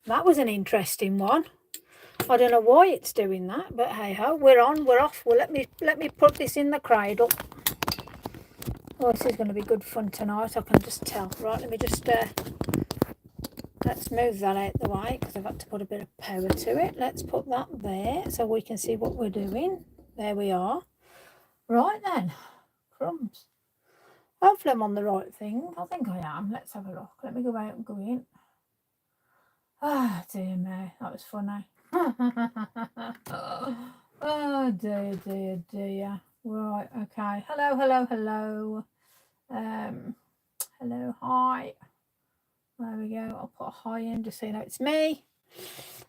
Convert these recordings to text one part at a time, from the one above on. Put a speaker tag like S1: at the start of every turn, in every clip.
S1: That was an interesting one. I don't know why it's doing that, but hey ho, we're off. Well, let me put this in the cradle. Oh, this is going to be good fun tonight, I can just tell. Right, let me just let's move that out the way because I've got to put a bit of power to it. Let's put that there so we can see what we're doing. There we are. Right then, crumbs. Hopefully I'm on the right thing. I think I am. Let's have a look. Let me go out and go in. Ah, dear me, that was funny. Oh dear, dear, dear. Right, okay. Hello. Hello, hi. There we go. I'll put a hi in just so you know it's me.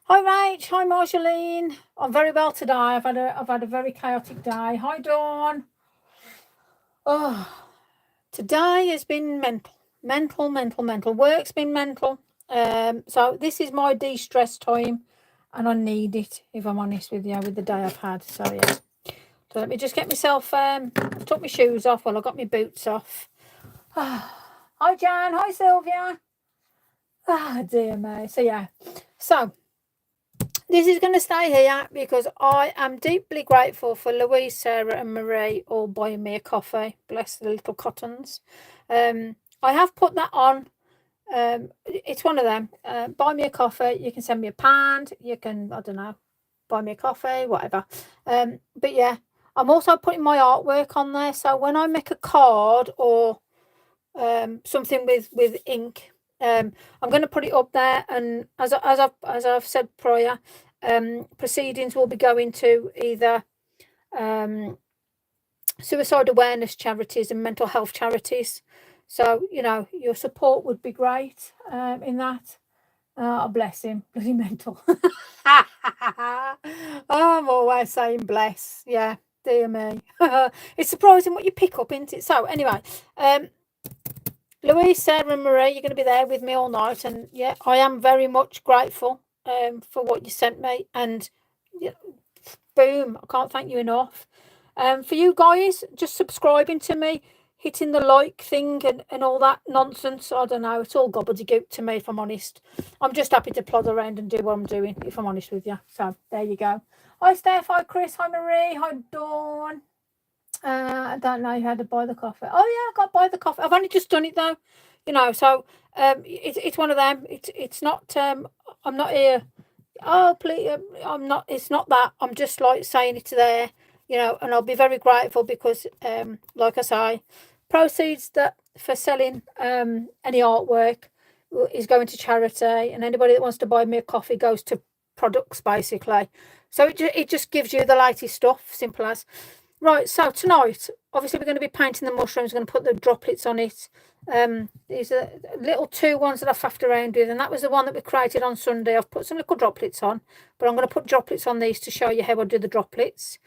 S1: Hi Rach, hi Marjolaine. I'm very well today. I've had a very chaotic day. Hi Dawn. Oh, today has been mental. Work's been mental. So this is my de-stress time, and I need it, if I'm honest with you, with the day I've had. So yeah. So let me just get myself. I've took my shoes off. Well, I got my boots off. Hi Jan. Hi Sylvia. Ah, dear me. So yeah. So this is going to stay here because I am deeply grateful for Louise, Sarah and Marie all buying me a coffee. Bless the little cottons. I have put that on. It's one of them. Buy me a coffee. You can send me a pound. You can, I don't know, buy me a coffee, whatever. But yeah, I'm also putting my artwork on there. So when I make a card or something with ink, I'm going to put it up there. And as I've said prior, proceedings will be going to either suicide awareness charities and mental health charities. So, you know, your support would be great in that. Oh, bless him. Bloody mental. Oh, I'm always saying bless. Yeah, dear me. It's surprising what you pick up, isn't it? So, anyway, Louise, Sarah and Marie, you're going to be there with me all night. And, yeah, I am very much grateful for what you sent me. And, yeah, boom, I can't thank you enough. For you guys, just subscribing to me, hitting the like thing and all that nonsense. I don't know. It's all gobbledygook to me, if I'm honest. I'm just happy to plod around and do what I'm doing, if I'm honest with you. So, there you go. Hi, Steph. Hi, Chris. Hi, Marie. Hi, Dawn. I don't know how to buy the coffee. Oh, yeah, I got to buy the coffee. I've only just done it, though. You know, so it's one of them. It's not, I'm not here. Oh, please, I'm not, it's not that. I'm just like saying it's there. You know, and I'll be very grateful because, like I say, proceeds that for selling any artwork is going to charity, and anybody that wants to buy me a coffee goes to products, basically. So it just gives you the latest stuff, simple as. Right, so tonight, obviously, we're going to be painting the mushrooms. We're going to put the droplets on it. These are little 2 ones that I faffed around with, and that was the one that we created on Sunday. I've put some little droplets on, but I'm going to put droplets on these to show you how I do the droplets.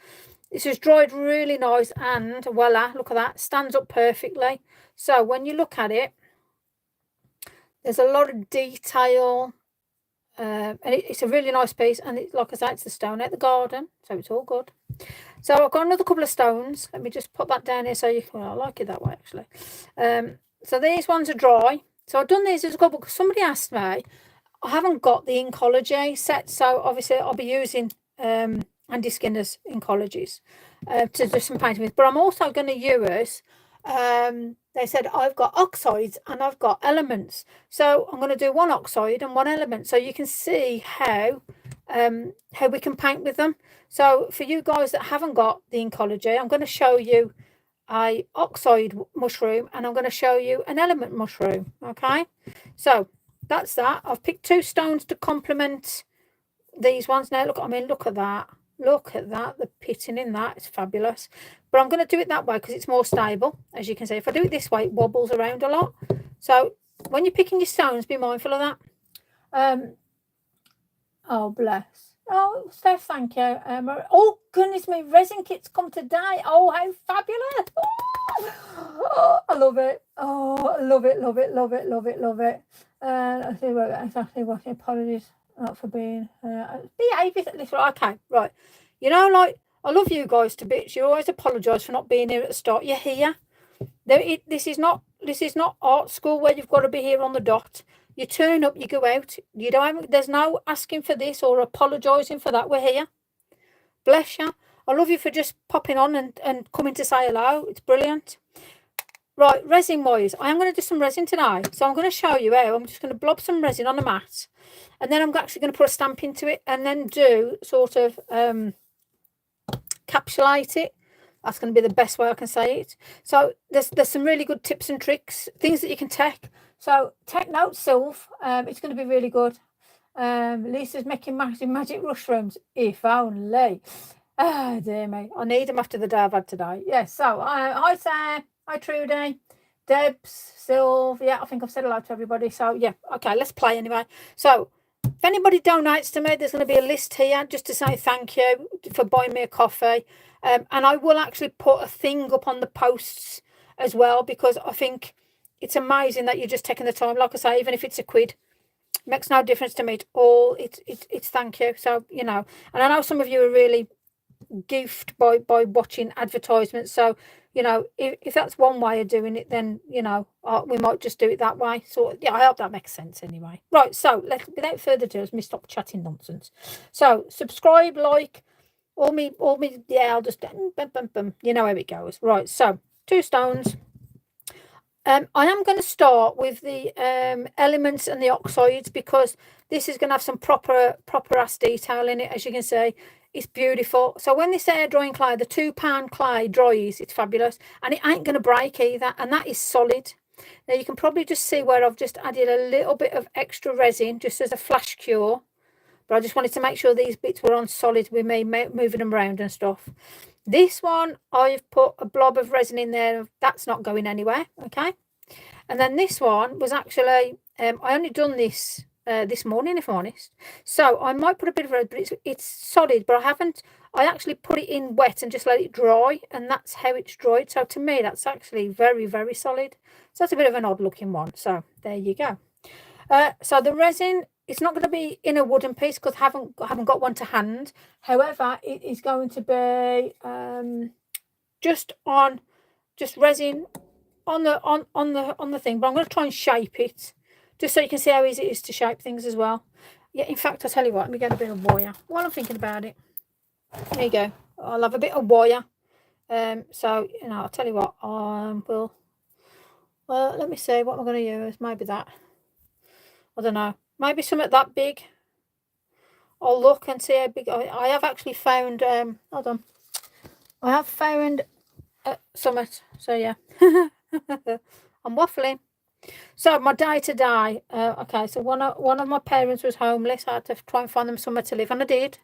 S1: This is dried really nice, and voila, look at that, stands up perfectly. So when you look at it, there's a lot of detail, and it's a really nice piece. And it, like I said, it's the stone out the garden, so it's all good. So I've got another couple of stones. Let me just put that down here so you can, well, I like it that way actually. So these ones are dry. So I've done these as a couple because somebody asked me. I haven't got the Inkology set, so obviously I'll be using Andy Skinner's Inkologies to do some painting with. But I'm also going to use, they said I've got oxides and I've got elements. So I'm going to do one oxide and one element so you can see how we can paint with them. So for you guys that haven't got the Inkology, I'm going to show you a oxide mushroom and I'm going to show you an element mushroom. Okay, so that's that. I've picked 2 stones to complement these ones. Now look, I mean, look at that. Look at that. The pitting in that is fabulous. But I'm going to do it that way because it's more stable. As you can see, if I do it this way, it wobbles around a lot. So when you're picking your stones, be mindful of that. Oh, bless. Oh, Steph, thank you. Oh, goodness me, resin kits come today. Oh, how fabulous. Oh, I love it. Oh, I love it, love it, love it, love it, love it. Let's see exactly what. Apologies not for being behaviour. Okay, right. You know, like, I love you guys to bits. You always apologise for not being here at the start. You're here. This is not art school where you've got to be here on the dot. You turn up, you go out. You don't. There's no asking for this or apologising for that. We're here. Bless you. I love you for just popping on and coming to say hello. It's brilliant. Right, resin wise, I am going to do some resin today. So I'm going to show you how. I'm just going to blob some resin on a mat. And then I'm actually going to put a stamp into it and then do sort of encapsulate it. That's going to be the best way I can say it. So there's some really good tips and tricks, things that you can take. So take note, Sylv. It's going to be really good. Lisa's making magic mushrooms. If only. Oh, dear me. I need them after the day I've had today. Yeah, so hi, Sam. Hi, Trudy. Debs, Sylv. Yeah, I think I've said hello to everybody. So, yeah. Okay, let's play anyway. So, if anybody donates to me, there's going to be a list here just to say thank you for buying me a coffee. And I will actually put a thing up on the posts as well, because I think it's amazing that you're just taking the time. Like I say, even if it's £1, makes no difference to me at all. It's thank you. So, you know, and I know some of you are really goofed by watching advertisements. So, you know, if that's one way of doing it, then, you know, we might just do it that way. So, yeah, I hope that makes sense anyway. Right, so without further ado, let me stop chatting nonsense. So, subscribe, like, all me, yeah, I'll just, you know how it goes. Right, so, 2 stones. I am going to start with the elements and the oxides, because this is going to have some proper ass detail in it, as you can see. It's beautiful. So when this air drying clay, the £2 clay dries, it's fabulous, and it ain't going to break either, and that is solid. Now you can probably just see where I've just added a little bit of extra resin just as a flash cure, but I just wanted to make sure these bits were on solid with me moving them around and stuff. This one, I've put a blob of resin in there. That's not going anywhere, okay? And then this one was actually, I only done this this morning, if I'm honest. So I might put a bit of red, but it's solid, but I actually put it in wet and just let it dry, and that's how it's dried. So to me, that's actually very, very solid. So that's a bit of an odd looking one. So there you go. So the resin, it's not going to be in a wooden piece because I haven't got one to hand. However, it is going to be just resin on the thing, but I'm going to try and shape it just so you can see how easy it is to shape things as well. Yeah, in fact, I'll tell you what, let me get a bit of wire while I'm thinking about it. There you go. I'll have a bit of wire. So, you know, I'll tell you what, well, let me see what I'm going to use. Maybe that. I don't know. Maybe something that big. I'll look and see how big. I have actually found, hold on. I have found something. So, yeah. I'm waffling. So my day to day, okay, so one of my parents was homeless. I had to try and find them somewhere to live, and I did,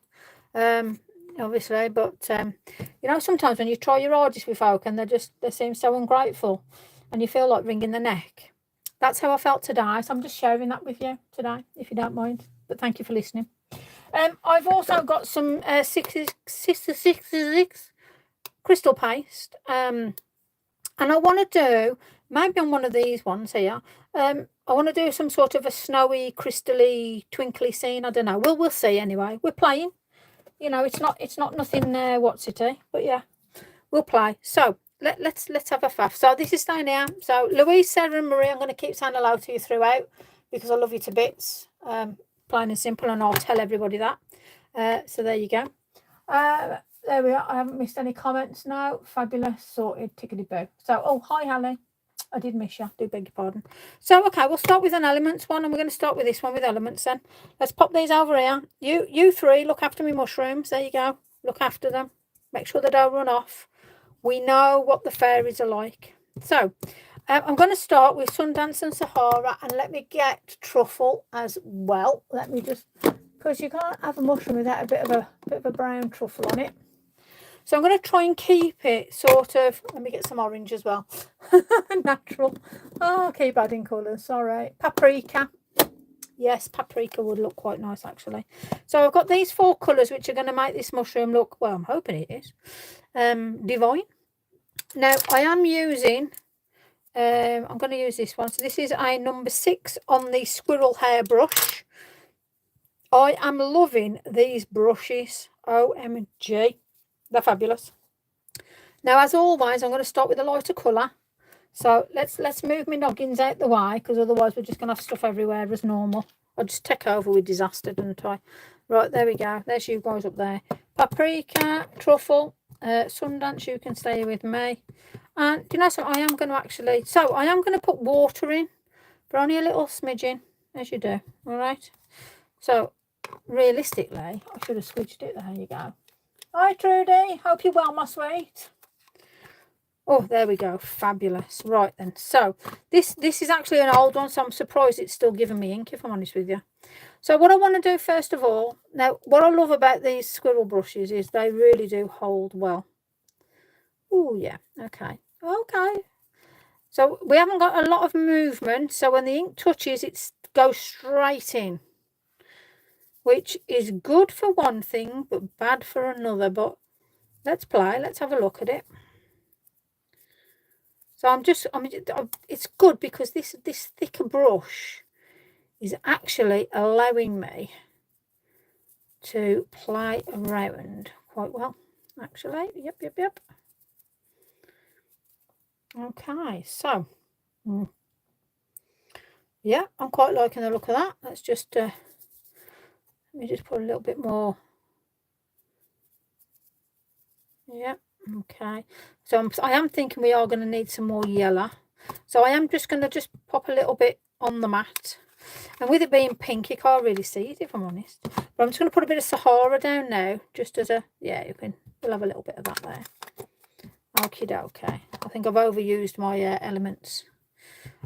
S1: obviously. But you know, sometimes when you try your hardest with folk and they seem so ungrateful, and you feel like wringing the neck. That's how I felt today. So I'm just sharing that with you today, if you don't mind. But thank you for listening. I've also got some 666 crystal paste, and I want to do, maybe on one of these ones here, I want to do some sort of a snowy, crystally, twinkly scene. I don't know. We'll see anyway. We're playing. You know, it's not nothing what's it, but yeah, we'll play. So let's have a faff. So this is staying here. So Louise, Sarah and Marie, I'm going to keep saying hello to you throughout because I love you to bits. Plain and simple, and I'll tell everybody that. So there you go. There we are. I haven't missed any comments now. Fabulous, sorted, tickety-boo. So, oh, hi, Hallie. I did miss you. Do beg your pardon. So, okay, we'll start with an elements one, and we're going to start with this one with elements then. Let's pop these over here. You three, look after me mushrooms. There you go. Look after them. Make sure they don't run off. We know what the fairies are like. So, I'm going to start with Sundance and Sahara, and let me get truffle as well. Let me just, because you can't have a mushroom without a bit of a brown truffle on it. So I'm going to try and keep it sort of, let me get some orange as well. Natural. Oh, keep adding colours. All right. Paprika. Yes, paprika would look quite nice, actually. So I've got these 4 colours, which are going to make this mushroom look, well, I'm hoping it is, divine. Now, I am using, I'm going to use this one. So this is a number 6 on the squirrel hair brush. I am loving these brushes. OMG. They're fabulous. Now, as always, I'm going to start with a lighter colour. So let's move my noggins out the way, because otherwise we're just going to have stuff everywhere as normal. I'll just take over with disaster, don't I? Right, there we go. There's you guys up there. Paprika, truffle, Sundance, you can stay with me. And do you know something? I am going to put water in, but only a little smidgen, as you do. All right. So realistically, I should have switched it. There you go. Hi Trudy, hope you're well, my sweet. Oh, there we go. Fabulous. Right then. So this is actually an old one, so I'm surprised it's still giving me ink, if I'm honest with you. So what I want to do first of all, now what I love about these squirrel brushes is they really do hold well. Oh yeah. Okay. Okay. So we haven't got a lot of movement, so when the ink touches, it goes straight in, which is good for one thing but bad for another. But let's play. Let's have a look at it. So it's good because this thicker brush is actually allowing me to play around quite well, actually. Yep. Okay, so yeah, I'm quite liking the look of that. Let's just let me just put a little bit more. Yeah, okay. So I am thinking we are going to need some more yellow. So I am just going to just pop a little bit on the mat. And with it being pink, you can't really see it, if I'm honest. But I'm just going to put a bit of Sahara down now, just as a, yeah, we'll have a little bit of that there. Okie dokie. I think I've overused my elements.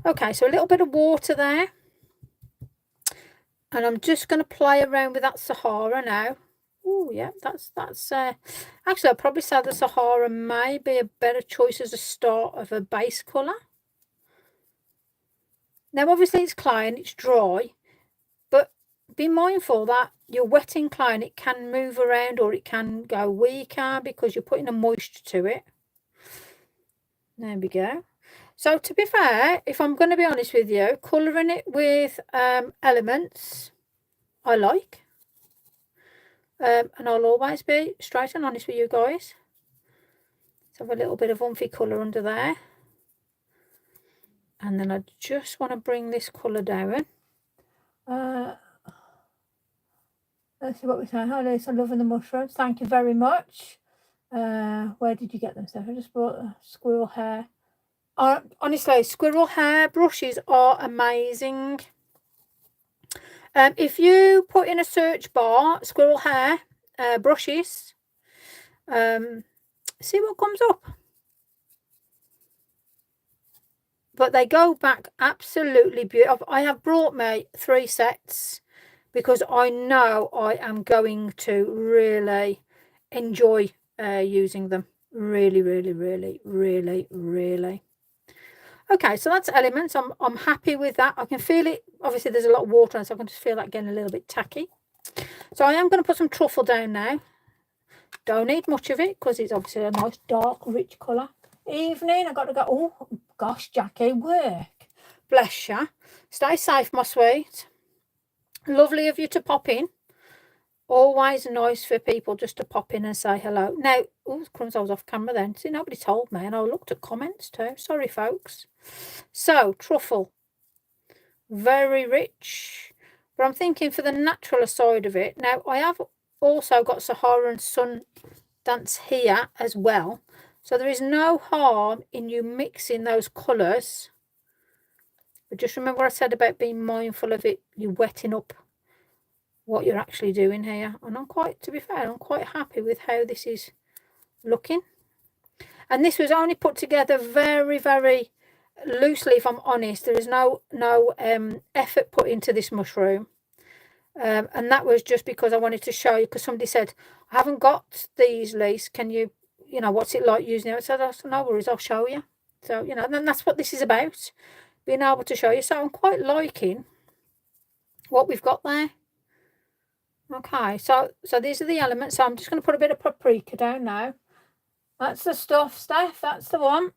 S1: Okay, so a little bit of water there. And I'm just going to play around with that Sahara now. Oh, yeah, that's actually, I'd probably say the Sahara may be a better choice as a start of a base colour. Now, obviously, it's clay and it's dry, but be mindful that your wetting clay and it can move around or it can go weaker because you're putting a moisture to it. There we go. So, to be fair, if I'm going to be honest with you, colouring it with elements, I like. And I'll always be straight and honest with you guys. Let's have a little bit of umphy colour under there. And then I just want to bring this colour down. Let's see what we say. Hi Lisa, I'm loving the mushrooms. Thank you very much. Where did you get them, Steph? I just bought the squirrel hair. Honestly, squirrel hair brushes are amazing. If you put in a search bar, squirrel hair brushes, see what comes up. But they go back absolutely beautiful. I have brought me 3 sets because I know I am going to really enjoy using them. Really. Okay, so that's elements. I'm happy with that. I can feel it. Obviously, there's a lot of water on it, so I can just feel that getting a little bit tacky. So I am going to put some truffle down now. Don't need much of it because it's obviously a nice dark, rich colour. Evening, I got to go. Oh gosh, Jackie, work. Bless you. Stay safe, my sweet. Lovely of you to pop in. Always nice for people just to pop in and say hello. Now, oh, crumbs, I was off camera then. See, nobody told me, and I looked at comments too. Sorry, folks. So, truffle. Very rich. But I'm thinking for the natural side of it. Now, I have also got Sahara and Sundance here as well. So there is no harm in you mixing those colours. But just remember what I said about being mindful of it, you wetting up what you're actually doing here. And to be fair, I'm quite happy with how this is looking. And this was only put together very, very loosely, if I'm honest. There is no effort put into this mushroom. And that was just because I wanted to show you, because somebody said, I haven't got these, Lise, can you what's it like using it? I said, no worries, I'll show you. So, and that's what this is about, being able to show you. So I'm quite liking what we've got there. Okay, so these are the elements. So I'm just going to put a bit of paprika down now. That's the stuff, Steph. That's the one.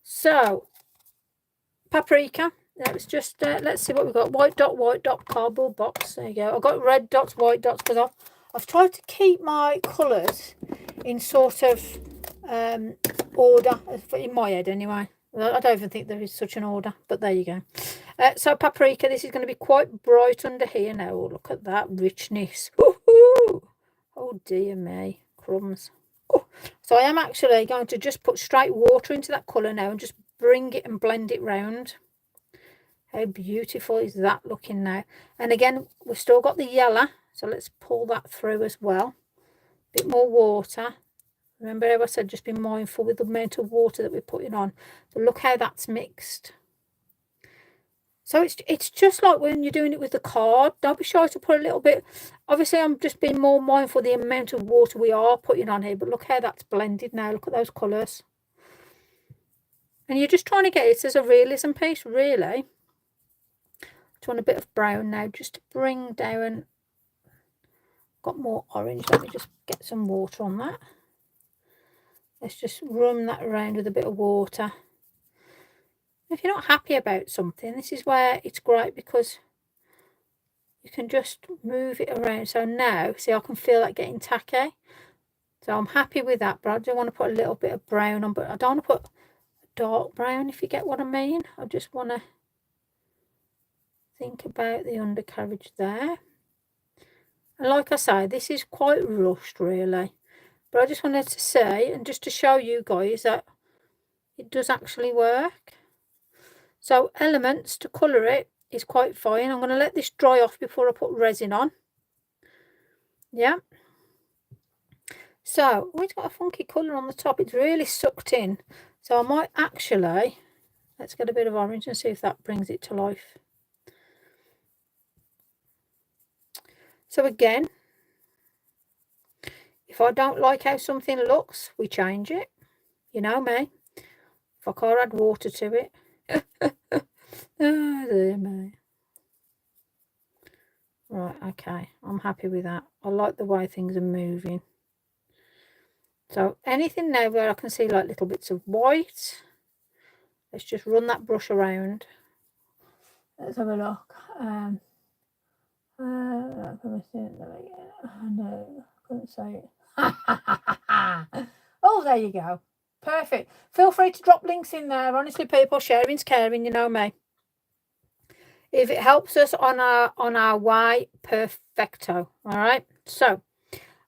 S1: So, paprika. Let's just, let's see what we've got. White dot, cardboard box. There you go. I've got red dots, white dots, because I've tried to keep my colours in sort of order, in my head anyway. I don't even think there is such an order, but there you go. So paprika, this is going to be quite bright under here now. Oh, look at that richness. Woohoo! Oh dear me, crumbs. Oh, so I am actually going to just put straight water into that colour now and just bring it and blend it round. How beautiful is that looking now? And again, we've still got the yellow, so let's pull that through as well. A bit more water. Remember how I said just be mindful with the amount of water that we're putting on. So look how that's mixed. So it's just like when you're doing it with the card. Don't be shy to put a little bit. Obviously, I'm just being more mindful of the amount of water we are putting on here. But look how that's blended now. Look at those colours. And you're just trying to get it as a realism piece, really. I just want a bit of brown now just to bring down. Got more orange. Let me just get some water on that. Let's just run that around with a bit of water. If you're not happy about something, this is where it's great because you can just move it around. So now, see, I can feel that getting tacky. So I'm happy with that, but I do want to put a little bit of brown on, but I don't want to put dark brown, if you get what I mean. I just want to think about the undercarriage there. And like I say, this is quite rushed, really. But I just wanted to say, and just to show you guys that it does actually work. So elements to colour it is quite fine. I'm going to let this dry off before I put resin on. Yeah. So, oh, it's got a funky colour on the top. It's really sucked in. So I might actually, let's get a bit of orange and see if that brings it to life. So again, if I don't like how something looks, we change it. You know me. If I can't add water to it. Oh, dear me. Right, okay. I'm happy with that. I like the way things are moving. So anything now where I can see like little bits of white, let's just run that brush around. Let's have a look. No, I couldn't say it. Oh, there you go. Perfect. Feel free to drop links in there. Honestly, people, sharing's caring, you know me. If it helps us on our way, perfecto. All right. So,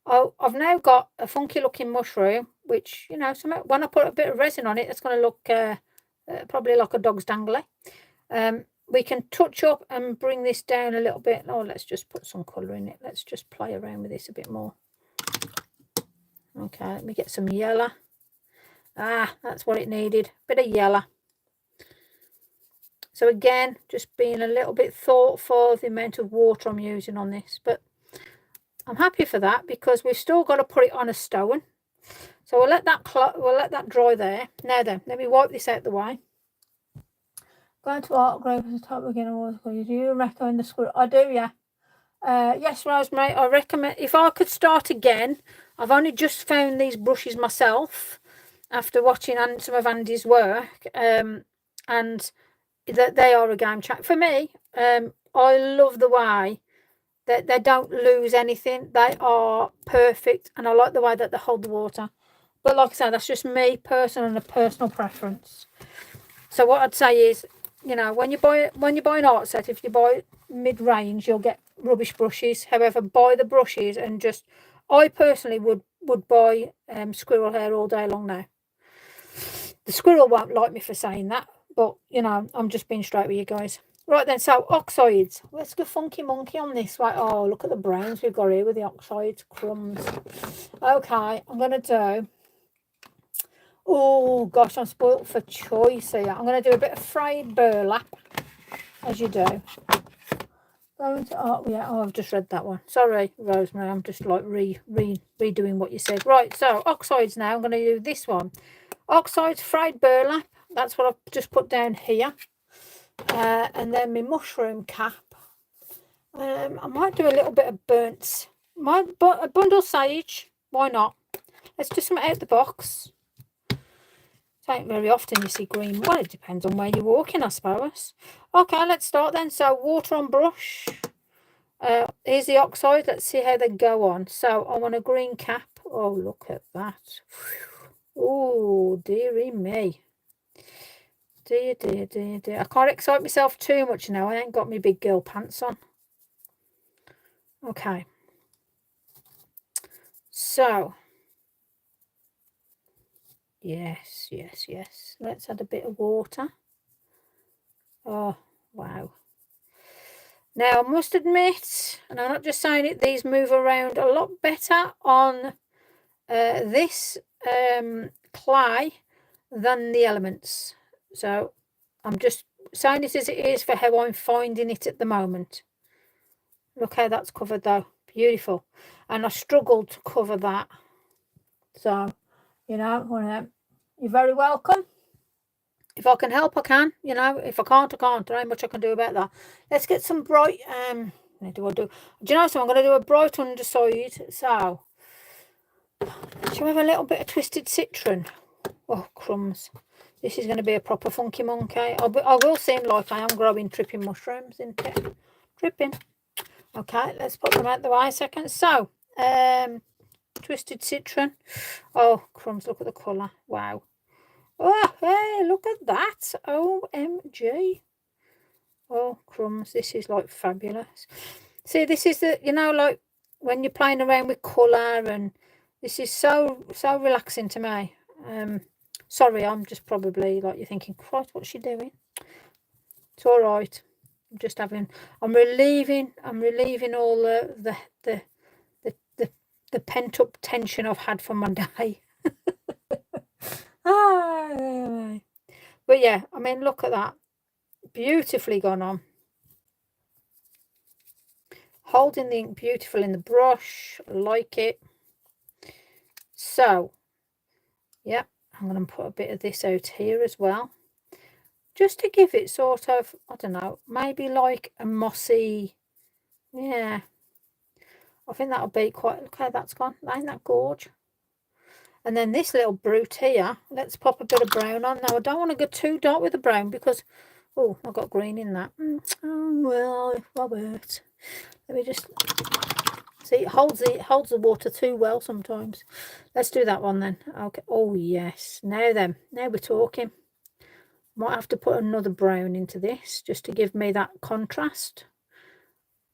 S1: I've now got a funky looking mushroom, which, you know, when I put a bit of resin on it, it's going to look probably like a dog's dangly. We can touch up and bring this down a little bit. Oh, let's just put some colour in it. Let's just play around with this a bit more. Okay, let me get some yellow. Ah, that's what it needed. Bit of yellow. So again, just being a little bit thoughtful of the amount of water I'm using on this. But I'm happy for that because we've still got to put it on a stone. So we'll let that dry there. Now then, let me wipe this out the way. Going to art group as a top beginner. Do you recommend the squirrel? I do, yeah. Yes, Rosemary, I recommend, if I could start again, I've only just found these brushes myself after watching some of Andy's work, and that they are a game changer. For me, I love the way that they don't lose anything. They are perfect, and I like the way that they hold the water. But like I said, that's just me personal and a personal preference. So what I'd say is, you know, when you buy an art set, if you buy mid-range, you'll get rubbish brushes. However, buy the brushes and just, I personally would buy squirrel hair all day long now. The squirrel won't like me for saying that, but you know, I'm just being straight with you guys. Right then, so oxides. Let's go funky monkey on this. Right, oh, look at the browns we've got here with the oxides. Crumbs. Okay, I'm going to do, oh gosh, I'm spoilt for choice here. I'm going to do a bit of frayed burlap, as you do. Going to art, yeah, oh, I've just read that one. Sorry, Rosemary, I'm just like redoing what you said. Right, so oxides now. I'm going to do this one. Oxides, frayed burlap. That's what I've just put down here. And then my mushroom cap. I might do a little bit of burnt. A bundle sage. Why not? Let's do something out the box. It ain't very often you see green. Well, it depends on where you're walking, I suppose. Okay, let's start then. So water on brush. Here's the oxide. Let's see how they go on. So I want a green cap. Oh, look at that. Oh, dearie me. Dear, dear, dear, dear. I can't excite myself too much now. I ain't got my big girl pants on. Okay. So. Yes, yes, yes. Let's add a bit of water. Oh, wow. Now, I must admit, and I'm not just saying it, these move around a lot better on this clay than the elements. So I'm just saying it as it is for how I'm finding it at the moment. Look how that's covered though. Beautiful. And I struggled to cover that. So, you know, you're very welcome. If I can help, I can. You know, if I can't, I can't. There ain't much I can do about that. Let's get some bright. Do you know something? I'm going to do a bright underside. So, shall we have a little bit of twisted citron? Oh, crumbs. This is going to be a proper funky monkey. I will seem like I am growing tripping mushrooms, isn't it? Tripping. Okay, let's put them out the way a second. So, twisted citron. Oh, crumbs, look at the colour. Wow. Oh, hey, look at that. OMG. Oh, crumbs, this is like fabulous. See, this is the, you know, like when you're playing around with colour, and this is so relaxing to me. Sorry, I'm just probably like you're thinking, Christ, what's she doing? It's all right. I'm just having, I'm relieving all the pent up tension I've had from my day. But yeah, I mean, look at that. Beautifully gone on. Holding the ink beautiful in the brush. Like it. So, yeah, I'm going to put a bit of this out here as well. Just to give it sort of, I don't know, maybe like a mossy, yeah. I think that'll be quite, look how that's gone. Ain't that gorge? And then this little brute here, let's pop a bit of brown on. Now, I don't want to go too dark with the brown because, oh, I've got green in that. Oh, well, Robert. Let me just, see, it holds the water too well sometimes. Let's do that one then. Okay. Oh, yes. Now then, now we're talking. Might have to put another brown into this just to give me that contrast.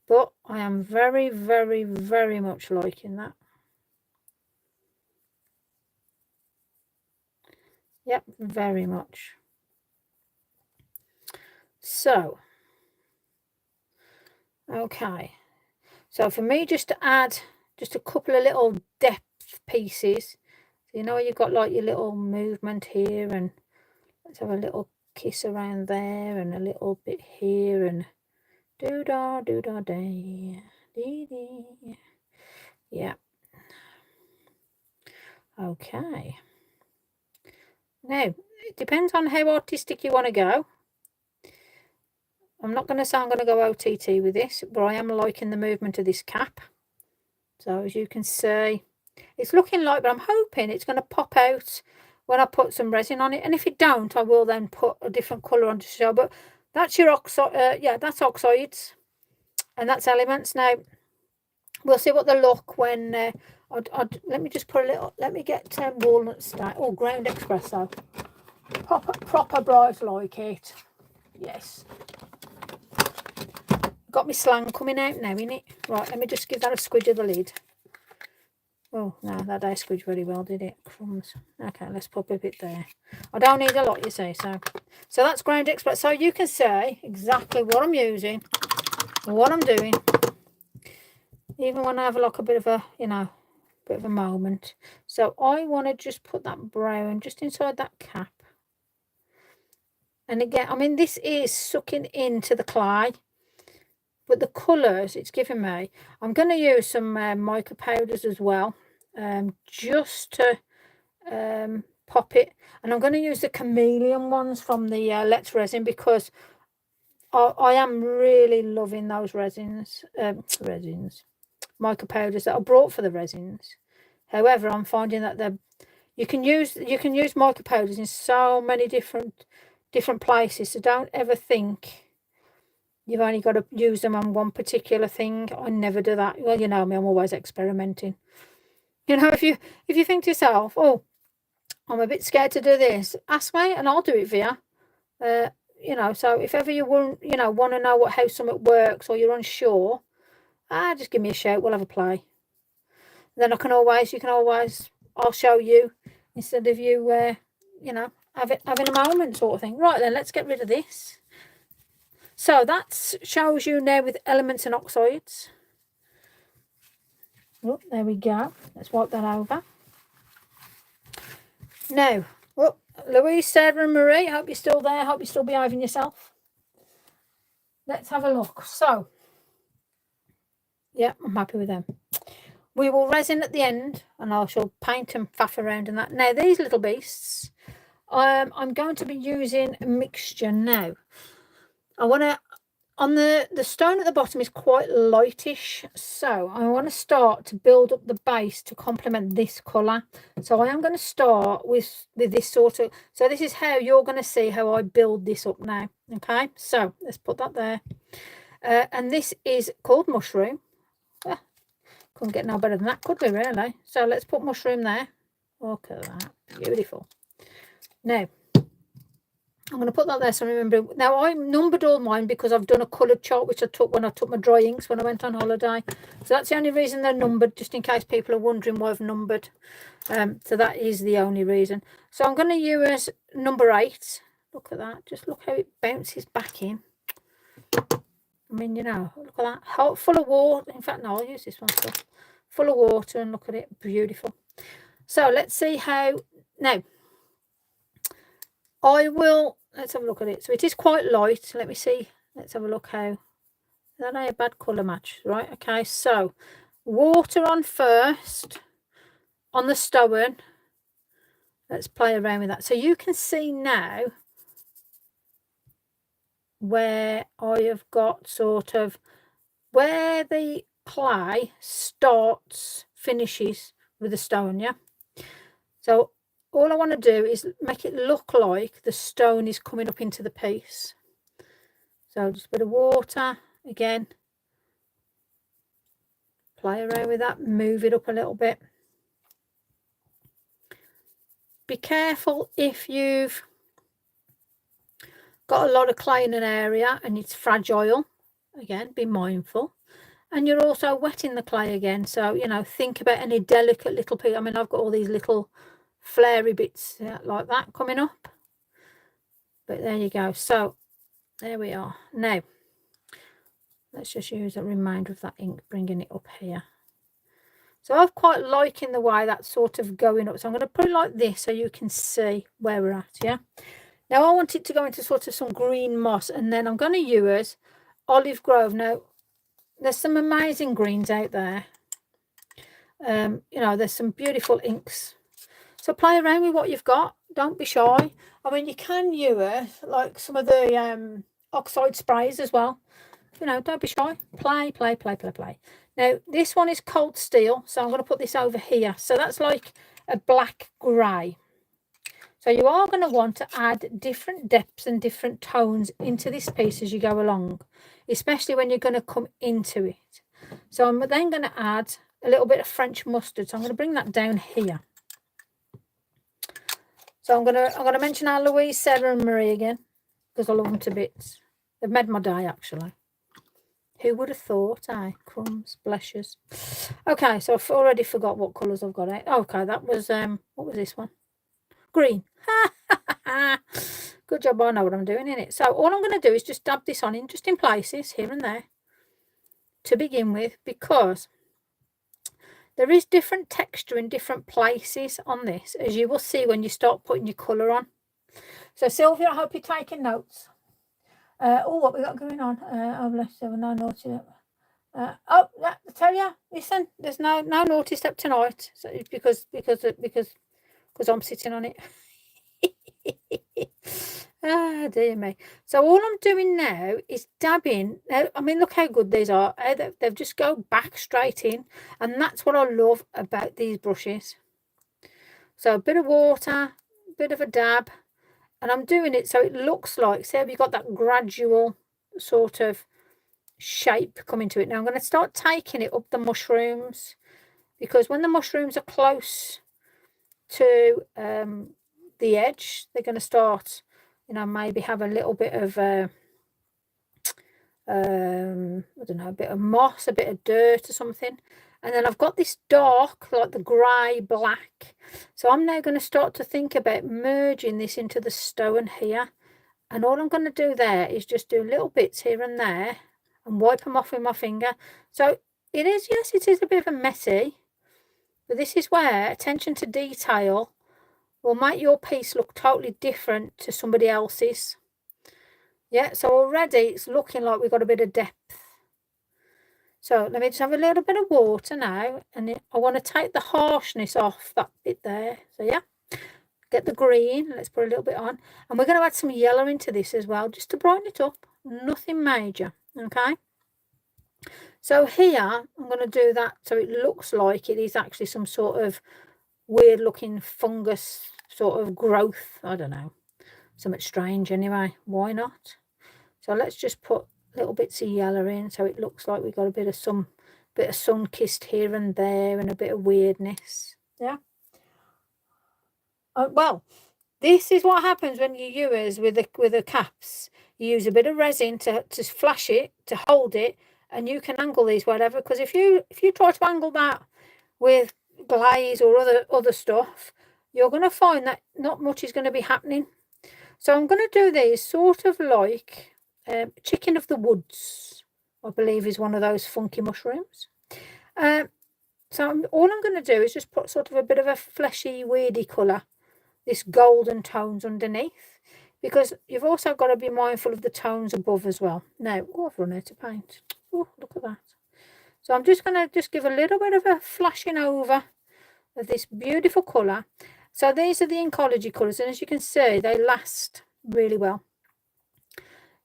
S1: But I am very, very, very much liking that. Yep, very much. So, okay. So for me, just to add just a couple of little depth pieces. So you know you've got like your little movement here, and let's have a little kiss around there, and a little bit here, and do-da, do-da, day, dee-dee. Yeah. Okay. Now, it depends on how artistic you want to go. I'm not going to say I'm going to go OTT with this, but I am liking the movement of this cap. So as you can see, it's looking like, but I'm hoping it's going to pop out when I put some resin on it. And if it don't, I will then put a different colour on to show. But that's your oxide, yeah, that's oxides. And that's elements. Now, we'll see what they look when, let me just put a little, let me get walnut style, or ground espresso. Proper bright like it. Yes. Got my slang coming out now, innit? Right, let me just give that a squidge of the lid. Oh, no, that didn't squidge very well, did it? Crumbs. Okay, let's pop a bit there. I don't need a lot, you see, so that's ground espresso. So you can see exactly what I'm using, what I'm doing, even when I have like a bit of a, you know, bit of a moment. So I want to just put that brown just inside that cap. And again, I mean, this is sucking into the clay, but the colours it's giving me, I'm going to use some mica powders as well, just to pop it. And I'm going to use the chameleon ones from the Let's Resin, because I am really loving those resins, mica powders that I brought for the resins. However, I'm finding that you can use mica powders in so many different places, so don't ever think you've only got to use them on one particular thing. I never do that. Well, you know me, I'm always experimenting. You know, if you think to yourself, oh, I'm a bit scared to do this, ask me and I'll do it for you. You know, so if ever you want, you know, want to know how something works, or you're unsure, just give me a shout. We'll have a play. Then you can always, I'll show you instead of you, you know, having a moment sort of thing. Right then, let's get rid of this. So that shows you now with elements and oxides. Oh, there we go. Let's wipe that over. Now, oh, Louise, Sarah and Marie, hope you're still there. Hope you're still behaving yourself. Let's have a look. So, yeah, I'm happy with them. We will resin at the end, and I shall paint and faff around and that. Now, these little beasts, I'm going to be using a mixture now. I want to, on the stone at the bottom is quite lightish, so I want to start to build up the base to complement this colour. So I am going to start with this sort of, so this is how you're going to see how I build this up now. Okay, so let's put that there. And this is called mushroom. Couldn't get no better than that, could we, really? So let's put mushroom there. Look at that, beautiful. Now I'm going to put that there so I remember. Now I numbered all mine because I've done a coloured chart which I took when I took my dry inks when I went on holiday. So that's the only reason they're numbered, just in case people are wondering why I've numbered. So that is the only reason. So I'm going to use number 8. Look at that. Just look how it bounces back in. I mean, you know, look at that. Full of water. In fact, no, I'll use this one still. Full of water, and look at it. Beautiful. So let's see how. Now, I will. Let's have a look at it. So it is quite light. Let me see. Let's have a look how. That ain't a bad colour match, right? Okay, so water on first on the stone. Let's play around with that. So you can see now where I have got sort of where the clay starts, finishes with the stone, yeah? So all I want to do is make it look like the stone is coming up into the piece. So just a bit of water again. Play around with that, move it up a little bit. Be careful if you've got a lot of clay in an area and it's fragile. Again, be mindful. And you're also wetting the clay again. So, you know, think about any delicate little piece. I mean, I've got all these little flary bits like that coming up. But there you go. So, there we are. Now, let's just use a reminder of that ink, bringing it up here. So I'm quite liking the way that's sort of going up. So I'm going to put it like this so you can see where we're at, yeah? Now I want it to go into sort of some green moss, and then I'm going to use Olive Grove. Now, there's some amazing greens out there. You know, there's some beautiful inks. So play around with what you've got. Don't be shy. I mean, you can use like some of the oxide sprays as well. You know, don't be shy. Play. Now, this one is cold steel, so I'm going to put this over here. So that's like a black grey. So you are going to want to add different depths and different tones into this piece as you go along, especially when you're going to come into it. So I'm then going to add a little bit of French mustard. So I'm going to bring that down here. So I'm going to mention our Louise, Sarah and Marie again, because I love them to bits. They've made my day, actually. Who would have thought? Crumbs, blushes. Okay, so I've already forgot what colours I've got out. Okay, that was what was this one? Green. Good job, I know what I'm doing in it. So all I'm going to do is just dab this on just in places here and there to begin with, because there is different texture in different places on this, as you will see when you start putting your colour on. So Sylvia, I hope you're taking notes. Oh, what we got going on? Oh, bless you, no naughty. Oh, I tell you, listen, there's no naughty step tonight. So because I'm sitting on it. Ah, dear me. So all I'm doing now is dabbing. I mean, look how good these are. They've just go back straight in, and that's what I love about these brushes. So a bit of water, a bit of a dab. And I'm doing it so it looks like, see, you've got that gradual sort of shape coming to it. Now I'm going to start taking it up the mushrooms, because when the mushrooms are close to the edge, they're going to start, you know, maybe have a little bit of I don't know, a bit of moss, a bit of dirt or something. And then I've got this dark, like the grey black. So I'm now going to start to think about merging this into the stone here. And all I'm going to do there is just do little bits here and there and wipe them off with my finger. So it is, yes, it is a bit of a messy, but this is where attention to detail will make your piece look totally different to somebody else's. Yeah, so already it's looking like we've got a bit of depth. So let me just have a little bit of water now, and I want to take the harshness off that bit there. So yeah, get the green, let's put a little bit on, and we're going to add some yellow into this as well, just to brighten it up. Nothing major, okay? So here I'm going to do that so it looks like it is actually some sort of weird looking fungus sort of growth. I don't know, something strange anyway. Why not? So let's just put little bits of yellow in so it looks like we've got a bit of sun kissed here and there and a bit of weirdness. Yeah. Well, this is what happens when you use with the caps. You use a bit of resin to flash it, to hold it, and you can angle these whatever. Because if you try to angle that with glaze or other stuff, you're going to find that not much is going to be happening. So I'm going to do these sort of like chicken of the woods, I believe, is one of those funky mushrooms. So all I'm going to do is just put sort of a bit of a fleshy, weirdy colour, this golden tones underneath, because you've also got to be mindful of the tones above as well. Now, I've run out of paint. Oh, look at that. So I'm just going to just give a little bit of a flashing over of this beautiful colour. So these are the Ecology colours, and as you can see, they last really well.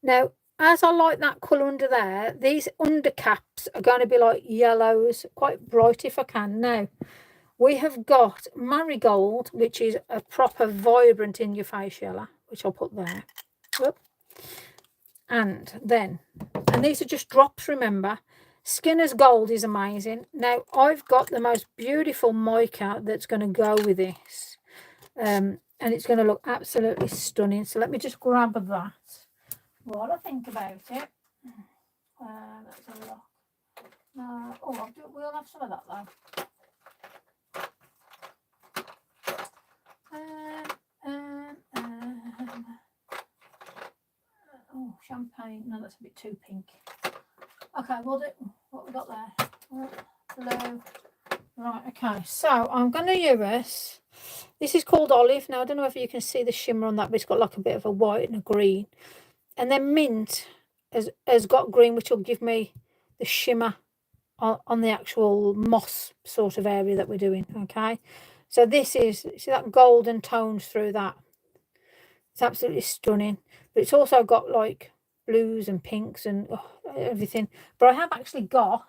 S1: Now, as I like that colour under there, these undercaps are going to be like yellows, quite bright if I can. Now, we have got marigold, which is a proper vibrant in your face yellow, which I'll put there. Whoop. And these are just drops, remember. Skinner's Gold is amazing. Now, I've got the most beautiful mica that's going to go with this. And it's going to look absolutely stunning. So let me just grab that. What I think about it. Let's have a look. We'll have some of that though. Champagne. No, that's a bit too pink. Okay, we'll do what we got there. Blue. Right, okay. So I'm going to use this is called Olive. Now I don't know if you can see the shimmer on that, but it's got like a bit of a white and a green. And then Mint has got green, which will give me the shimmer on the actual moss sort of area that we're doing. Okay, so this is, see that golden tones through that. It's absolutely stunning, but it's also got like blues and pinks and everything. But I have actually got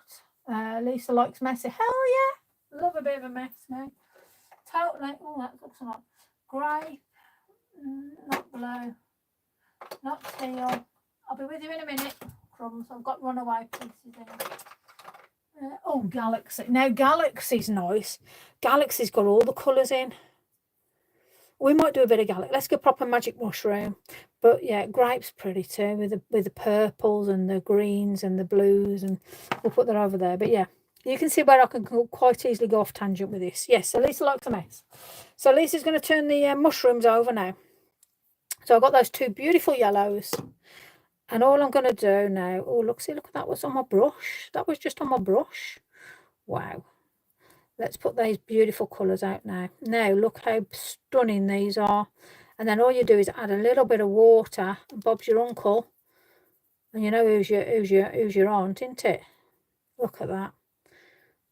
S1: Lisa likes messy. Hell yeah, love a bit of a mess now. Totally. Oh, that looks a lot. Grey, not blue, not teal. I'll be with you in a minute. Crumbs. I've got runaway pieces in. Oh, Galaxy. Now Galaxy's nice. Galaxy's got all the colours in. We might do a bit of Galaxy. Let's get proper magic mushroom. But yeah, Grape's pretty too, with the purples and the greens and the blues, and we'll put that over there. But yeah, you can see where I can quite easily go off tangent with this. Yes, so Lisa likes a mess. So Lisa's going to turn the mushrooms over now. So I've got those two beautiful yellows. And all I'm going to do now, oh, look at that was on my brush. That was just on my brush. Wow. Let's put these beautiful colours out now. Now, look how stunning these are. And then all you do is add a little bit of water. Bob's your uncle. And you know who's your aunt, isn't it? Look at that.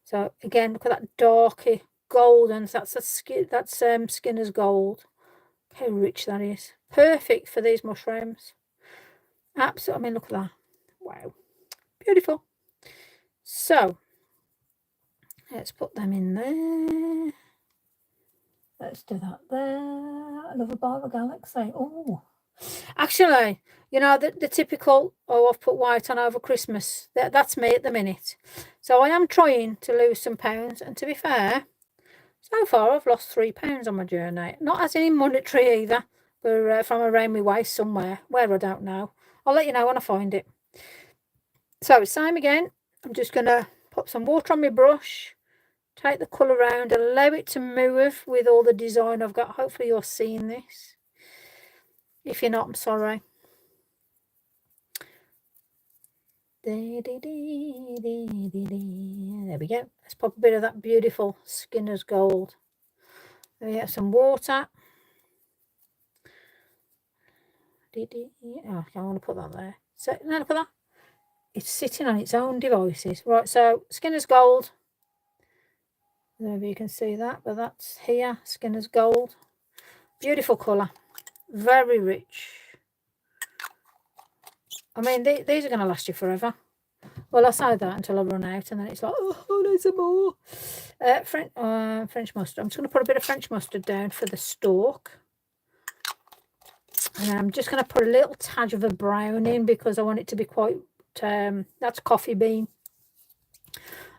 S1: So, again, look at that darky golden. That's Skinner's Gold. How rich that is. Perfect for these mushrooms. Absolutely. I mean, look at that. Wow. Beautiful. So, let's put them in there. Let's do that there. I love a bar of Galaxy. Oh, actually, you know, the typical, oh, I've put white on over Christmas. That's me at the minute. So I am trying to lose some pounds. And to be fair, so far I've lost £3 on my journey. Not as in monetary either. They're from around my waist somewhere. Where, I don't know. I'll let you know when I find it. So, same again. I'm just going to put some water on my brush. Take the colour around. Allow it to move with all the design I've got. Hopefully you're seeing this. If you're not, I'm sorry. There we go. Let's pop a bit of that beautiful Skinner's Gold. There we have some water. Oh, I want to put that there. So, no, look at that. It's sitting on its own devices. Right, so Skinner's Gold. Maybe you can see that, but that's here. Skinner's Gold. Beautiful colour. Very rich. I mean, these are going to last you forever. Well, I say that until I run out, and then it's like, oh, there's some more. French mustard. I'm just going to put a bit of French mustard down for the stalk. And I'm just going to put a little touch of a brown in because I want it to be quite, that's coffee bean.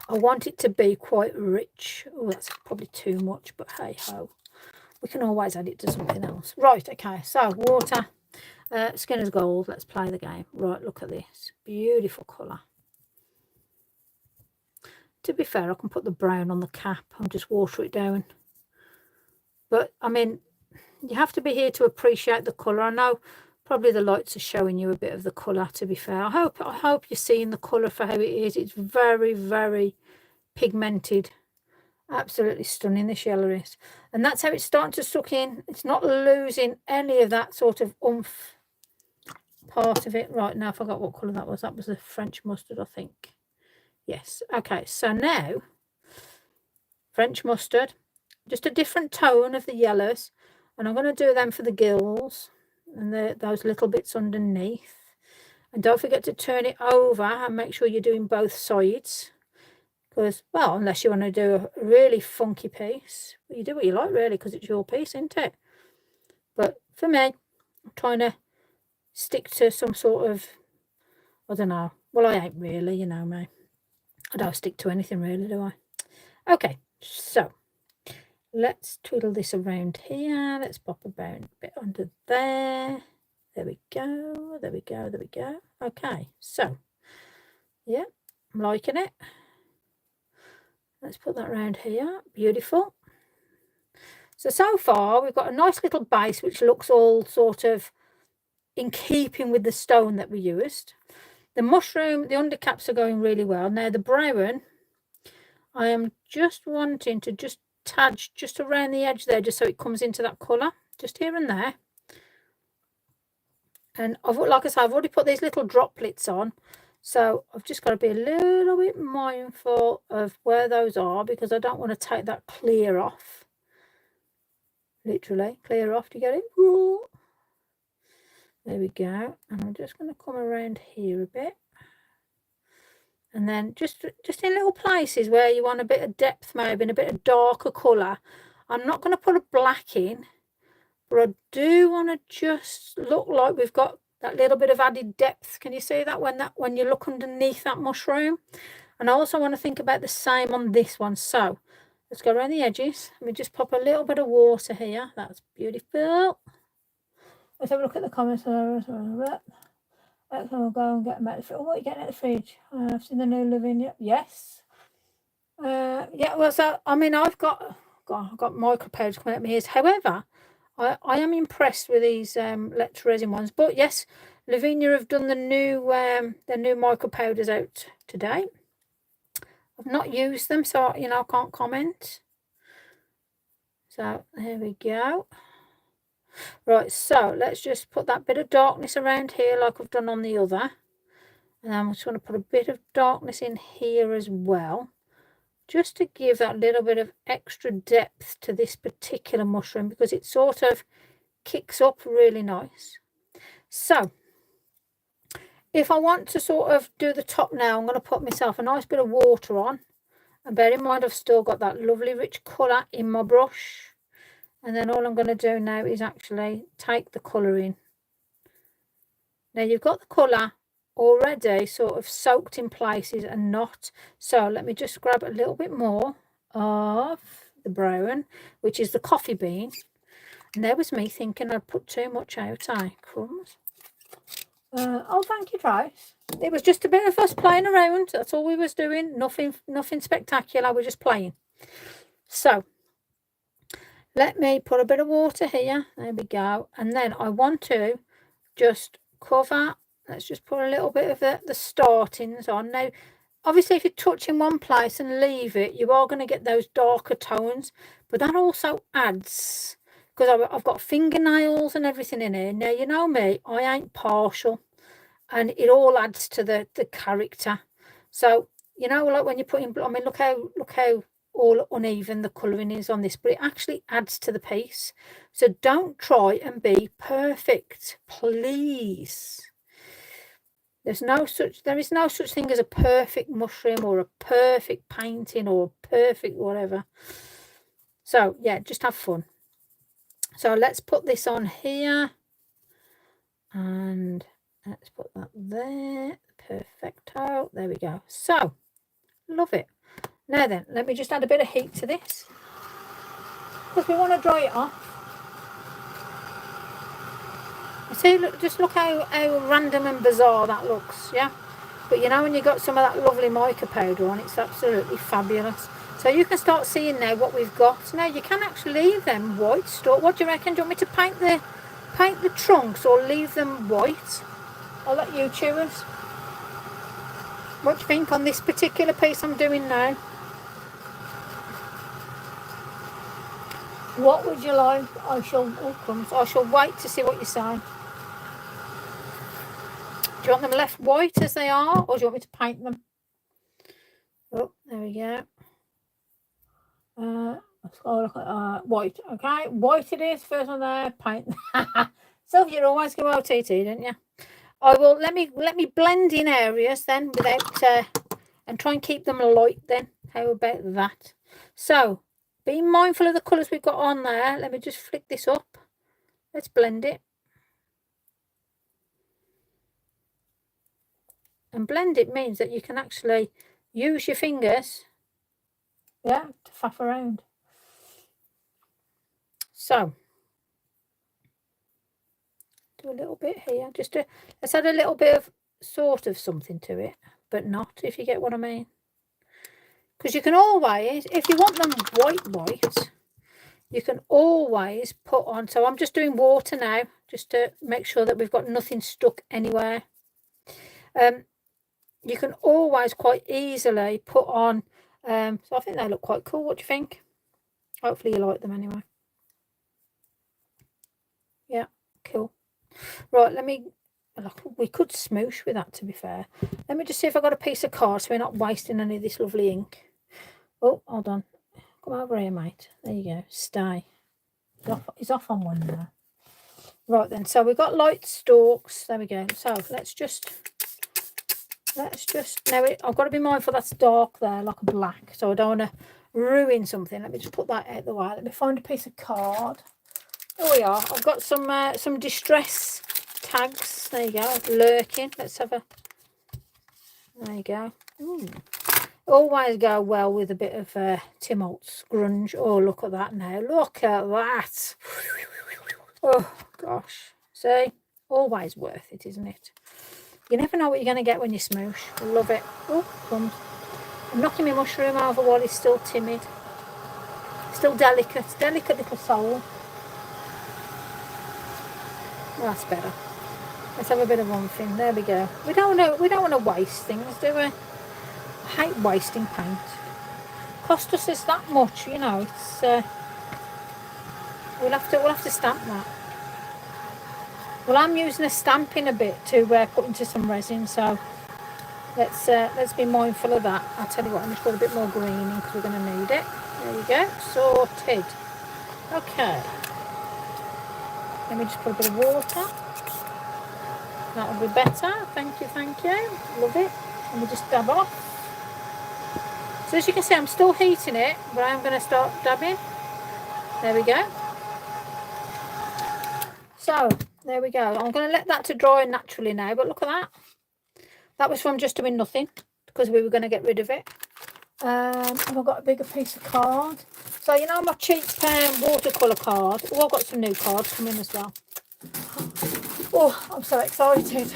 S1: I want it to be quite rich. Oh, that's probably too much, but hey ho. We can always add it to something else. Right, okay, so water. Skinner's Gold. Let's play the game. Right, look at this. Beautiful colour. To be fair, I can put the brown on the cap and just water it down. But, I mean, you have to be here to appreciate the colour. I know probably the lights are showing you a bit of the colour, to be fair. I hope you're seeing the colour for how it is. It's very, very pigmented. Absolutely stunning, this yellow is. And that's how it's starting to suck in. It's not losing any of that sort of oomph part of it. Right, now I forgot what colour that was. That was the French mustard, I think. Yes. Okay, so now French mustard, just a different tone of the yellows, and I'm going to do them for the gills and those little bits underneath. And don't forget to turn it over and make sure you're doing both sides, because, well, unless you want to do a really funky piece, you do what you like really, because it's your piece, isn't it? But for me, I'm trying to stick to some sort of, I don't know, well, I ain't really, you know me. I don't stick to anything really, do I? Okay, so let's twiddle this around here. Let's pop a bit under there. There we go. There we go. There we go. Okay, so yeah, I'm liking it. Let's put that around here. Beautiful. So far we've got a nice little base which looks all sort of in keeping with the stone that we used. The mushroom, the undercaps are going really well. Now the brown, I am just wanting to just touch just around the edge there, just so it comes into that colour, just here and there. And like I said, I've already put these little droplets on, so I've just got to be a little bit mindful of where those are, because I don't want to take that clear off. Literally, clear off, do you get it? There we go. And I'm just going to come around here a bit. And then just in little places where you want a bit of depth, maybe, and a bit of darker colour. I'm not going to put a black in, but I do want to just look like we've got that little bit of added depth. Can you see that when you look underneath that mushroom? And I also want to think about the same on this one. So let's go around the edges. Let me just pop a little bit of water here. That's beautiful. Let's have a look at the comments. Let's go and get them out of the fridge. Oh, what are you getting at the fridge? I've seen the new Lavinia. Yes. Yeah, well, so, I mean, I've got mica powders coming at my ears. However, I am impressed with these electro resin ones. But yes, Lavinia have done the new mica powders out today. I've not used them, so, you know, I can't comment. So, there we go. Right, so let's just put that bit of darkness around here like I've done on the other. And I'm just going to put a bit of darkness in here as well, just to give that little bit of extra depth to this particular mushroom, because it sort of kicks up really nice. So if I want to sort of do the top now, I'm going to put myself a nice bit of water on. And bear in mind, I've still got that lovely rich colour in my brush. And then all I'm going to do now is actually take the colour in. Now you've got the colour already sort of soaked in places and not. So let me just grab a little bit more of the brown, which is the coffee bean. And there was me thinking I'd put too much out, crumbs. Oh, thank you, Trace. It was just a bit of us playing around. That's all we was doing. Nothing spectacular. We're just playing. So let me put a bit of water here. There we go. And then I want to just cover. Let's just put a little bit of the startings on. Now, obviously, if you touch in one place and leave it, you are going to get those darker tones. But that also adds, because I've got fingernails and everything in here. Now, you know me, I ain't partial. And it all adds to the character. So, you know, like when you're putting, I mean, look how all uneven the colouring is on this, but it actually adds to the piece. So don't try and be perfect, please. There is no such thing as a perfect mushroom or a perfect painting or perfect whatever. So yeah, just have fun. So let's put this on here, and let's put that there. Perfecto. There we go. So love it. Now then, let me just add a bit of heat to this, because we want to dry it off. See, look, just look how random and bizarre that looks, yeah? But you know, when you got some of that lovely mica powder on, it's absolutely fabulous. So you can start seeing now what we've got. Now you can actually leave them white stuff. What do you reckon? Do you want me to paint the trunks or leave them white? I'll let you choose. What do you think on this particular piece I'm doing now? What would you like? I shall wait to see what you say. Do you want them left white as they are, or do you want me to paint them? Oh, there we go. Let's go look at white. Okay, white it is. First one there. Paint. So you always go OTT, don't you? I will. Let me blend in areas then without and try and keep them light. Then how about that? So be mindful of the colours we've got on there. Let me just flick this up. Let's blend it. And blend it means that you can actually use your fingers, yeah, to faff around. So do a little bit here, let's add a little bit of sort of something to it, but not, if you get what I mean. Because you can always, if you want them white, you can always put on. So I'm just doing water now, just to make sure that we've got nothing stuck anywhere. You can always quite easily put on, so I think they look quite cool. What do you think? Hopefully you like them anyway. Yeah, cool. Right, we could smoosh with that, to be fair. Let me just see if I've got a piece of card so we're not wasting any of this lovely ink. Oh, hold on. Come over here, mate. There you go. Stay. He's off on one now. Right then, so we've got light stalks. There we go. So let's just now I've got to be mindful that's dark there, like a black, so I don't want to ruin something. Let me just put that out the way. Let me find a piece of card. Oh, we are. I've got some distress tags. There you go. Lurking. Let's have a. There you go. Always go well with a bit of Tim Holtz grunge. Oh, look at that now. Look at that. Oh gosh. See, always worth it, isn't it? You never know what you're going to get when you smoosh. Love it. Oh, crumbs. I'm knocking my mushroom over while he's still timid. Still delicate. Delicate little soul. Well, that's better. Let's have a bit of one thing. There we go. We don't want to waste things, do we? I hate wasting paint. Cost us is that much, you know. It's we'll have to stamp that. Well, I'm using a stamping a bit to put into some resin, so let's be mindful of that. I'll tell you what, I'm just put a bit more green in because we're going to need it. There you go, sorted. Okay. Let me just put a bit of water. That'll be better. Thank you. Love it. Let me just dab off. So as you can see, I'm still heating it, but I'm going to start dabbing. There we go. So there we go. I'm going to let that to dry naturally now, but look at that. That was from just doing nothing because we were going to get rid of it. And I've got a bigger piece of card. So, you know, my cheap watercolour card. Oh, I've got some new cards coming as well. Oh, I'm so excited.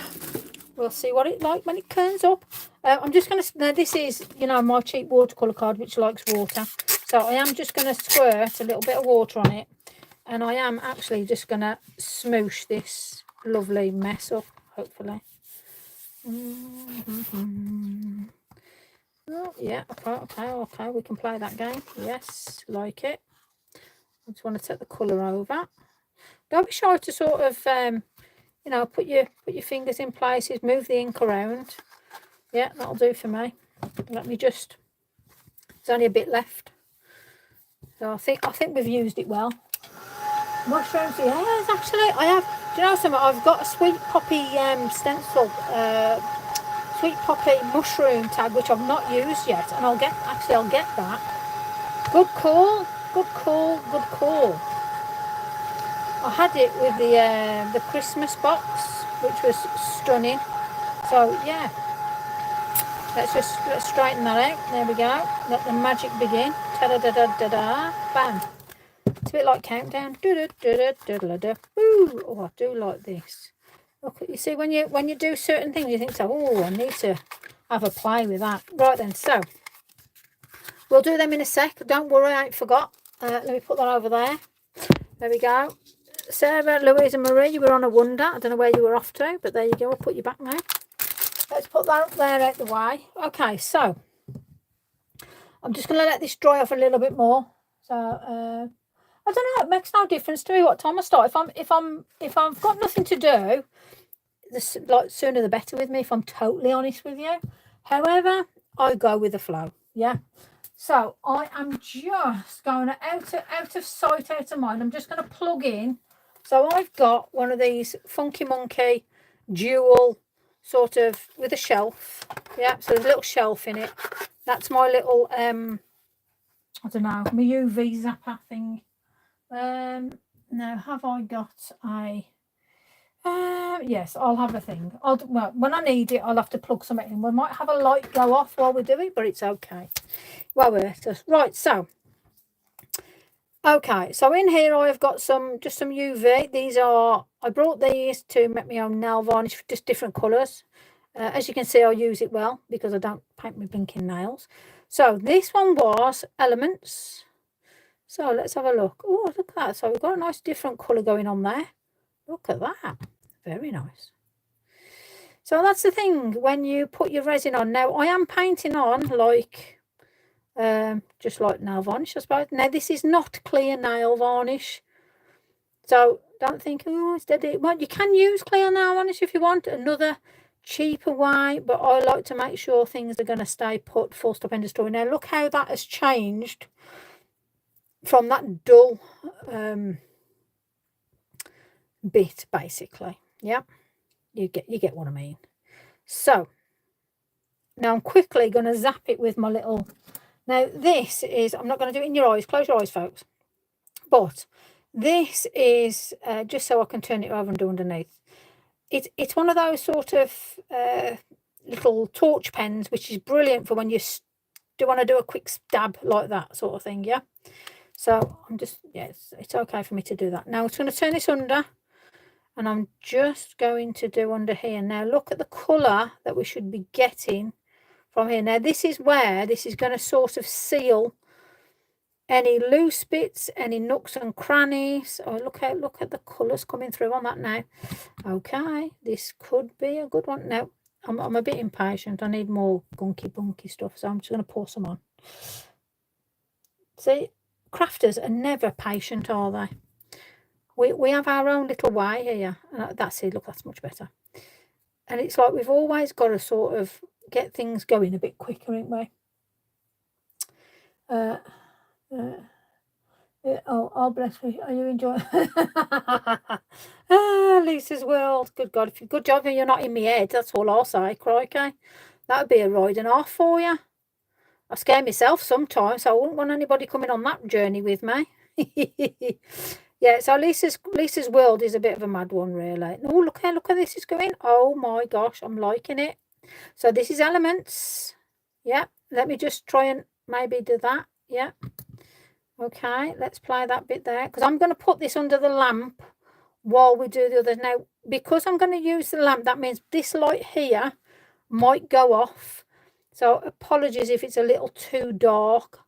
S1: We'll see what it's like when it turns up. I'm just going to... Now, this is, you know, my cheap watercolour card, which likes water. So, I am just going to squirt a little bit of water on it. And I am actually just going to smoosh this lovely mess up, hopefully. Oh, yeah, okay. We can play that game. Yes, like it. I just want to take the colour over. Don't be shy to sort of, you know, put your fingers in places, move the ink around. Yeah, that'll do for me. Let me just... There's only a bit left. So I think we've used it well. Mushrooms, yes, actually, I have. Do you know something? I've got a sweet poppy stencil, sweet poppy mushroom tag, which I've not used yet, and I'll get that. Good call. I had it with the Christmas box, which was stunning. So yeah, let's straighten that out. There we go. Let the magic begin. Ta-da-da-da-da-da. Bam. It's a bit like Countdown. Ooh, oh, I do like this. Look, you see, when you do certain things, you think, so, oh, I need to have a play with that. Right then, so we'll do them in a sec. Don't worry, I ain't forgot. Let me put that over there. There we go. Sarah, Louise and Marie, you were on a wonder. I don't know where you were off to, but there you go. I'll put you back now. Let's put that up there out the way. Okay, so I'm just going to let this dry off a little bit more. So I don't know. It makes no difference to me what time I start. If I've got nothing to do, the like sooner the better with me. If I'm totally honest with you. However, I go with the flow. Yeah. So I am just going out of sight, out of mind. I'm just going to plug in. So I've got one of these Funky Monkey dual sort of with a shelf. Yeah. So there's a little shelf in it. That's my little I don't know, my UV zapper thing. Now have I got a yes, I'll have a thing. Well, when I need it, I'll have to plug something in. We might have a light go off while we do it, but it's okay. Well, we're just right. So, okay. So in here, I've got just some UV. These are... I brought these to make my own nail varnish, just different colours. As you can see, I use it well because I don't paint my blinking nails. So this one was Elements. So let's have a look. Oh, look at that. So we've got a nice different colour going on there. Look at that. Very nice. So that's the thing when you put your resin on. Now, I am painting on like, just like nail varnish, I suppose. Now, this is not clear nail varnish. So don't think, oh, it's dead. Well, you can use clear nail varnish if you want. Another cheaper way, but I like to make sure things are going to stay put, full stop, end of story. Now, look how that has changed from that dull bit, basically. Yeah, you get what I mean. So now I'm quickly going to zap it with my little... Now this is... I'm not going to do it in your eyes. Close your eyes, folks. But this is just so I can turn it over and do underneath. It's one of those sort of little torch pens, which is brilliant for when you do want to do a quick stab like that sort of thing. Yeah. So I'm just... yeah, it's okay for me to do that. Now it's going to turn this under. And I'm just going to do under here. Now, look at the colour that we should be getting from here. Now, this is where this is going to sort of seal any loose bits, any nooks and crannies. Oh, look at the colours coming through on that now. Okay, this could be a good one. Now, I'm a bit impatient. I need more gunky bunky stuff, so I'm just going to pour some on. See, crafters are never patient, are they? We have our own little way here. That's it. Look, that's much better. And it's like we've always got to sort of get things going a bit quicker, ain't we? Oh, bless me. Are you enjoying? Lisa's World. Good God. Good job you're not in my head. That's all I'll say. Crikey. That would be a ride and off for you. I scare myself sometimes, so I wouldn't want anybody coming on that journey with me. Yeah, so Lisa's World is a bit of a mad one, really. Oh, look how this is going. Oh my gosh, I'm liking it. So this is Elements. Yeah, let me just try and maybe do that. Yeah. Okay, let's play that bit there, because I'm going to put this under the lamp while we do the others. Now, because I'm going to use the lamp, that means this light here might go off. So apologies if it's a little too dark,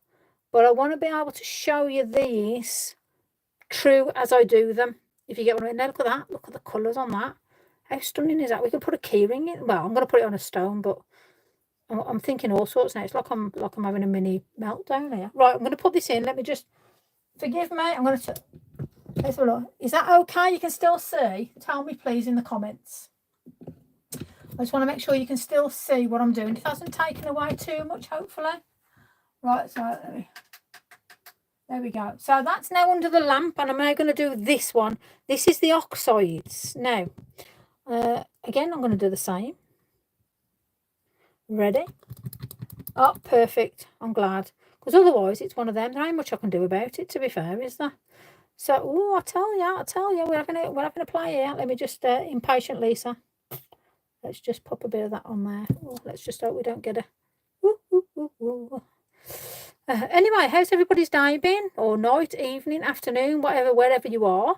S1: but I want to be able to show you these true as I do them, if you get what I mean. Now look at that, look at the colours on that. How stunning is that? We could put a keyring in. Well, I'm going to put it on a stone, but I'm thinking all sorts now. It's like I'm having a mini meltdown here. Right, I'm going to put this in. Let me just, forgive me. I'm going to, let's have a look. Is that okay? You can still see? Tell me please in the comments. I just want to make sure you can still see what I'm doing. It hasn't taken away too much, hopefully. Right, so there we go. So that's now under the lamp, and I'm now going to do this one. This is the oxides. Now, again, I'm going to do the same. Ready? Oh, perfect. I'm glad. Because otherwise, it's one of them. There ain't much I can do about it, to be fair, is there? So, oh, I tell you, we're having a play here. Let me just, impatient Lisa. Let's just pop a bit of that on there. Oh, let's just hope we don't get a... Anyway, how's everybody's day been? Or night, evening, afternoon, whatever, wherever you are.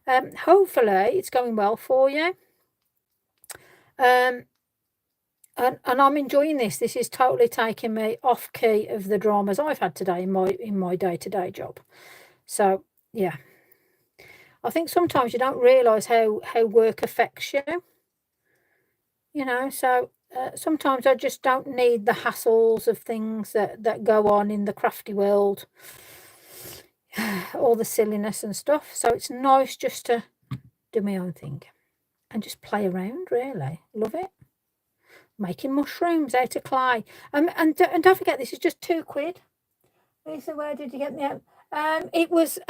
S1: Hopefully, it's going well for you. And I'm enjoying this. This is totally taking me off key of the dramas I've had today in my day-to-day job. So, yeah. I think sometimes you don't realise how work affects you. You know, so sometimes I just don't need the hassles of things that go on in the crafty world. All the silliness and stuff. So it's nice just to do my own thing. And just play around, really. Love it. Making mushrooms out of clay. And don't forget, this is just £2. Lisa, where did you get the... it was,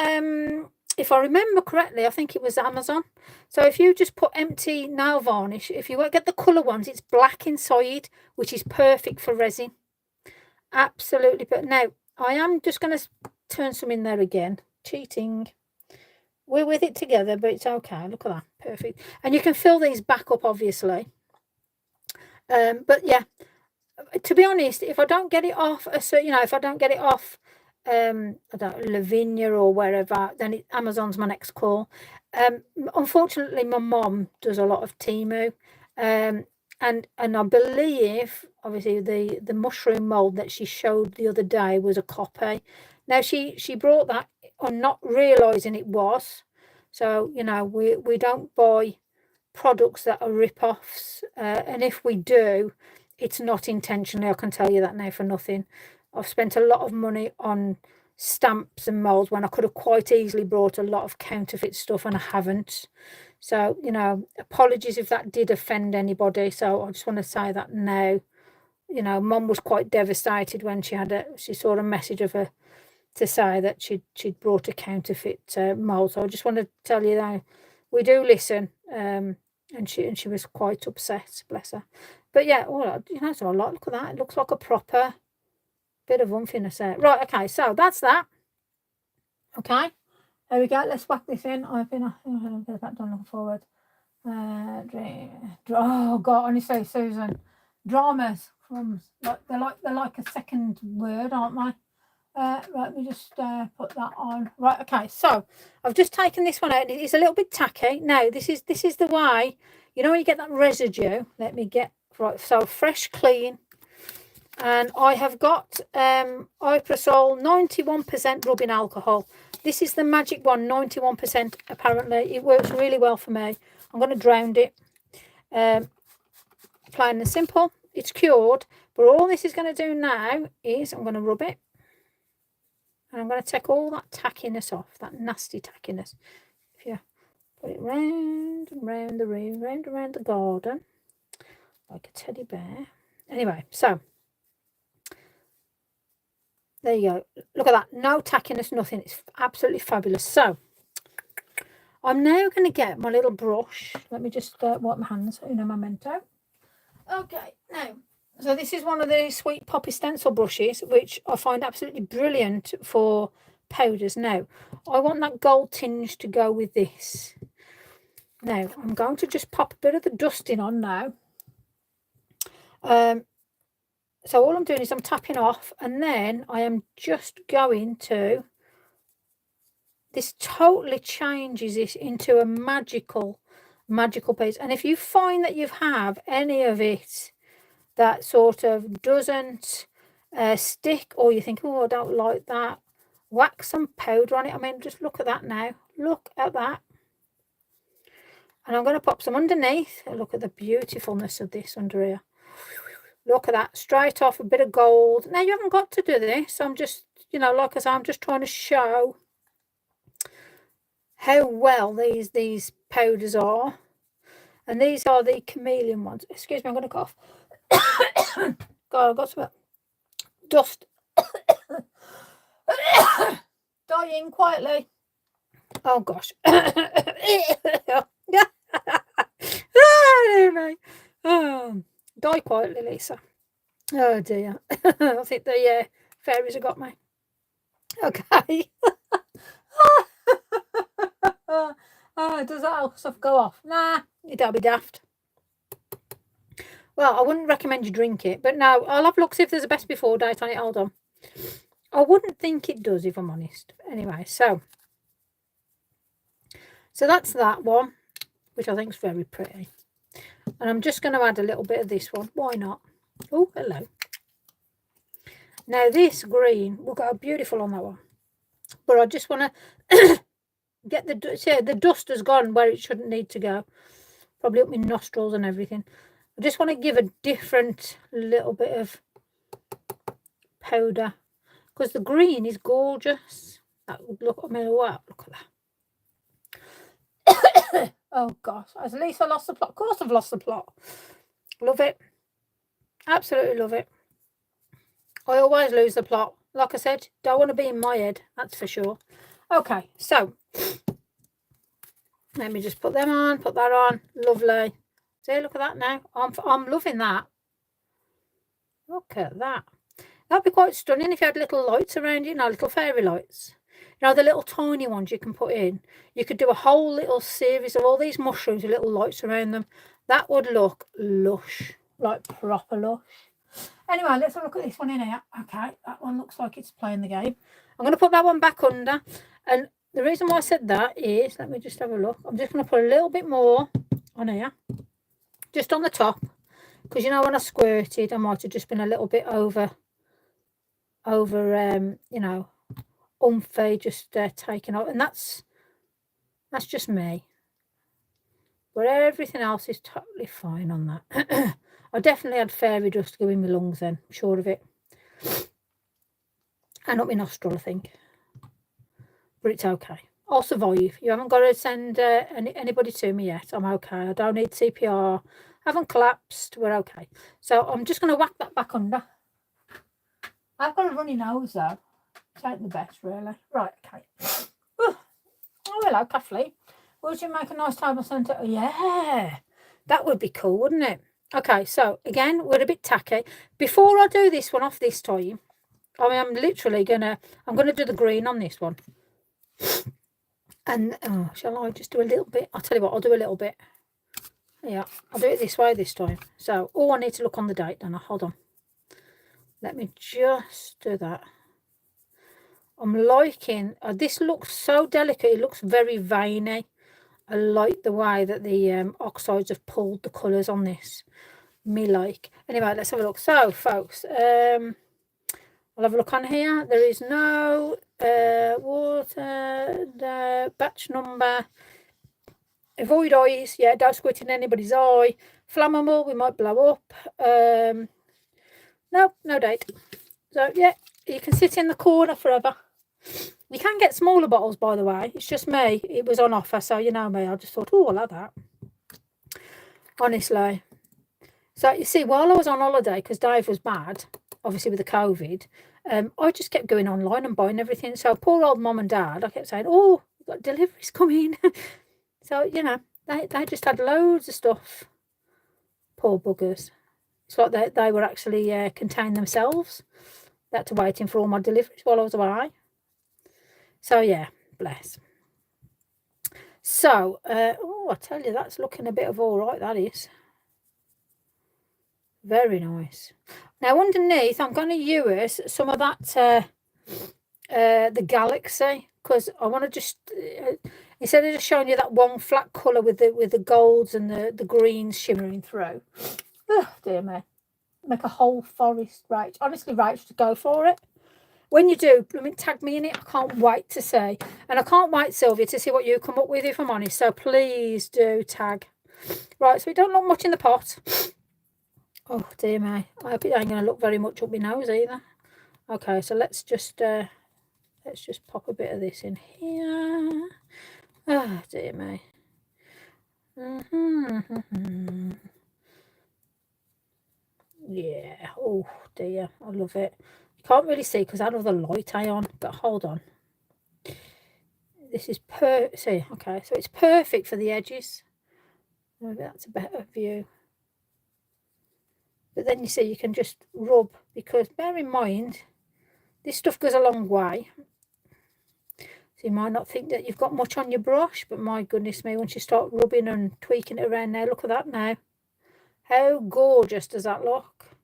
S1: if I remember correctly, I think it was Amazon. So if you just put empty nail varnish, if you get the colour ones, it's black inside, which is perfect for resin. Absolutely. But now, I am just going to turn some in there again. Cheating. We're with it together, but it's okay. Look at that. Perfect. And you can fill these back up, obviously. But yeah, to be honest, if I don't get it off, if I don't get it off, I don't Lavinia or wherever, then Amazon's my next call. Unfortunately, my mom does a lot of Temu, and I believe, obviously, the mushroom mold that she showed the other day was a copy. Now she brought that on not realizing it was. So we don't buy products that are rip-offs, and if we do, it's not intentionally. I can tell you that now for nothing. I've spent a lot of money on stamps and molds when I could have quite easily brought a lot of counterfeit stuff, and I haven't. So apologies if that did offend anybody. So I just want to say that now. Mum was quite devastated when she saw a message of her to say that she'd brought a counterfeit mold. So I just want to tell you that we do listen. And she was quite upset, bless her. But yeah, so a lot. Look at that. It looks like a proper bit of umphiness there. Right, okay, so that's that. Okay, there we go. Let's whack this in. I'll get that done. Looking forward. Oh God, honestly, Susan, dramas, crumbs. They're like a second word, aren't they? Right, let me just put that on. Right, okay, so I've just taken this one out. It's a little bit tacky. Now, this is the way, when you get that residue. Let me get, right, so fresh, clean. And I have got Iprosol 91% rubbing alcohol. This is the magic one, 91% apparently. It works really well for me. I'm going to drown it. Plain and simple. It's cured. But all this is going to do now is I'm going to rub it. And I'm going to take all that tackiness off, that nasty tackiness. If you put it round and round the room, round and round the garden, like a teddy bear. Anyway, so there you go. Look at that. No tackiness, nothing. It's absolutely fabulous. So I'm now going to get my little brush. Let me just wipe my hands. Memento. Okay, now. So this is one of the Sweet Poppy stencil brushes, which I find absolutely brilliant for powders. Now, I want that gold tinge to go with this. Now, I'm going to just pop a bit of the dusting on now. So all I'm doing is I'm tapping off, and then I am just going to, this totally changes it into a magical piece. And if you find that you have any of it that sort of doesn't stick, or you think, oh, I don't like that, whack some powder on it. I mean, just look at that now. Look at that. And I'm going to pop some underneath. Look at the beautifulness of this under here. Look at that, straight off, a bit of gold. Now, you haven't got to do this. I'm just, you know, like I said, I'm just trying to show how well these powders are. And these are the chameleon ones. Excuse me, I'm going to cough. God, I've got some dust. Dying quietly. Oh, gosh. Die quietly, Lisa. Oh, dear. I think the fairies have got me. Okay. Does that stuff go off? Nah, it'll be daft. Well, I wouldn't recommend you drink it, but no, I'll have a look, see if there's a best before date on it. Hold on. I wouldn't think it does, if I'm honest. Anyway, so that's that one, which I think is very pretty. And I'm just going to add a little bit of this one. Why not? Oh, hello. Now, this green will go beautiful on that one. But I just want to get the dust has gone where it shouldn't need to go. Probably up my nostrils and everything. I just want to give a different little bit of powder, because the green is gorgeous. That would look, I mean, wow, look at that. Oh gosh, has Lisa lost the plot? Of course I've lost the plot. Love it. Absolutely love it. I always lose the plot. Like I said, don't want to be in my head, that's for sure. Okay, so let me just put them on, put that on. Lovely. See, look at that now. I'm loving that. Look at that. That'd be quite stunning if you had little lights around, you know, little fairy lights. You know, the little tiny ones you can put in. You could do a whole little series of all these mushrooms with little lights around them. That would look lush, like proper lush. Anyway, let's have a look at this one in here. Okay, that one looks like it's playing the game. I'm going to put that one back under. And the reason why I said that is, let me just have a look. I'm just going to put a little bit more on here, just on the top. Because, you know, when I squirted, I might have just been a little bit over you know, umphy, just taken out. And that's just me. But everything else is totally fine on that. I definitely had fairy dust go in my lungs then, I'm sure of it. And up my nostril, I think. But it's okay. I'll survive. You haven't got to send anybody to me yet. I'm okay. I don't need CPR. I haven't collapsed. We're okay. So I'm just going to whack that back under. I've got a runny nose, though. It ain't the best, really. Right, okay. Oh, hello, Kathleen. Would you make a nice table centre? Oh, yeah. That would be cool, wouldn't it? Okay, so again, we're a bit tacky. Before I do this one off this time, I mean, I'm literally I'm gonna do the green on this one. And shall I just do a little bit? I'll tell you what, I'll do a little bit. Yeah, I'll do it this way this time. So, I need to look on the date, don't I? Hold on. Let me just do that. I'm liking, this looks so delicate. It looks very veiny. I like the way that the oxides have pulled the colours on this. Me like. Anyway, let's have a look. So, folks, I'll have a look on here. There is no water, the batch number. Avoid eyes. Yeah, don't squint in anybody's eye. Flammable, we might blow up. No date. So, yeah, you can sit in the corner forever. You can get smaller bottles, by the way. It's just me. It was on offer, so you know me. I just thought, oh, I like that. Honestly. So, you see, while I was on holiday, because Dave was bad, obviously with the COVID, I just kept going online and buying everything. So, poor old mum and dad, I kept saying, oh, we've got deliveries coming. So, you know, they just had loads of stuff. Poor buggers. It's like they were actually contained themselves. They had to waiting for all my deliveries while I was away. So, yeah, bless. So, I tell you, that's looking a bit of all right, that is. Very nice. Now underneath, I'm going to use some of that the Galaxy, because I want to just instead of just showing you that one flat colour with the golds and the greens shimmering through. Oh dear me, make a whole forest. Right, honestly, right, just go for it. When you do, I mean, tag me in it. I can't wait to see, and I can't wait, Sylvia, to see what you come up with, if I'm honest. So please do tag. Right, so we don't look much in the pot. Oh dear me, I hope it ain't going to look very much up my nose either. Okay, so let's just pop a bit of this in here. Oh dear me. Yeah. Oh dear, I love it. You can't really see because I have the light eye on, but hold on. This is see, okay, so it's perfect for the edges. Maybe that's a better view. But then you see you can just rub, because bear in mind this stuff goes a long way. So you might not think that you've got much on your brush, but my goodness me, once you start rubbing and tweaking it around now, look at that now. How gorgeous does that look?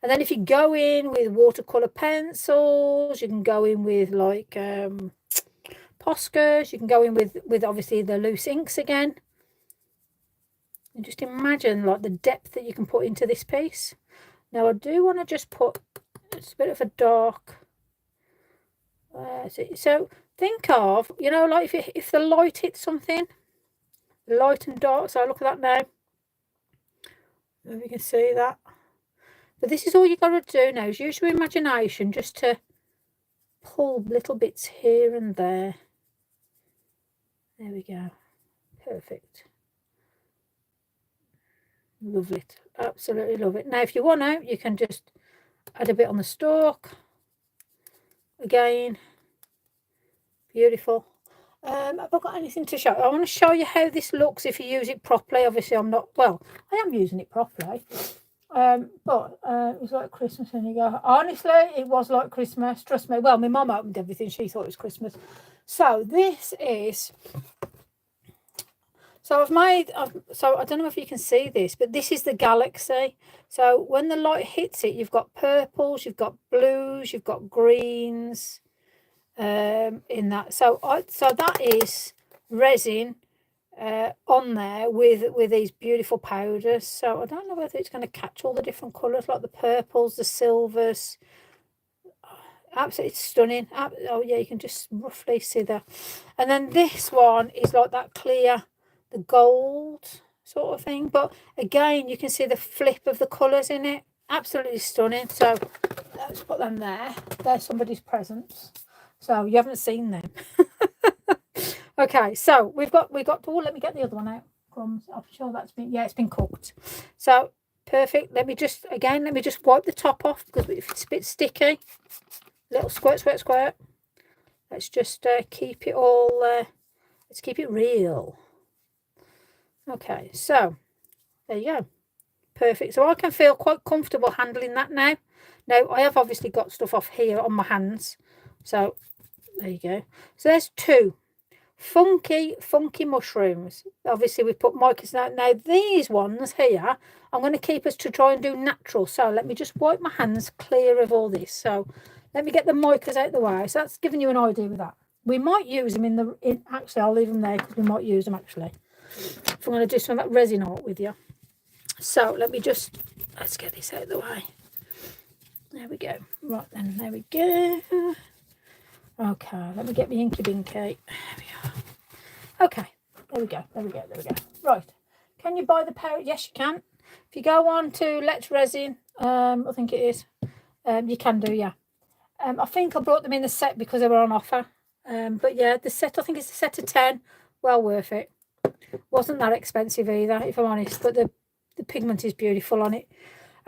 S1: And then if you go in with watercolour pencils, you can go in with like Poscas, you can go in with obviously the loose inks again. And just imagine like the depth that you can put into this piece. Now I do want to just put a bit of a dark. So think of, you know, like if the light hits something, light and dark. So look at that now. If you can see that. But this is all you got to do now, is use your imagination just to pull little bits here and there. There we go. Perfect. Love it. Absolutely love it. Now if you want to, you can just add a bit on the stalk. Again. Beautiful. Have I got anything to show? I want to show you how this looks if you use it properly. Obviously I'm not, well, I am using it properly. But it was like Christmas, and you go, honestly, it was like Christmas, trust me. Well, my mum opened everything, she thought it was Christmas. So this is, so I've made, so I don't know if you can see this, but this is the Galaxy. So when the light hits it, you've got purples, you've got blues, you've got greens in that. So that is resin on there with these beautiful powders. So I don't know whether it's going to catch all the different colours, like the purples, the silvers. Absolutely stunning. Oh yeah, you can just roughly see that. And then this one is like that clear, the gold sort of thing, but again you can see the flip of the colours in it. Absolutely stunning. So let's put them there. There's somebody's presents, so you haven't seen them. Okay, so we've got oh, let me get the other one out. Crumbs. I'm sure that's been, yeah, it's been cooked. So perfect. Let me just wipe the top off, because if it's a bit sticky, little squirt. Let's just keep it all let's keep it real. Okay, so there you go. Perfect. So I can feel quite comfortable handling that now. Now I have obviously got stuff off here on my hands, so there you go. So there's two funky mushrooms. Obviously we put micas out. Now these ones here I'm going to keep us to try and do natural. So let me just wipe my hands clear of all this. So let me get the micas out the way. So that's giving you an idea with that. We might use them in actually I'll leave them there, because we might use them actually if I'm going to do some of that resin art with you. So let's get this out of the way. There we go. Right then, there we go. Okay, let me get my inky binky. There we are. Okay, there we go. Right, can you buy the powder? Yes, you can. If you go on to Let's Resin, I think it is, you can do, yeah. I think I brought them in the set because they were on offer. But yeah, the set, I think it's a set of 10. Well worth it. Wasn't that expensive either, if I'm honest, but the pigment is beautiful on it.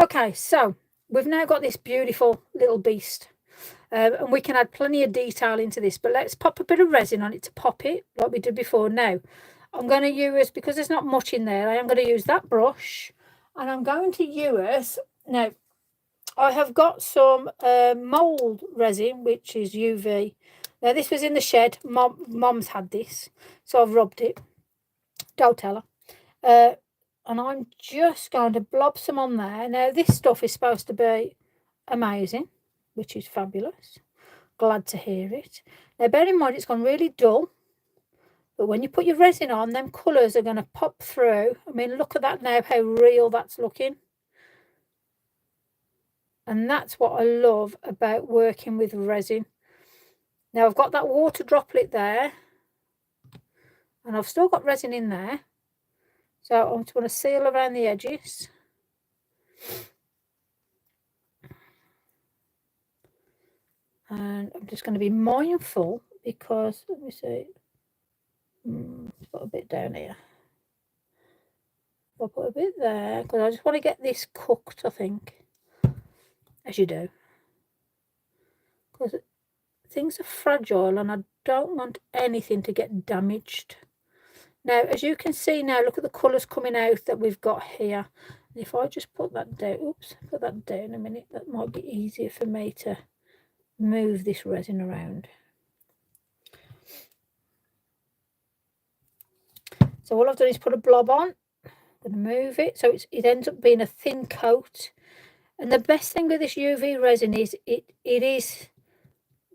S1: Okay, so we've now got this beautiful little beast. And we can add plenty of detail into this, but let's pop a bit of resin on it to pop it like we did before. Now I'm going to use, because there's not much in there, I am going to use that brush, and I'm going to use, now I have got some mold resin, which is UV. Now this was in the shed. Mom's had this, so I've rubbed it. Don't tell her. and I'm just going to blob some on there. Now, this stuff is supposed to be amazing, which is fabulous. Glad to hear it. Now, bear in mind, it's gone really dull. But when you put your resin on, them colours are going to pop through. I mean, look at that now, how real that's looking. And that's what I love about working with resin. Now, I've got that water droplet there. And I've still got resin in there. So I'm just going to seal around the edges. And I'm just going to be mindful because, let me see, put a bit down here. I'll put a bit there because I just want to get this cooked, I think, as you do. Because things are fragile and I don't want anything to get damaged. Now, as you can see now, look at the colours coming out that we've got here. And if I just put that down, oops, put that down a minute, that might be easier for me to move this resin around. So all I've done is put a blob on. I'm going to move it so it ends up being a thin coat. And the best thing with this UV resin is it is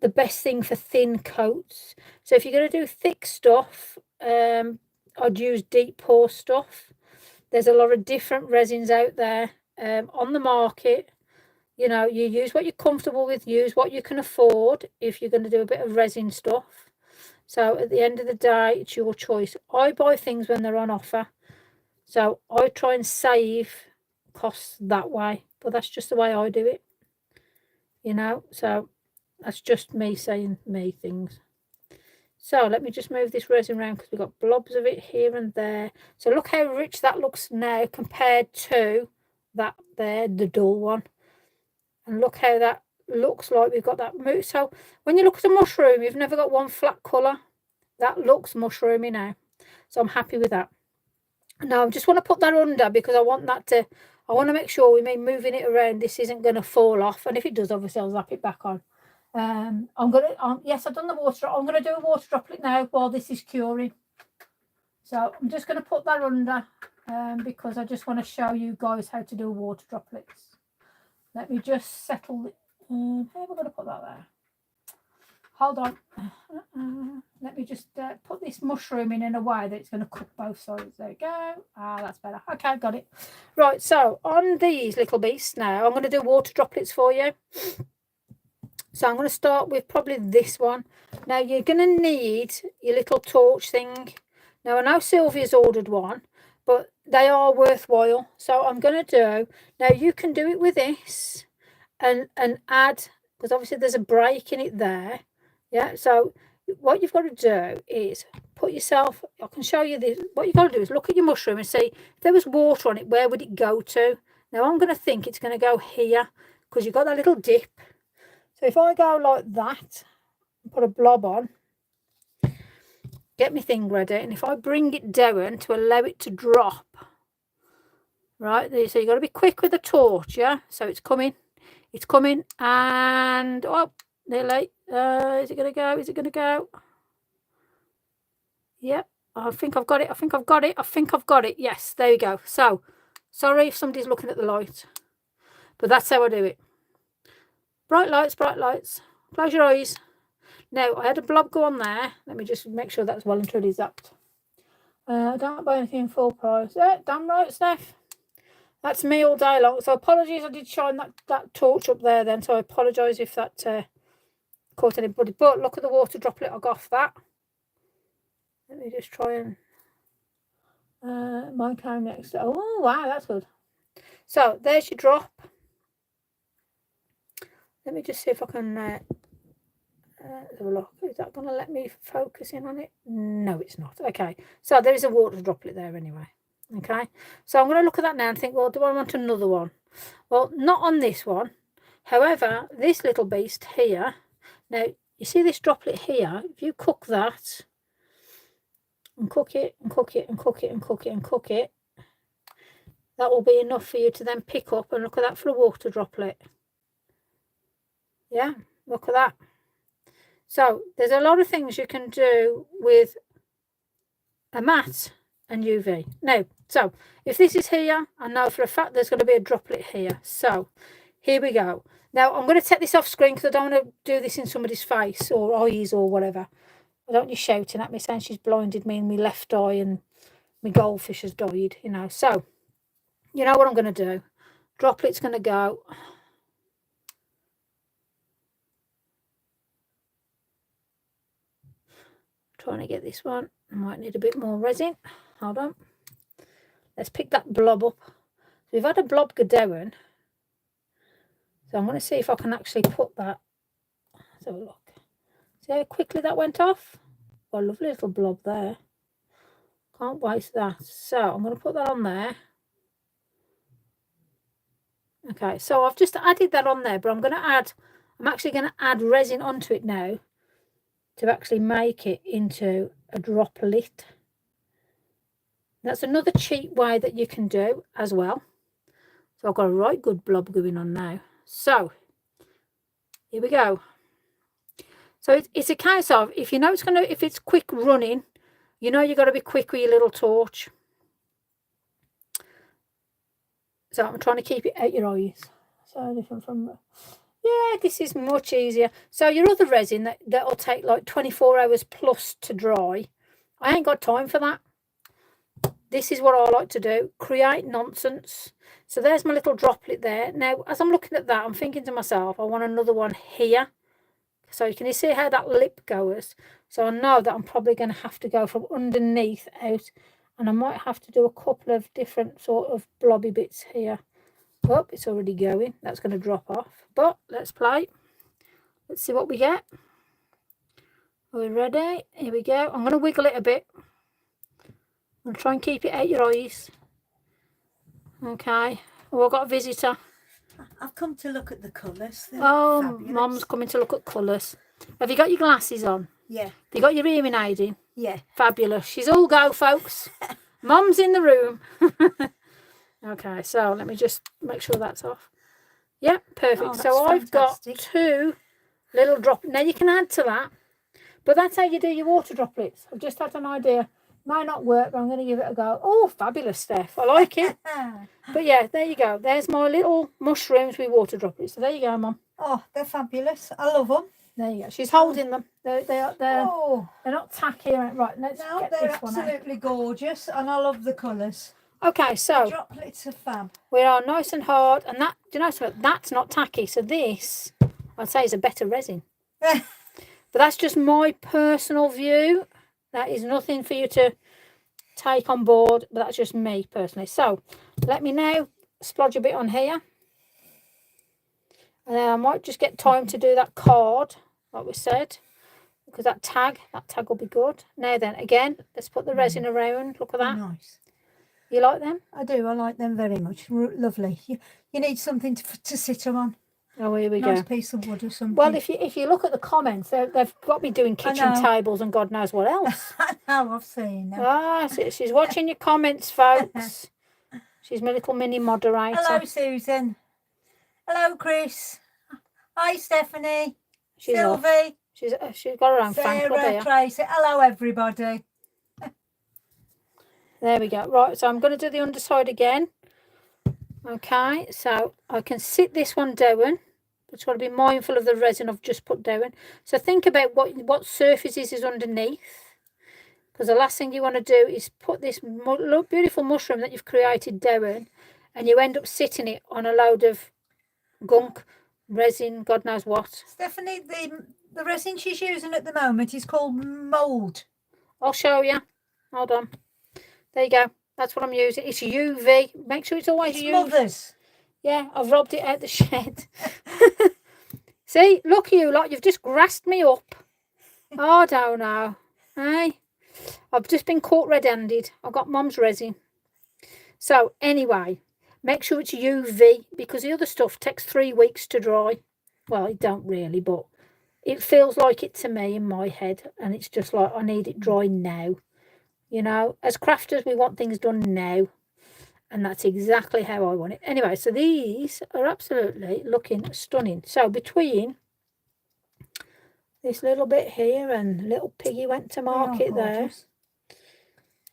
S1: the best thing for thin coats. So if you're going to do thick stuff, I'd use deep pore stuff. There's a lot of different resins out there on the market. You know, you use what you're comfortable with, use what you can afford if you're going to do a bit of resin stuff. So at the end of the day, it's your choice. I buy things when they're on offer. So I try and save costs that way. But that's just the way I do it. You know, so that's just me saying me things. So let me just move this resin around because we've got blobs of it here and there. So look how rich that looks now compared to that there, the dull one. And look how that looks like we've got that move. So when you look at a mushroom, you've never got one flat colour. That looks mushroomy now. So I'm happy with that. Now I just want to put that under because I want to make sure with me moving it around, this isn't going to fall off. And if it does, obviously I'll zap it back on. Yes, I've done the water. I'm going to do a water droplet now while this is curing. So I'm just going to put that under because I just want to show you guys how to do water droplets. Let me just settle it. How am I going to put that there? Hold on. Let me just put this mushroom in a way that it's going to cook both sides. There we go. That's better. Okay, got it. Right, so on these little beasts now, I'm going to do water droplets for you. So I'm going to start with probably this one. Now, you're going to need your little torch thing. Now, I know Sylvia's ordered one, but they are worthwhile. So I'm going to do... Now, you can do it with this and add... Because obviously there's a break in it there. Yeah, so what you've got to do is put yourself... I can show you this. What you've got to do is look at your mushroom and see if there was water on it, where would it go to? Now, I'm going to think it's going to go here because you've got that little dip. So if I go like that, put a blob on, get my thing ready, and if I bring it down to allow it to drop, right, so you've got to be quick with the torch, yeah? So it's coming, and, oh, nearly, is it going to go? Yep, I think I've got it, yes, there you go. So, sorry if somebody's looking at the light, but that's how I do it. Bright lights. Close your eyes. Now, I had a blob go on there. Let me just make sure that's well and truly zapped. Don't buy anything full price. Damn right, Steph. That's me all day long. So apologies, I did shine that torch up there then. So I apologise if that caught anybody. But look at the water droplet I got off that. Let me just try and mica next. Oh, wow, that's good. So there's your drop. Let me just see if I can have a look. Is that going to let me focus in on it? No, it's not. Okay, so there is a water droplet there anyway. Okay, so I'm going to look at that now and think, well, do I want another one? Well, not on this one. However, this little beast here, now, you see this droplet here? If you cook that and cook it and cook it and cook it and cook it and cook it, that will be enough for you to then pick up and look at that for a water droplet. Yeah, look at that. So there's a lot of things you can do with a mat and UV. Now, so if this is here, I know for a fact there's going to be a droplet here. So here we go. Now, I'm going to take this off screen because I don't want to do this in somebody's face or eyes or whatever. I don't want you shouting at me saying she's blinded me in my left eye and my goldfish has died, you know. So, you know what I'm going to do? Droplet's going to go. Trying to get this one. I might need a bit more resin. Hold on. Let's pick that blob up. So we've had a blob go down. So I'm going to see if I can actually put that. Let's have a look. See how quickly that went off? Oh, a lovely little blob there. Can't waste that. So I'm going to put that on there. Okay, so I've just added that on there, but I'm actually going to add resin onto it now to actually make it into a droplet. That's another cheap way that you can do as well. So I've got a right good blob going on now. So here we go. So it's a case of, if you know if it's quick running, you know you've got to be quick with your little torch. So I'm trying to keep it out your eyes. So different from, yeah, this is much easier. So your other resin that'll take like 24 hours plus to dry, I ain't got time for that. This is what I like to do, create nonsense. So there's my little droplet there. Now, as I'm looking at that, I'm thinking to myself, I want another one here. So you can see how that lip goes. So I know that I'm probably going to have to go from underneath out. And I might have to do a couple of different sort of blobby bits here. Oh, it's already going. That's going to drop off. But let's play. Let's see what we get. Are we ready? Here we go. I'm going to wiggle it a bit. I'm going to try and keep it out your eyes. Okay. Oh, I've got a visitor.
S2: I've come to look at the colours.
S1: Oh,
S2: fabulous.
S1: Mum's coming to look at colours. Have you got your glasses on?
S2: Yeah.
S1: Have you got your hearing aid in?
S2: Yeah.
S1: Fabulous. She's all go, folks. Mum's in the room. Okay, so let me just make sure that's off. Yeah, perfect.
S2: Oh,
S1: so I've
S2: fantastic.
S1: got 2 little droplets. Now you can add to that, but that's how you do your water droplets. I've just had an idea. Might not work, but I'm going to give it a go. Oh, fabulous, Steph. I like it. But yeah, there you go. There's my little mushrooms with water droplets. So there you go, Mum.
S2: Oh, they're fabulous. I love them.
S1: There you go. She's holding them. They're not tacky. Right, let's
S2: No,
S1: get
S2: they're
S1: this one out.
S2: absolutely gorgeous, and I love the colours.
S1: Okay, so
S2: The droplets are fab.
S1: we are nice and hard, and that, do you know something? That's not tacky. So this, I'd say, is a better resin. But that's just my personal view. That is nothing for you to take on board, but that's just me personally. So let me now splodge a bit on here. And then I might just get time to do that card, like we said, because that tag will be good. Now then, again, let's put the resin around. Look at that.
S2: Nice.
S1: You like them?
S2: I do. I like them very much. Lovely. You need something to sit them on.
S1: Oh, here we
S2: Nice
S1: go.
S2: piece of wood or something.
S1: Well, if you look at the comments, they've got me doing kitchen tables and God knows what else.
S2: I know, I've seen them.
S1: Ah, she's watching your comments, folks. She's my little mini moderator.
S2: Hello, Susan. Hello, Chris. Hi, Stephanie.
S1: She's
S2: Sylvie.
S1: off. She's got her own fan club
S2: Sarah,
S1: here.
S2: Tracy. Hello, everybody.
S1: There we go. Right, so I'm going to do the underside again. Okay, so I can sit this one down. Just got to be mindful of the resin I've just put down. So think about what surfaces is underneath. Because the last thing you want to do is put this beautiful mushroom that you've created down, and you end up sitting it on a load of gunk, resin, God knows what.
S2: Stephanie, the resin she's using at the moment is called mould.
S1: I'll show you. Hold on. There you go. That's what I'm using. It's UV. Make sure it's always UV.
S2: Mother's.
S1: Yeah, I've robbed it out the shed. See, look you lot, you've just grassed me up. Oh, I don't know. Hey, I've just been caught red-handed. I've got Mum's resin. So anyway, make sure it's UV, because the other stuff takes 3 weeks to dry. Well, it don't really, but it feels like it to me in my head, and it's just like I need it dry now. You know, as crafters, we want things done now. And that's exactly how I want it. Anyway, so these are absolutely looking stunning. So between this little bit here and little piggy went to market there.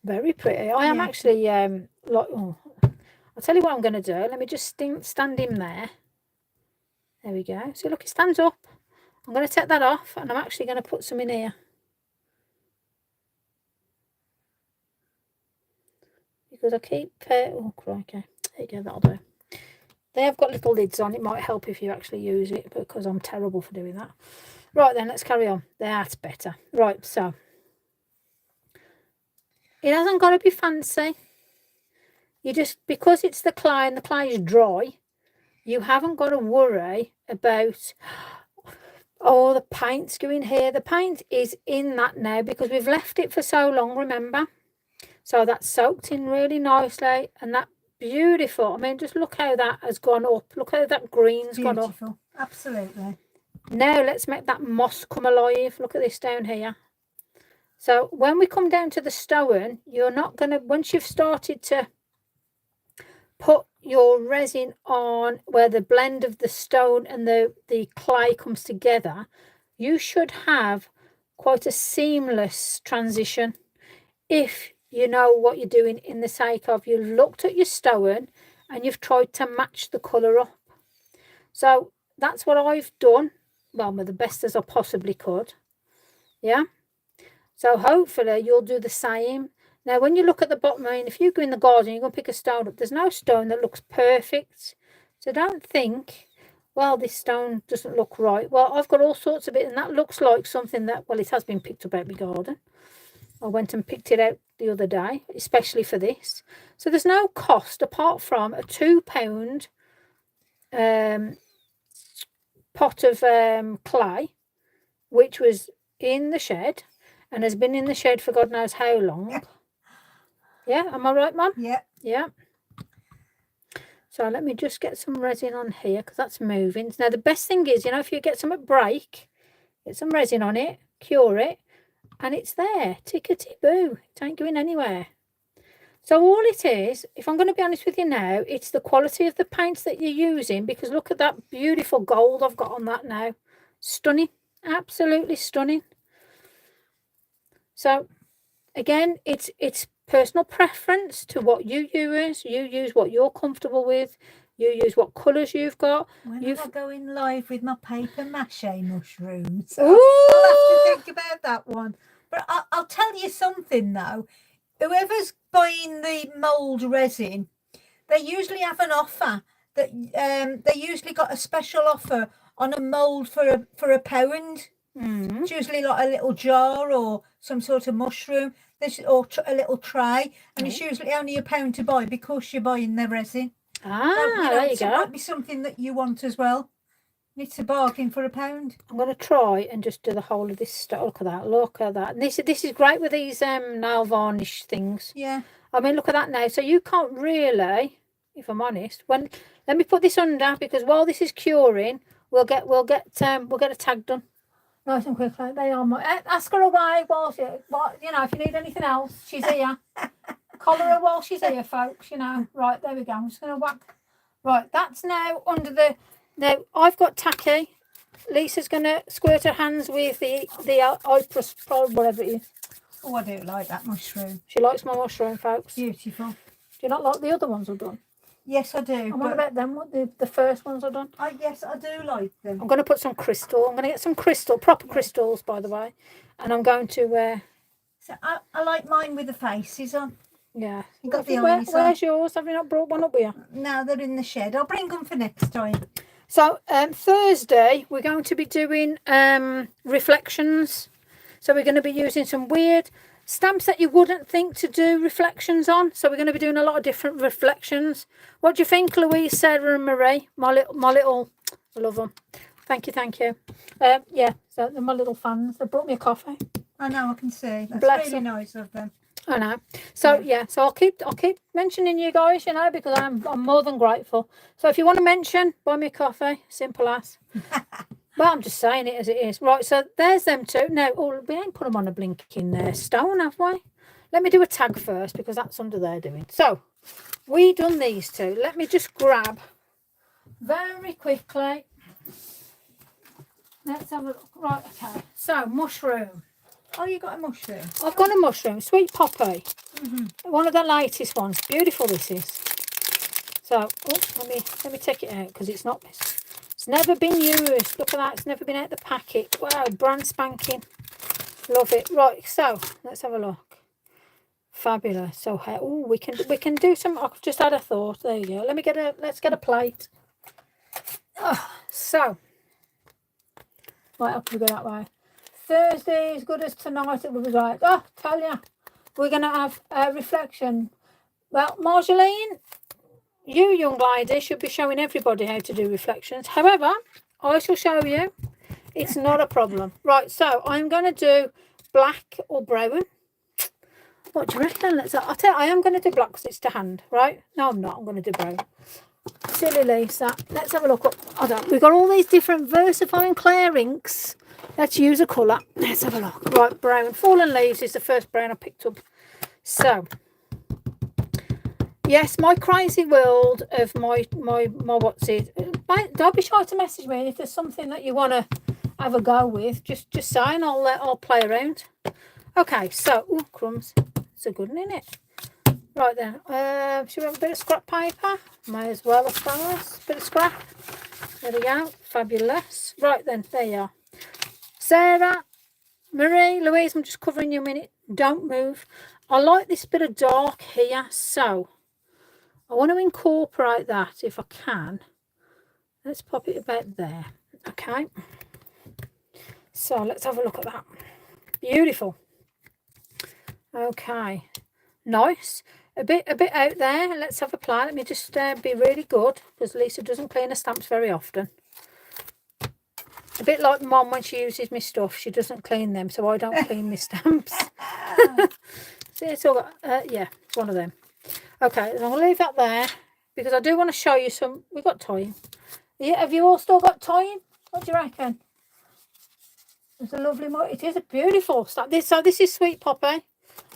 S1: Very pretty. I am
S2: Yeah.
S1: actually like, oh, I'll tell you what I'm going to do. Let me just stand him there. There we go. So look, it stands up. I'm going to take that off, and I'm actually going to put some in here. Because I keep, oh crikey, there you go, that'll do. They have got little lids on. It might help if you actually use it, because I'm terrible for doing that. Right then, let's carry on. That's better. Right, so it hasn't got to be fancy. You just, because it's the clay and the clay is dry, you haven't got to worry about, oh, the paint's going here. The paint is in that now because we've left it for so long, remember? So that's soaked in really nicely, and that beautiful. I mean, just look how that has gone up. Look how that green's gone up.
S2: Beautiful. Absolutely.
S1: Now let's make that moss come alive. Look at this down here. So when we come down to the stone, you're not going to, once you've started to put your resin on where the blend of the stone and the clay comes together, you should have quite a seamless transition if you know what you're doing, in the sake of you looked at your stone and you've tried to match the colour up. So that's what I've done, well, with the best as I possibly could. Yeah. So hopefully you'll do the same. Now, when you look at the bottom, I mean, if you go in the garden, you're going to pick a stone up. There's no stone that looks perfect. So don't think, well, this stone doesn't look right. Well, I've got all sorts of it, and that looks like something that, well, it has been picked up out my garden. I went and picked it out the other day, especially for this. So there's no cost apart from a £2 pot of clay, which was in the shed and has been in the shed for God knows how long. Yeah, am I right, Mum?
S2: Yeah.
S1: Yeah. So let me just get some resin on here, because that's moving. Now, the best thing is, you know, if you get some at break, get some resin on it, cure it, and it's there. Tickety-boo. It ain't going anywhere. So all it is, if I'm going to be honest with you now, it's the quality of the paints that you're using, because look at that beautiful gold I've got on that now. Stunning. Absolutely stunning. So again, it's personal preference to what you use. You use what you're comfortable with. You use what colours you've got.
S2: When am I going live with my paper mache mushrooms?
S1: Ooh!
S2: I'll have to think about that one. But I'll tell you something though. Whoever's buying the mould resin, they usually have an offer that they usually got a special offer on a mould for a £1.
S1: Mm.
S2: It's usually like a little jar or some sort of mushroom, or a little tray, and it's usually only £1 to buy because you're buying their resin.
S1: Ah,
S2: So,
S1: there you
S2: it
S1: go.
S2: might be something that you want as well. It's a bargain for £1.
S1: I'm going to try and just do the whole of this stuff. Look at that. Look at that. And this is great with these nail varnish things.
S2: Yeah.
S1: I mean, look at that now. So you can't really, if I'm honest, let me put this under, because while this is curing, we'll get a tag done. Nice and quickly. They are my. Ask her away while she, you know, if you need anything else, she's here. Collar her while she's here, folks. You know. Right, there we go. I'm just going to whack. Right, that's now under the. Now I've got tacky. Lisa's going to squirt her hands with the Cypress or whatever it is.
S2: Oh, I do like that mushroom.
S1: She likes my mushroom, folks.
S2: Beautiful.
S1: Do you not like the other ones I've done?
S2: Yes, I do.
S1: And what about them? What the first ones I've done?
S2: Yes, I do like them.
S1: I'm going to put some crystal. I'm going to get some proper crystals, by the way. And I'm going to...
S2: So I like mine with the faces on.
S1: Yeah.
S2: You got the eyes on.
S1: Where's yours? Have you not brought one up here?
S2: No, they're in the shed. I'll bring them for next time.
S1: So Thursday, we're going to be doing reflections. So we're going to be using some weird stamps that you wouldn't think to do reflections on. So we're going to be doing a lot of different reflections. What do you think, Louise, Sarah and Marie? My little, I love them. Thank you. Yeah, so they're my little fans. They brought me a coffee.
S2: I know, I can see. That's
S1: Bless
S2: really
S1: them.
S2: Nice of them.
S1: I know. So yeah, so I'll keep mentioning you guys, you know, because I'm more than grateful. So if you want to mention, buy me a coffee. Simple as. Well, I'm just saying it as it is. Right, so there's them two. Now, we ain't put them on a blinking stone, have we? Let me do a tag first, because that's under there doing. So, we done these two. Let me just grab very quickly. Let's have a look. Right, okay. So, mushroom.
S2: Oh, you got a mushroom.
S1: I've got a mushroom, sweet poppy.
S2: Mm-hmm.
S1: One of the latest ones. Beautiful this is. So, oh, let me take it out because it's never been used. Look at that, it's never been out of the packet. Wow, brand spanking. Love it. Right, so let's have a look. Fabulous. So, oh, we can do some. I've just had a thought. There you go. Let's get a plate. Oh, so, right, up we go that way. Thursday as good as tonight. It was right. Oh, tell ya, we're gonna have a reflection. Well, Marjolaine, you young lady should be showing everybody how to do reflections. However, I shall show you. It's not a problem. Right, so I'm going to do black or brown. What do you reckon? I'll tell you, I am going to do black because it's to hand, right? No, I'm not. I'm going to do brown. Silly Lisa. Let's have a look. We've got all these different VersaFine Clear inks. Let's use a colour. Let's have a look. Right, brown. Fallen Leaves is the first brown I picked up. So, yes, my crazy world of my what's it. Don't be shy to message me, and if there's something that you want to have a go with, just say and I'll play around. Okay, so crumbs. It's a good one, isn't it? Right then, should we have a bit of scrap paper? May as well, I suppose. Bit of scrap. There we go. Fabulous. Right then, there you are. Sarah, Marie, Louise, I'm just covering you a minute. Don't move. I like this bit of dark here, so I want to incorporate that if I can. Let's pop it about there. Okay. So let's have a look at that. Beautiful. Okay. Nice. A bit out there. Let's have a play. Let me just be really good because Lisa doesn't clean her stamps very often. A bit like Mum when she uses my stuff. She doesn't clean them, so I don't clean my stamps. See, it's all got, yeah, it's one of them. Okay, so I'm going to leave that there because I do want to show you some. We've got tying. Yeah, have you all still got tying? What do you reckon? It's a lovely, it is a beautiful stamp. So this is Sweet Poppy.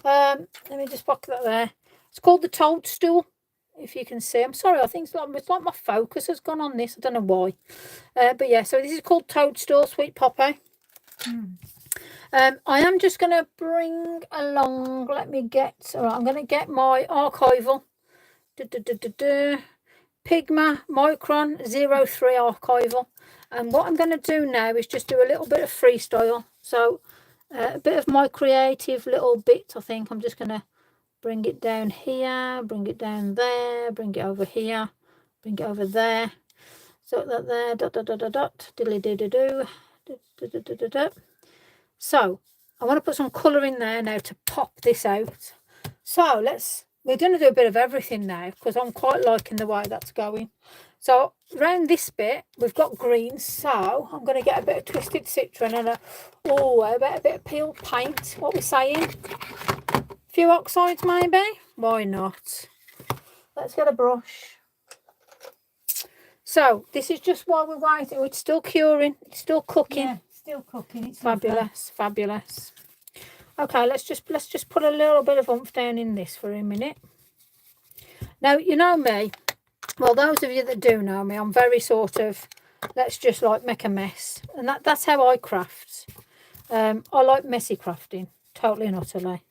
S1: Let me just pop that there. It's called the Toadstool, if you can see. I'm sorry, I think it's like my focus has gone on this. I don't know why. But yeah, so this is called Toadstool, Sweet Poppy. I am just going to bring along, all right, I'm going to get my archival. Pigma Micron 03 archival. And what I'm going to do now is just do a little bit of freestyle. So a bit of my creative little bit, I think. I'm just going to bring it down here, bring it down there, bring it over here, bring it over there. So that there, diddly-doo-doo-doo, So I want to put some colour in there now to pop this out. So we're going to do a bit of everything now because I'm quite liking the way that's going. So around this bit, we've got green. So I'm going to get a bit of Twisted Citron and a bit of peeled paint. What we're saying? A few oxides maybe? Why not? Let's get a brush. So this is just while we're waiting. It's still curing. It's still cooking.
S2: Yeah, still cooking. It's
S1: fabulous, fabulous. Okay, let's just put a little bit of oomph down in this for a minute. Now, you know me. Well, those of you that do know me, I'm very sort of, let's just like make a mess. And that's how I craft. I like messy crafting, totally and utterly.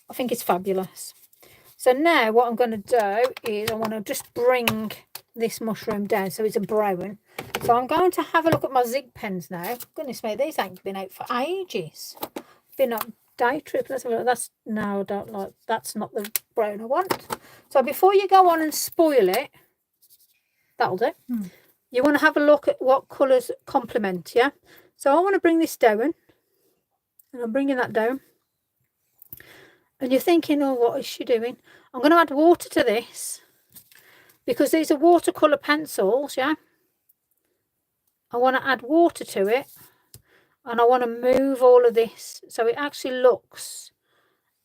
S1: I think it's fabulous. So now what I'm going to do is I want to just bring this mushroom down so it's a brown. So I'm going to have a look at my Zig pens now. Goodness me, these ain't been out for ages. Been on day trip. Let's have a look. No, I don't like, that's not the brown I want. So before you go on and spoil it, that'll do. You want to have a look at what colours complement, yeah? So I want to bring this down, and I'm bringing that down. And you're thinking, oh, what is she doing? I'm going to add water to this because these are watercolour pencils, yeah? I want to add water to it, and I want to move all of this so it actually looks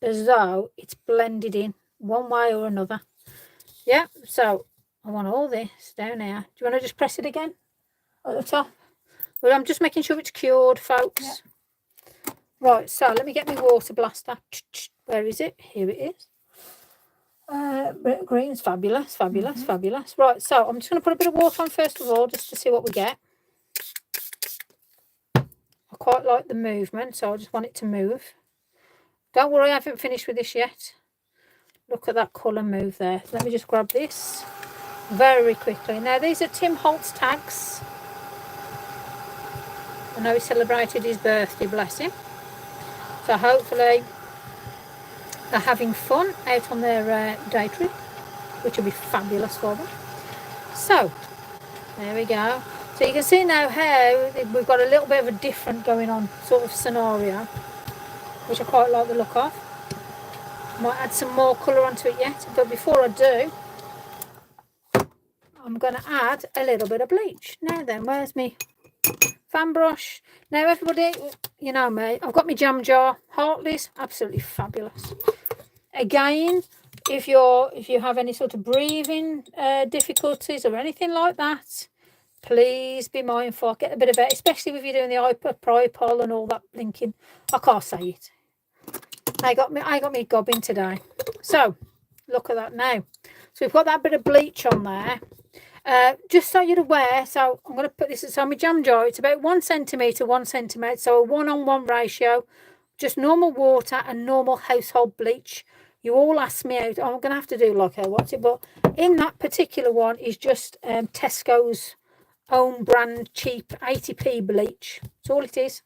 S1: as though it's blended in one way or another. Yeah, so I want all this down here. Do you want to just press it again at the top? Well, I'm just making sure it's cured, folks. Yeah. Right, so let me get my water blaster. Where is it? Here it is. Green's fabulous, fabulous, fabulous. Right, so I'm just going to put a bit of water on first of all, just to see what we get. I quite like the movement, so I just want it to move. Don't worry, I haven't finished with this yet. Look at that colour move there. Let me just grab this very quickly. Now, these are Tim Holt's tags. I know he celebrated his birthday, bless him. So hopefully they're having fun out on their day trip, which will be fabulous for them. So, there we go. So you can see now how we've got a little bit of a different going on sort of scenario, which I quite like the look of. Might add some more colour onto it yet, but before I do, I'm going to add a little bit of bleach. Now then, where's me fan brush? Now everybody, you know me, I've got my jam jar, Heartless, absolutely fabulous. Again, if you have any sort of breathing difficulties or anything like that, please be mindful. Get a bit of it, especially if you're doing the hyperpropyl and all that blinking. I can't say it. I got me gobbing today. So look at that now. So we've got that bit of bleach on there. Just so you're aware, so I'm going to put this inside my jam jar. It's about 1 centimetre, 1 centimetre, so a 1-on-1 ratio. Just normal water and normal household bleach. You all ask me out. I'm going to have to do like what's it, but in that particular one is just Tesco's own brand cheap 80p bleach. That's all it is.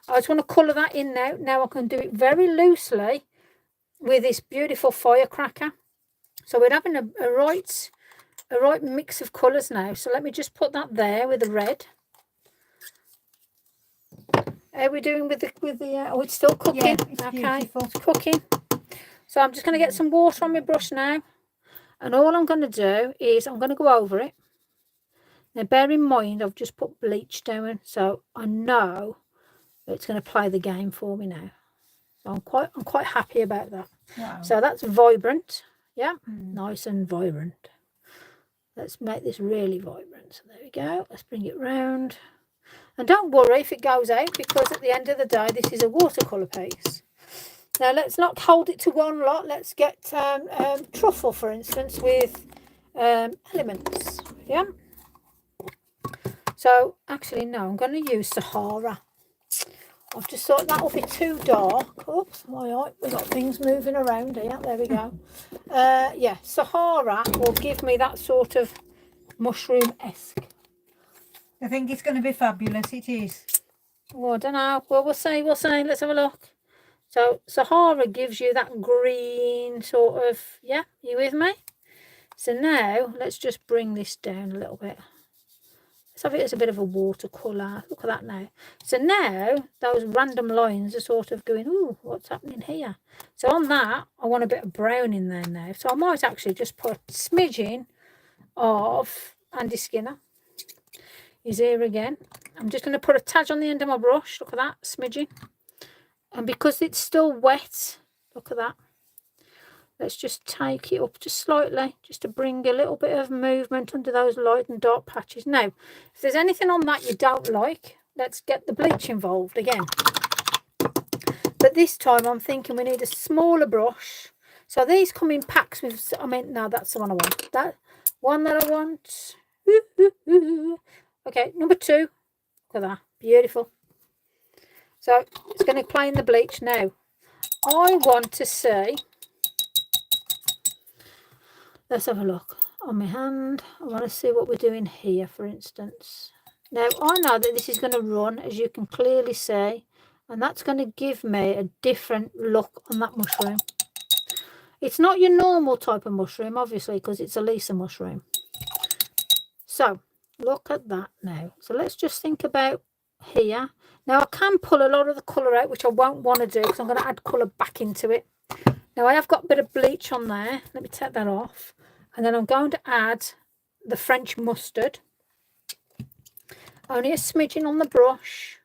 S1: I just want to colour that in now. Now I can do it very loosely with this beautiful firecracker. So we're having a right mix of colours now. So let me just put that there with the red. How are we doing with the oh, it's still cooking.
S2: Yeah, it's
S1: okay,
S2: beautiful.
S1: it's cooking. So I'm just going to get some water on my brush now. And all I'm going to do is I'm going to go over it. Now bear in mind I've just put bleach down, so I know it's going to play the game for me now. So I'm quite happy about that.
S2: Wow.
S1: So that's vibrant. Yeah, nice and vibrant. Let's make this really vibrant. So there we go. Let's bring it round. And don't worry if it goes out, because at the end of the day, this is a watercolour piece. Now, let's not hold it to one lot. Let's get truffle, for instance, with elements. Yeah. So, actually, no, I'm going to use Sahara. I've just thought that will be too dark. Oops, my eye. We've got things moving around here. There we go. Yeah, Sahara will give me that sort of mushroom-esque.
S2: I think it's going to be fabulous. It is.
S1: Oh, I don't know. Well, we'll see. We'll see. Let's have a look. So Sahara gives you that green sort of, yeah, you with me? So now let's just bring this down a little bit. Let's have it as a bit of a watercolour. Look at that now. So now those random lines are sort of going, ooh, what's happening here? So on that, I want a bit of brown in there now. So I might actually just put a smidgen of Andy Skinner. He's here again. I'm just going to put a tad on the end of my brush. Look at that, smidgen. And because it's still wet, look at that. Let's just take it up just slightly, just to bring a little bit of movement under those light and dark patches. Now, if there's anything on that you don't like, let's get the bleach involved again. But this time I'm thinking we need a smaller brush. So these come in packs with, no, that's the one I want. That one that I want. Okay, number 2. Look at that, beautiful. So it's going to play in the bleach now. I want to see, let's have a look on my hand. I want to see what we're doing here, for instance. Now, I know that this is going to run, as you can clearly see, and that's going to give me a different look on that mushroom. It's not your normal type of mushroom, obviously, because it's a Lisa mushroom. So, look at that now. So let's just think about here. Now I can pull a lot of the colour out, which I won't want to do because I'm going to add colour back into it. Now I have got a bit of bleach on there. Let me take that off. And then I'm going to add the French mustard. Only a smidgen on the brush.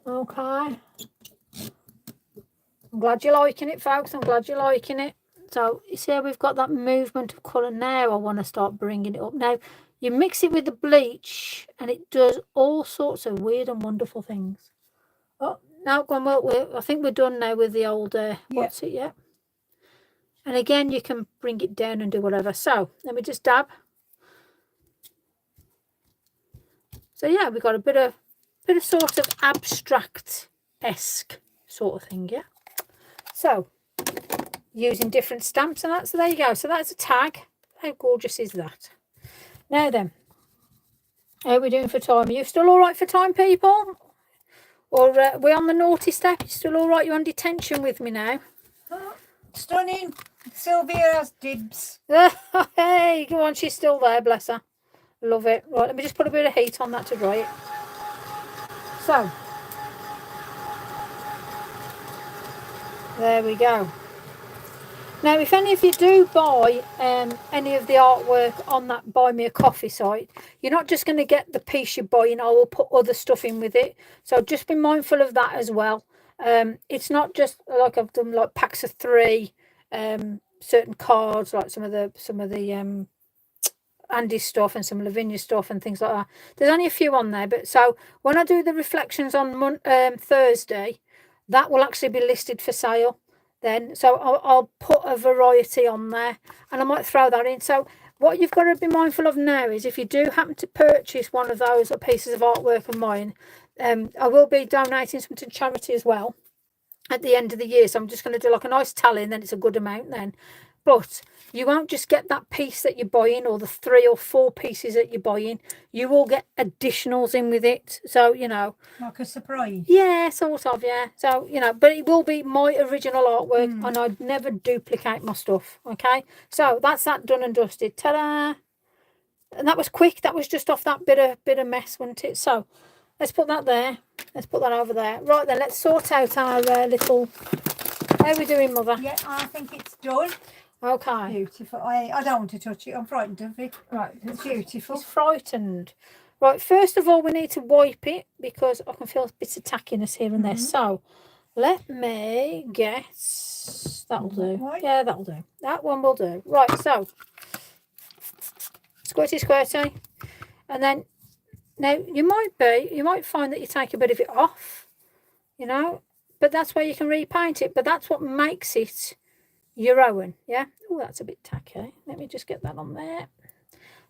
S1: Okay. I'm glad you're liking it, folks. I'm glad you're liking it. So you see how we've got that movement of colour. Now I want to start bringing it up. Now you mix it with the bleach and it does all sorts of weird and wonderful things. Oh, now I think we're done now with the old, what's it, yeah. And again, you can bring it down and do whatever. So let me just dab. So yeah, we've got a bit of bit of sort of abstract-esque sort of thing, yeah. So using different stamps and that. So there you go. So that's a tag. How gorgeous is that? Now then, how are we doing for time? Are you still all right for time, people? Or we're on the naughty step? You still all right? You're on detention with me now?
S2: Oh, stunning. Sylvia has dibs.
S1: Hey, go on. She's still there. Bless her. Love it. Right, let me just put a bit of heat on that to dry it. So, there we go. Now, if any of you do buy any of the artwork on that Buy Me a Coffee site, you're not just going to get the piece you're buying. I will put other stuff in with it. So just be mindful of that as well. It's not just like I've done like packs of 3, certain cards, like some of the Andy's stuff and some Lavinia stuff and things like that. There's only a few on there, but so when I do the reflections on Thursday, that will actually be listed for sale then. So I'll put a variety on there and I might throw that in. So what you've got to be mindful of now is if you do happen to purchase one of those pieces of artwork of mine, I will be donating some to charity as well at the end of the year. So I'm just going to do like a nice tally and then it's a good amount then. But you won't just get that piece that you're buying or the 3 or 4 pieces that you're buying. You will get additionals in with it. So, you know.
S2: Like a surprise.
S1: Yeah, sort of, yeah. So, you know, but it will be my original artwork and I'd never duplicate my stuff, okay? So that's that done and dusted. Ta-da! And that was quick. That was just off that bit of mess, wasn't it? So let's put that there. Let's put that over there. Right then, let's sort out our little... How are we doing, Mother?
S2: Yeah, I think it's done.
S1: Okay.
S2: Beautiful. I don't want to touch it. I'm frightened of it. Right, it's beautiful.
S1: She's frightened. Right, first of all, we need to wipe it because I can feel bits of tackiness here and there. So let me get... That'll do.
S2: Right.
S1: Yeah, that'll do. That one will do. Right, so squirty, squirty. And then, now, you might find that you take a bit of it off, you know, but that's where you can repaint it. But that's what makes it your own, yeah? Oh, that's a bit tacky. Let me just get that on there.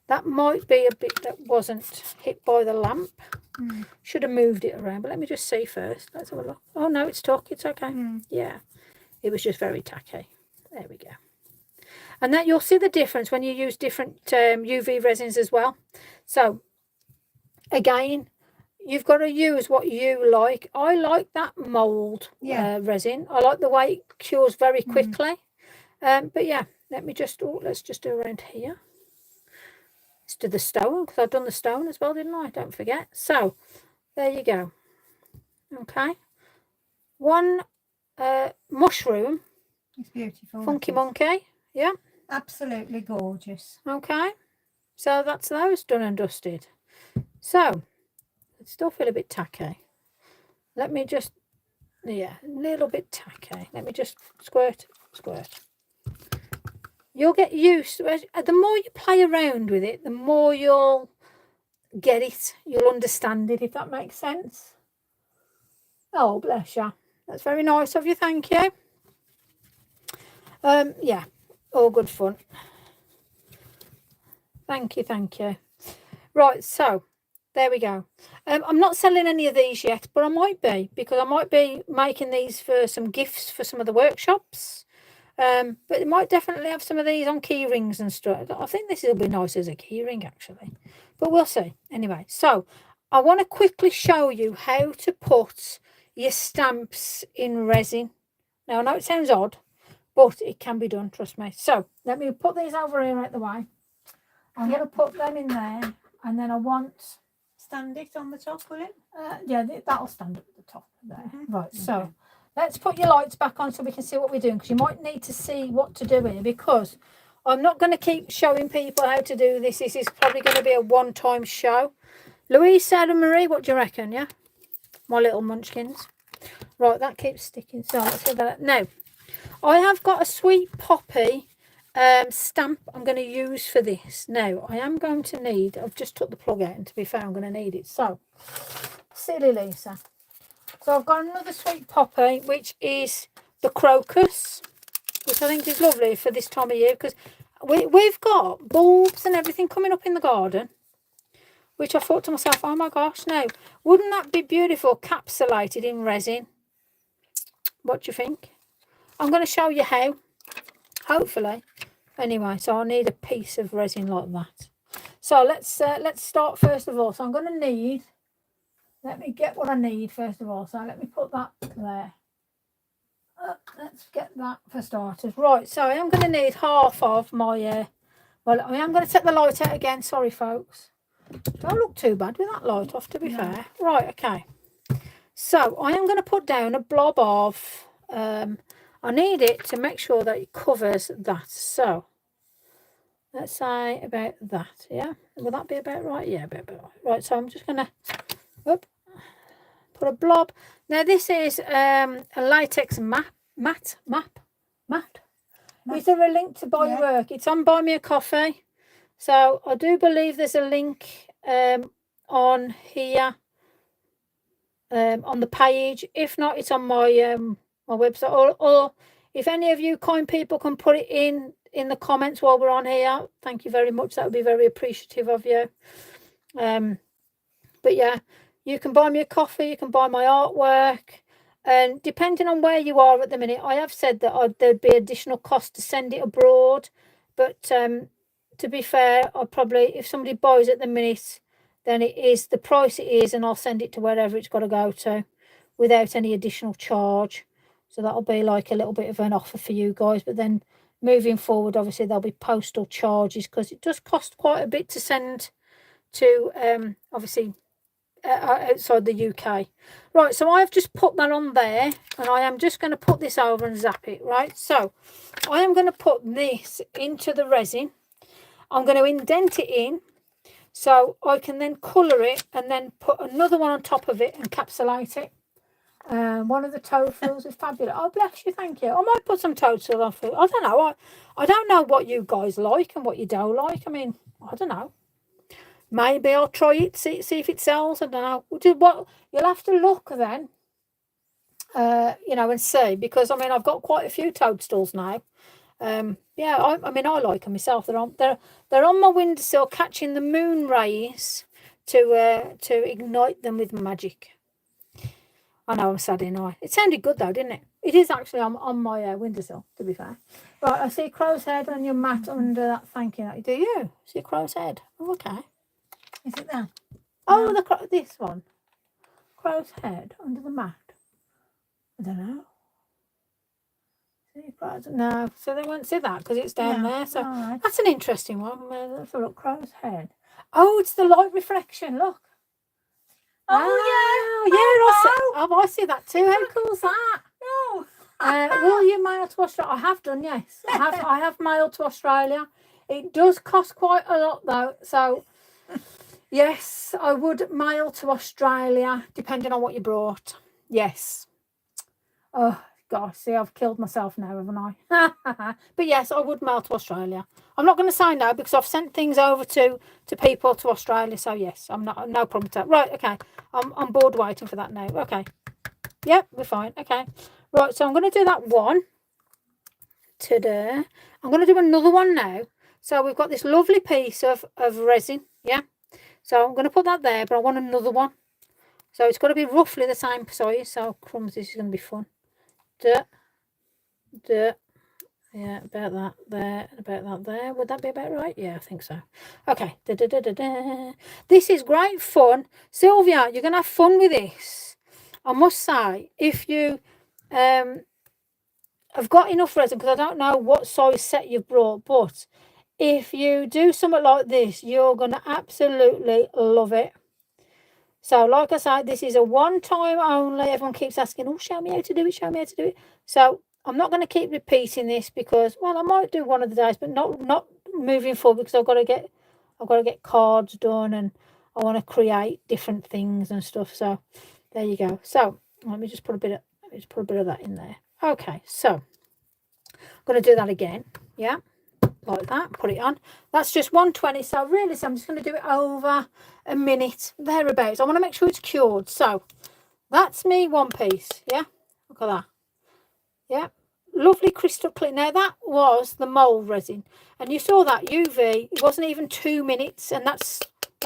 S1: That might be a bit that wasn't hit by the lamp. Should have moved it around, but let me just see first. Let's have a look. Oh, no, it's stuck. It's okay. Yeah, it was just very tacky. There we go. And then you'll see the difference when you use different UV resins as well. So, again, you've got to use what you like. I like that mould resin. I like the way it cures very quickly. But yeah, let me just, let's just do around here. Let's do the stone, because I've done the stone as well, didn't I? Don't forget. So, there you go. Okay. One mushroom.
S2: It's beautiful.
S1: Funky monkey. Yeah.
S2: Absolutely gorgeous.
S1: Okay. So, that's those done and dusted. So, I still feel a bit tacky. Let me just, yeah, a little bit tacky. Let me just squirt. You'll get used to it. The more you play around with it, the more you'll get it. You'll understand it, if that makes sense. Oh, bless you. That's very nice of you. Thank you. Yeah, all good fun. Thank you. Right, so there we go. I'm not selling any of these yet, but I might be, because I might be making these for some gifts for some of the workshops. But it might definitely have some of these on key rings and stuff. I think this will be nice as a key ring, actually. But we'll see. Anyway, so I want to quickly show you how to put your stamps in resin. Now, I know it sounds odd, but it can be done, trust me. So let me put these over here out the way. I'm going to put them in there. And then I want...
S2: Stand it on the top, will it?
S1: Yeah, that'll stand up at the top there. Right, so... Let's put your lights back on so we can see what we're doing, because you might need to see what to do here, because I'm not going to keep showing people how to do this. This is probably going to be a one-time show. Louise, Sarah Marie, what do you reckon, yeah? My little munchkins. Right, that keeps sticking. So let's get that. Now, I have got a Sweet Poppy stamp I'm going to use for this. Now, I am going to need, I've just took the plug out, and to be fair, I'm going to need it. So, silly Lisa. So I've got another Sweet Poppy, which is the crocus, which I think is lovely for this time of year, because we've got bulbs and everything coming up in the garden. which I thought to myself, oh my gosh, no, wouldn't that be beautiful capsulated in resin? What do you think? I'm going to show you how, hopefully. Anyway, so I need a piece of resin like that. So let's start first of all. So I'm going to need, let me get what I need first of all. So let me put that there. Let's get that for starters. Right, so I am going to need half of my, well, I am going to take the light out again. Sorry, folks. Don't look too bad with that light off, to be fair. Right, okay. So I am going to put down a blob of, I need it to make sure that it covers that. So let's say about that, yeah? Will that be about right? Yeah, about right. Right, so I'm just going to put a blob. Now this is a latex mat. Is there a link to buy your work? It's on Buy Me a Coffee. So I do believe there's a link on here on the page. If not, it's on my my website. Or if any of you kind people can put it in the comments while we're on here, thank you very much. That would be very appreciative of you. But yeah, you can buy me a coffee. You can buy my artwork. And depending on where you are at the minute, I have said that there'd be additional cost to send it abroad. But to be fair, I'll probably, if somebody buys at the minute, then it is the price it is, and I'll send it to wherever it's got to go to without any additional charge. So that'll be like a little bit of an offer for you guys. But then moving forward, obviously, there'll be postal charges because it does cost quite a bit to send to, obviously, outside the UK. Right, so I've just put that on there, and I am just going to put this over and zap it. Right, so I am going to put this into the resin. I'm going to indent it in so I can then colour it and then put another one on top of it and encapsulate it. One of the tofus is fabulous. Oh, bless you, thank you. I might put some tofu on food. I don't know. I don't know what you guys like and what you don't like. I mean, I don't know. Maybe I'll try it, see if it sells. I don't know. What you'll have to look then, you know, and see, because I mean I've got quite a few toadstools now. Yeah, I mean I like them myself. They're on my windowsill, catching the moon rays to ignite them with magic. I know I'm sad, ain't I? It sounded good though, didn't it? It is actually on my windowsill, to be fair. Right, I see a crow's head on your mat under that. Thank you. Do you see a crow's head? Oh, okay.
S2: Is it there?
S1: Oh, no. This one. Crow's head under the mat. I don't know. See crow's? No, so they won't see that because it's down there. So that's an interesting one. Let's have a look. Crow's head. Oh, it's the light reflection. Look.
S2: Oh,
S1: yeah. I see that too. How cool is that?
S2: No.
S1: Will you mail to Australia? I have done, yes. I have mailed to Australia. It does cost quite a lot though. So yes, I would mail to Australia, depending on what you brought. Yes. Oh, gosh, see, I've killed myself now, haven't I? But yes, I would mail to Australia. I'm not going to say no because I've sent things over to people to Australia. So yes, I'm not, no problem with that. Right, okay. I'm bored waiting for that now. Okay. Yep, we're fine. Okay. Right, so I'm going to do that one. Ta-da. I'm going to do another one now. So we've got this lovely piece of resin, yeah? So I'm going to put that there, but I want another one. So it's got to be roughly the same size. So crumbs, this is going to be fun. Yeah, about that there, about that there. Would that be about right? Yeah, I think so. Okay. This is great fun. Sylvia, you're going to have fun with this. I must say, if you have got enough resin, because I don't know what size set you've brought, but if you do something like this, you're going to absolutely love it. So, like I said, this is a one-time only. Everyone keeps asking, oh, show me how to do it, show me how to do it. So, I'm not going to keep repeating this because, well, I might do one of the days, but not moving forward because I've got to get cards done and I want to create different things and stuff. So, there you go. So, let me just put a bit of that in there. Okay, so I'm going to do that again. Yeah. Like that, put it on. That's just 120. So really, I'm just going to do it over a minute, thereabouts. I want to make sure it's cured. So that's me one piece. Yeah, look at that. Yeah, lovely crystal clear. Now that was the mold resin, and you saw that UV. It wasn't even 2 minutes, and that's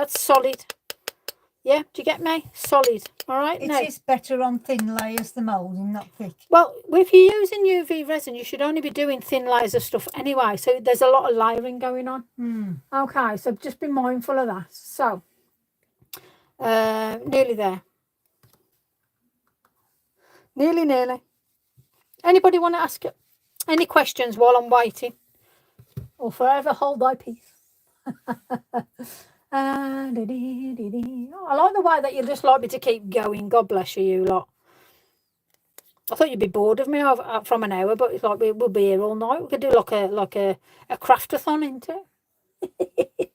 S1: solid. Yeah, do you get me? Solid. All right.
S2: It
S1: Now,
S2: is better on thin layers, the moulding, not thick.
S1: well, if you're using UV resin, you should only be doing thin layers of stuff anyway. So there's a lot of layering going on. Okay, so just be mindful of that. So, nearly there. Nearly. Anybody want to ask any questions while I'm waiting? Or forever hold thy peace. I like the way that you just like me to keep going. God bless you, you lot. I thought you'd be bored of me from an hour, but it's like we'll be here all night. We could do like a craftathon into it.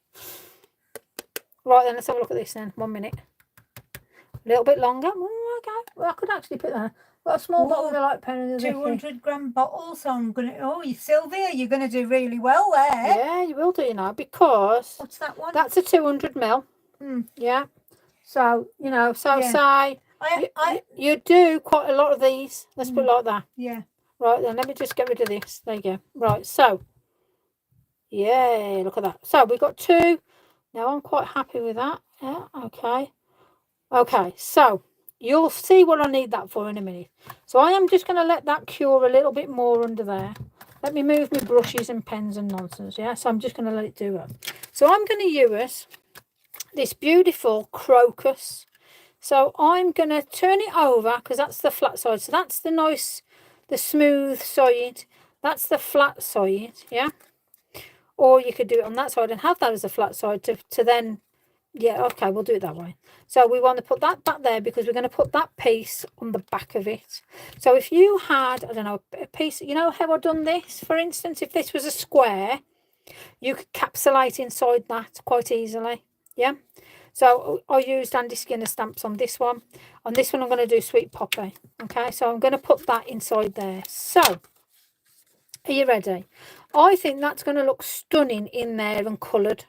S1: Right then, let's have a look at this then. 1 minute. A little bit longer. Oh, okay. Well, I could actually put that. Got a small bottle of like pen.
S2: 200-gram bottle, so I'm gonna. Oh, Sylvia, you're gonna do really well there.
S1: Yeah, you will do, you know, because
S2: what's that one?
S1: that's a 200 ml. Yeah. So say you do quite a lot of these. Let's put it like that.
S2: Yeah.
S1: Right then, let me just get rid of this. There you go. Right. So, yeah, look at that. So we've got 2. Now I'm quite happy with that. Yeah. Okay. Okay. So you'll see what I need that for in a minute. So I am just going to let that cure a little bit more under there. Let me move my brushes and pens and nonsense. Yeah. So I'm just going to let it do it. So I'm going to use this beautiful crocus. So I'm going to turn it over because that's the flat side. So that's the nice, the smooth side. That's the flat side. Yeah. Or you could do it on that side and have that as a flat side to then, yeah, okay, we'll do it that way. So we want to put that back there because we're going to put that piece on the back of it. So if you had, I don't know, a piece, you know how I've done this, for instance, if this was a square, you could capsulate inside that quite easily. Yeah. So I used Andy Skinner stamps on this one. On this one, I'm going to do Sweet Poppy. Okay, so I'm going to put that inside there. So, are you ready? I think that's going to look stunning in there and coloured.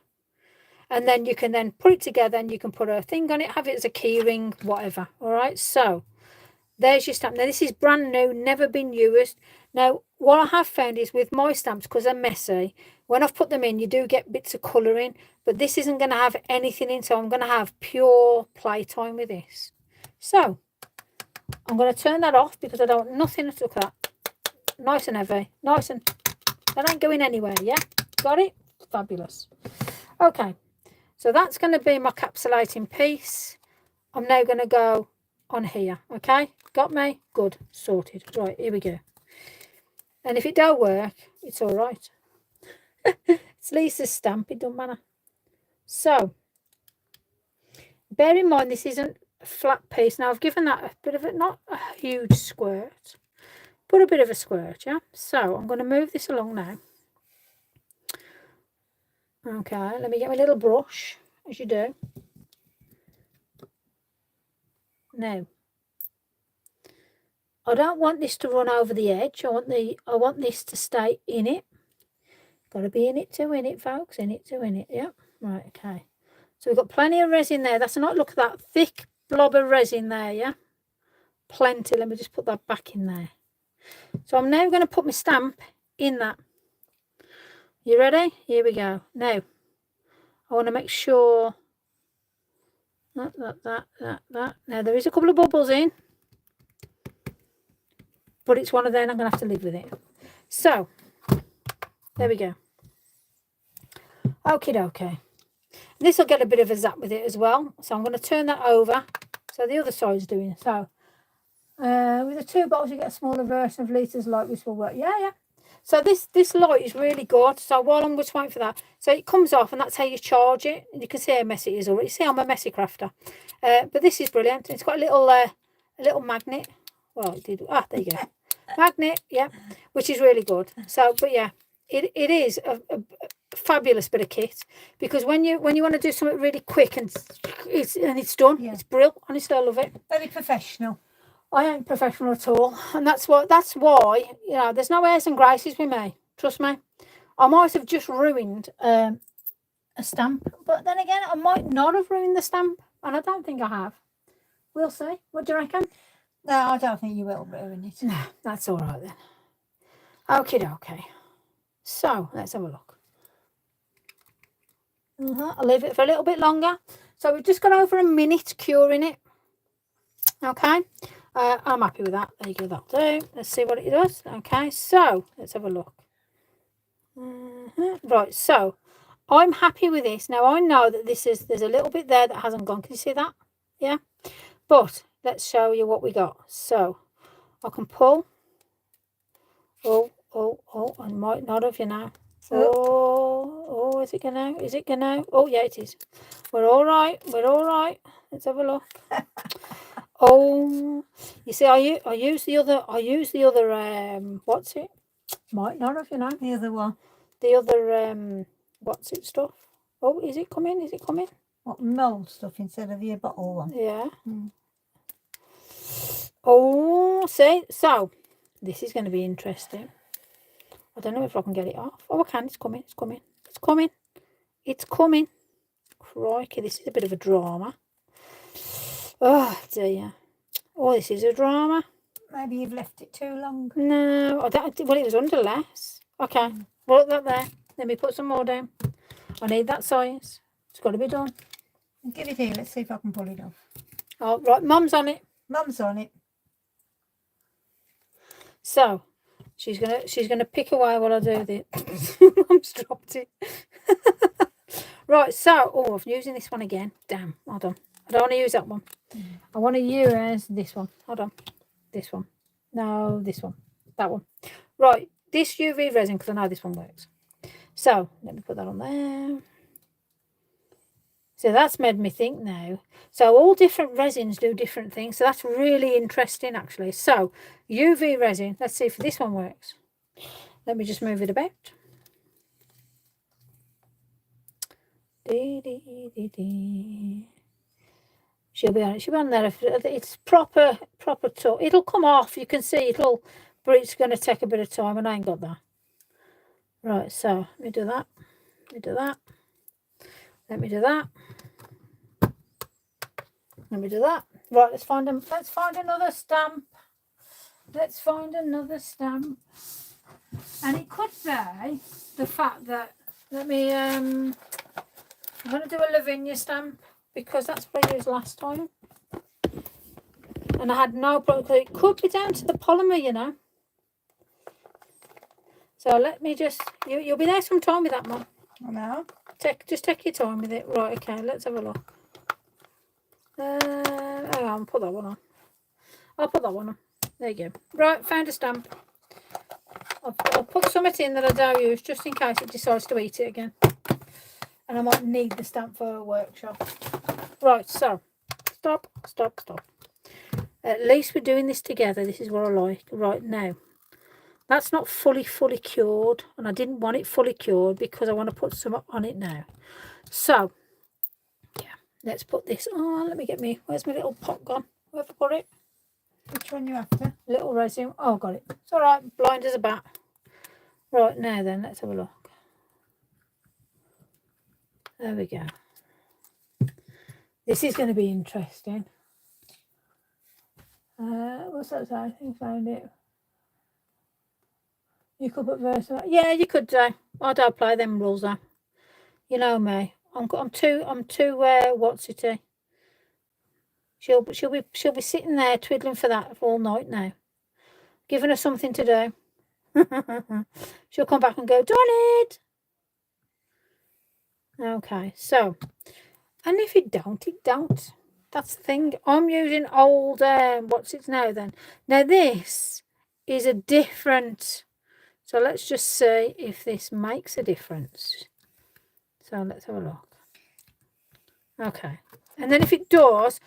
S1: And then you can then put it together and you can put a thing on it, have it as a key ring, whatever. All right, so there's your stamp. Now, this is brand new, never been used. Now, what I have found is with my stamps, because they're messy, when I've put them in, you do get bits of colouring, but this isn't going to have anything in, so I'm going to have pure playtime with this. So, I'm going to turn that off because I don't want nothing to look at that. Nice and heavy, nice and, that ain't going anywhere, yeah? Got it? Fabulous. Okay, so that's going to be my capsulating piece. I'm now going to go on here, okay? Got me? Good, sorted. Right, here we go. And if it don't work, it's all right. It's Lisa's stamp, it don't matter. So, bear in mind this isn't a flat piece. Now, I've given that a bit of a, not a huge squirt, but a bit of a squirt, yeah? So, I'm going to move this along now. Okay, let me get my little brush, as you do. Now, I don't want this to run over the edge. I want this to stay in it. Got to be in it to win it, folks. In it to win it. Yep. Right. Okay. So we've got plenty of resin there. That's not, look at that thick blob of resin there. Yeah. Plenty. Let me just put that back in there. So I'm now going to put my stamp in that. You ready? Here we go. Now, I want to make sure that. Now there is a couple of bubbles in, but it's one of them. I'm going to have to live with it. So there we go. Okie dokie. This will get a bit of a zap with it as well. So I'm going to turn that over. So the other side's doing it. So with the 2 bottles, you get a smaller version of Lisa's light, which will work. Yeah. So this light is really good. So while I'm just waiting for that, so it comes off, and that's how you charge it. And you can see how messy it is already. You see, I'm a messy crafter. But this is brilliant. It's got a little magnet. Well, it did. Ah, there you go. Magnet, yeah, which is really good. So, but yeah, it is a fabulous bit of kit, because when you want to do something really quick and it's done, it's brilliant. Honestly, I love it.
S2: Very professional.
S1: I ain't professional at all, and that's why you know there's no airs and graces with me. Trust me, I might have just ruined a stamp, but then again, I might not have ruined the stamp, and I don't think I have. We'll see. What do you reckon?
S2: No, I don't think you will ruin it.
S1: No, that's all right then. Okay. So let's have a look. I'll leave it for a little bit longer. So we've just got over a minute curing it. Okay, I'm happy with that. There you go, that'll do. Let's see what it does. Okay, so let's have a look. Right, so I'm happy with this. Now I know that there's a little bit there that hasn't gone. Can you see that? Yeah, but let's show you what we got. So I can pull. Oh, I might not have, you know. Oh, is it gonna? Is it gonna? Oh, yeah, it is. We're all right. We're all right. Let's have a look. Oh, you see, I use the other. What's it? Might not have, you know.
S2: The other one.
S1: The other what's it stuff? Oh, is it coming? Is it coming?
S2: What, mould stuff instead of your bottle one?
S1: Yeah. Oh, see, so this is going to be interesting. I don't know if I can get it off. Oh, I can. It's coming. It's coming. It's coming. It's coming. Crikey, this is a bit of a drama. Oh, dear. Oh, this is a drama.
S2: Maybe you've left it too long.
S1: No, I don't. Well, it was under less. Okay, well, look that there. Let me put some more down. I need that size. It's got to be done.
S2: Give it here. Let's see if I can pull it off.
S1: Oh, right. Mum's on it.
S2: Mum's on it.
S1: So she's gonna pick away while I do this. Mum's dropped it. Right. So, oh, I'm using this one again. Damn. Hold on. I don't want to use that one. I want to use this one. Hold on. This one. No, this one. That one. Right. This UV resin, because I know this one works. So let me put that on there. So that's made me think now. So all different resins do different things. So that's really interesting, actually. So UV resin. Let's see if this one works. Let me just move it about. She'll be on it. She'll be on there. It's proper talk. It'll come off. You can see it'll, but it's going to take a bit of time, and I ain't got that. Right. So let me do that. Let me do that. Let me do that. Let me do that. Right. Let's find them. Let's find another stamp. Let's find another stamp. And it could be the fact that I'm going to do a Lavinia stamp, because that's what I used last time. And I had no problem. It could be down to the polymer, you know. So let me just... You'll be there some time with that, Mum.
S2: I know.
S1: Just take your time with it. Right, okay, let's have a look. Hang on, put that one on. I'll put that one on. There you go. Right, found a stamp. I'll put something in that I don't use, just in case it decides to eat it again. And I might need the stamp for a workshop. Right, so stop. At least we're doing this together. This is what I like. Right, now that's not fully cured, and I didn't want it fully cured because I want to put some on it now. So yeah, let's put this on. Let me get me, where's my little pot gone? Where have I put it?
S2: Which one you after?
S1: Little resin. Oh, got it. It's all right. Blind as a bat. Right, now then, let's have a look. There we go. This is going to be interesting. What's that say? I think I found it. You could put versa. Yeah, you could do. I don't play them rules though. You know me. I'm too what's it? She'll be sitting there twiddling for that all night now. Giving her something to do. She'll come back and go, done it. Okay, so, and if it don't, it don't. That's the thing. I'm using old, what's it now then? Now this is a different, so let's just see if this makes a difference. So let's have a look. Okay, and then if it does,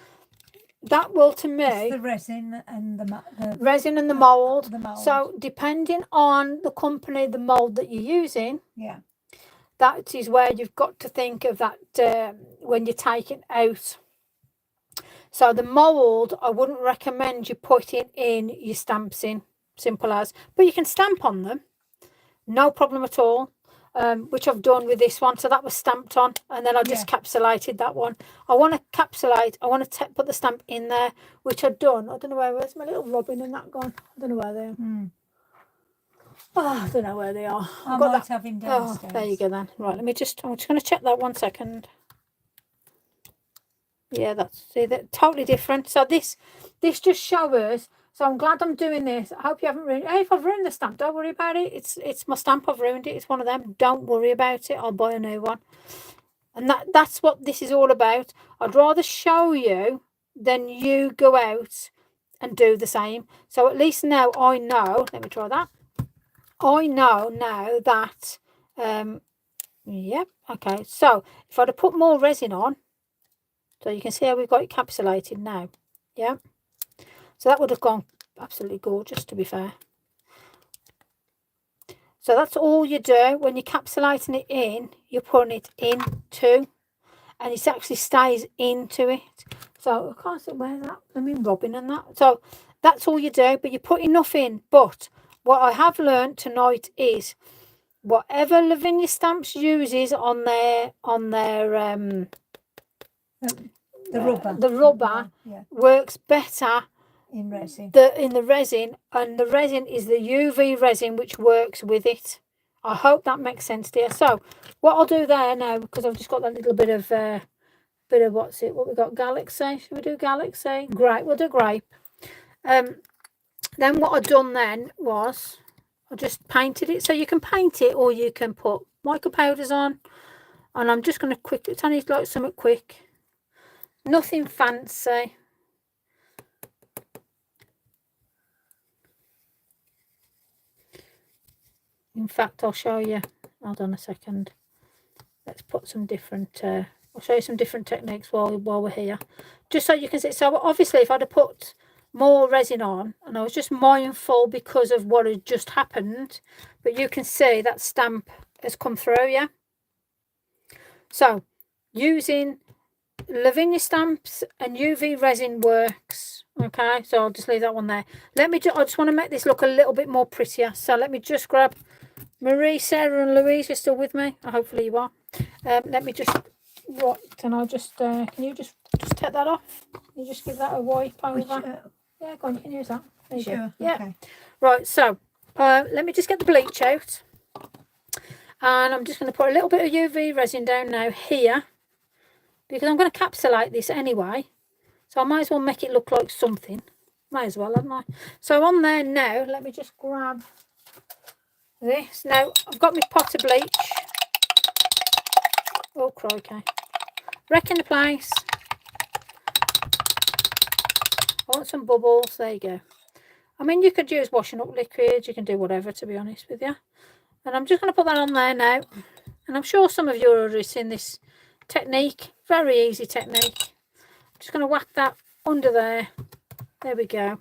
S1: that will, to me,
S2: it's the resin and the
S1: resin and the mould.
S2: The mould.
S1: So depending on the company, the mould that you're using,
S2: yeah,
S1: that is where you've got to think of that when you're taking out. So the mould, I wouldn't recommend you putting in your stamps in, simple as. But you can stamp on them, no problem at all, which I've done with this one. So that was stamped on, and then I just capsulated that one. I want to capsulate, I want to put the stamp in there, which I've done. I don't know where's my little robin and that gone. I don't know where they are. Oh, I don't know where they are.
S2: I might have him downstairs.
S1: Oh, there you go then. Right, I'm just going to check that 1 second. Yeah, see, that totally different. So this just shows. So I'm glad I'm doing this. I hope you haven't ruined. Hey, if I've ruined the stamp, don't worry about it. It's my stamp. I've ruined it. It's one of them. Don't worry about it. I'll buy a new one. And that's what this is all about. I'd rather show you than you go out and do the same. So at least now I know. Let me try that. I know now that. Yep. Okay. So if I'd have put more resin on. So you can see how we've got it encapsulated now. Yeah. So that would have gone absolutely gorgeous, to be fair. So that's all you do. When you're capsulating it in, you're putting it into, and it actually stays into it. So I can't see where that, I mean rubbing and that. So that's all you do, but you put enough in. But what I have learned tonight is whatever Lavinia Stamps uses on their the rubber
S2: yeah.
S1: works better
S2: in resin.
S1: In the resin, and the resin is the UV resin which works with it. I hope that makes sense, dear. So what I'll do there now, because I've just got that little bit of what's it? What we got? Galaxy. Should we do Galaxy? Great. We'll do grape. Then what I've done then was I just painted it. So you can paint it or you can put mica powders on. And I'm just going to quickly. It's only like something quick. Nothing fancy. In fact, I'll show you. Hold on a second. Let's put some different. I'll show you some different techniques while we're here, just so you can see. So obviously, if I'd have put more resin on, and I was just mindful because of what had just happened, but you can see that stamp has come through. Yeah. So using Lavinia Stamps and UV resin works. Okay, so I'll just leave that one there. I just want to make this look a little bit more prettier. So let me just grab Marie, Sarah and Louise. You're still with me? Hopefully you are. Let me just, what can I just, can you just take that off? You just give that a wipe over. Yeah, go on, you can use that. There you go. Yeah. Okay. Right, so let me just get the bleach out. And I'm just going to put a little bit of UV resin down now here, because I'm going to capsulate this anyway. So I might as well make it look like something. Might as well, haven't I? So on there now, let me just grab this. Now, I've got my pot of bleach. Oh, crikey. Wrecking the place. I want some bubbles. There you go. I mean, you could use washing up liquid. You can do whatever, to be honest with you. And I'm just going to put that on there now. And I'm sure some of you have already seen this technique. Very easy technique. Just going to whack that under there. There we go.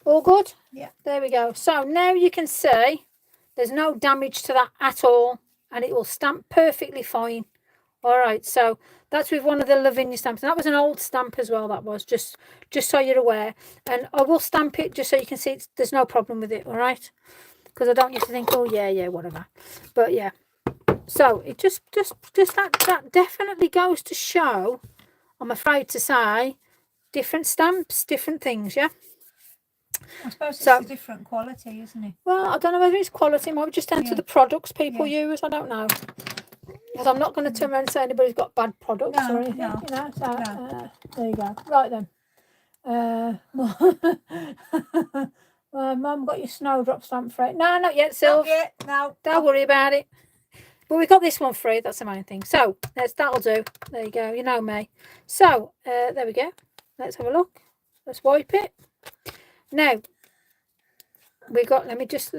S1: All good?
S2: Yeah.
S1: There we go. So now you can see there's no damage to that at all, and it will stamp perfectly fine. All right, so that's with one of the Lavinia stamps. And that was an old stamp as well, that was, just so you're aware. And I will stamp it just so you can see there's no problem with it, all right? Because I don't want you to think, oh, yeah, whatever. But, yeah. So it just that definitely goes to show, I'm afraid to say, different stamps, different things, yeah?
S2: I suppose it's a different quality, isn't it?
S1: Well, I don't know whether it's quality. It might be just down to the products people use. I don't know. Because I'm not going to turn around and say anybody's got bad products or anything. No. You know, so there you go. Right then. Mum got your snowdrop stamp for it. No, not yet, Sylv.
S2: Not yet. No.
S1: Don't worry about it. But we got this one free. That's the main thing. So that'll do. There you go. You know me. So there we go. Let's have a look. Let's wipe it. Now we got. Let me just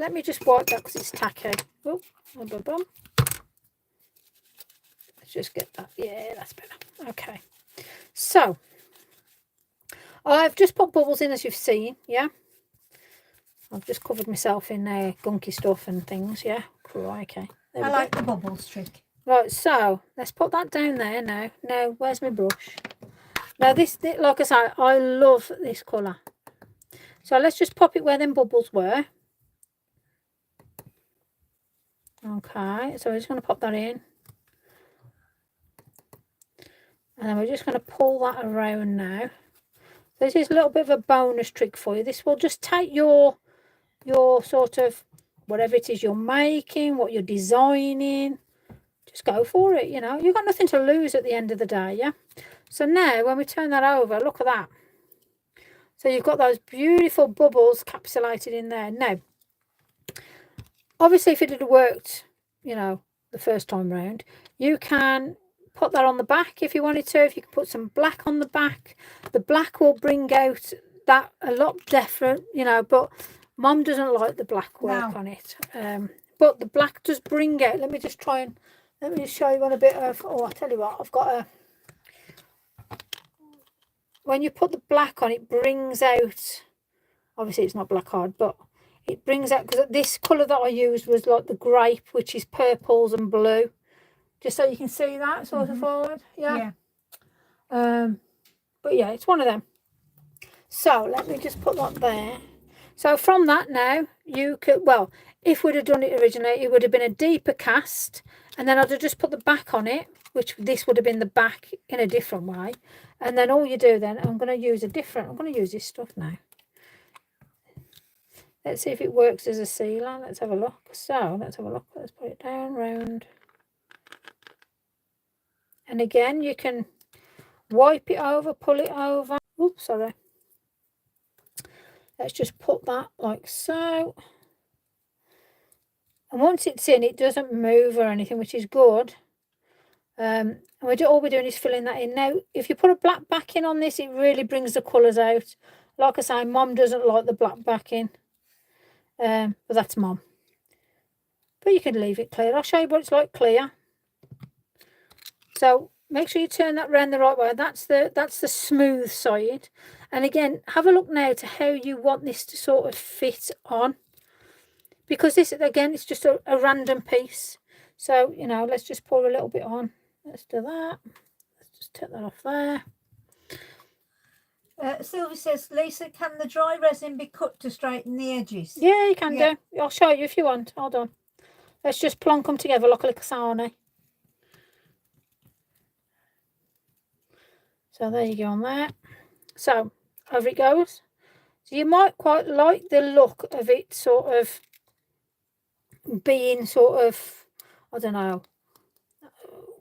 S1: wipe that because it's tacky. Oh, bum, bum. Let's just get that. Yeah, that's better. Okay. So I've just put bubbles in, as you've seen. Yeah. I've just covered myself in gunky stuff and things. Yeah. Crikey.
S2: I like the bubbles trick.
S1: Right, so let's put that down there now. Now, where's my brush? Now, this, like I say, I love this colour. So let's just pop it where them bubbles were. Okay, so we're just going to pop that in. And then we're just going to pull that around now. This is a little bit of a bonus trick for you. This will just take your sort of, whatever it is you're making, what you're designing, just go for it, you know. You've got nothing to lose at the end of the day, yeah. So now when we turn that over, look at that. So you've got those beautiful bubbles capsulated in there. Now, obviously if it had worked, you know, the first time round, you can put that on the back if you wanted to. If you can put some black on the back, the black will bring out that a lot different, you know, but Mum doesn't like the black work on it. But the black does bring out, let me just show you on a bit of, oh, I'll tell you what, I've got a, when you put the black on, it brings out, obviously it's not black hard, but it brings out, because this colour that I used was like the grape, which is purples and blue, just so you can see that sort of forward. Yeah. But yeah, it's one of them. So let me just put that there. So from that now, you could, well, if we'd have done it originally, it would have been a deeper cast, and then I'd have just put the back on it, which this would have been the back in a different way. And then all you do then, I'm going to use this stuff now. Let's see if it works as a sealer. Let's have a look. So let's have a look. Let's put it down round. And again, you can wipe it over, pull it over. Oops, sorry. Let's just put that like so. And once it's in, it doesn't move or anything, which is good. And all we're doing is filling that in. Now, if you put a black backing on this, it really brings the colours out. Like I say, Mum doesn't like the black backing. But that's Mum. But you can leave it clear. I'll show you what it's like clear. So make sure you turn that round the right way. That's the smooth side. And again, have a look now to how you want this to sort of fit on. Because this, again, it's just a random piece. So, you know, let's just pour a little bit on. Let's do that. Let's just take that off there.
S2: Sylvie says, Lisa, can the dry resin be cut to straighten the edges?
S1: Yeah, you can do. I'll show you if you want. Hold on. Let's just plonk them together like a little sarnie. So there you go on there. So over it goes. So you might quite like the look of it sort of being sort of, I don't know,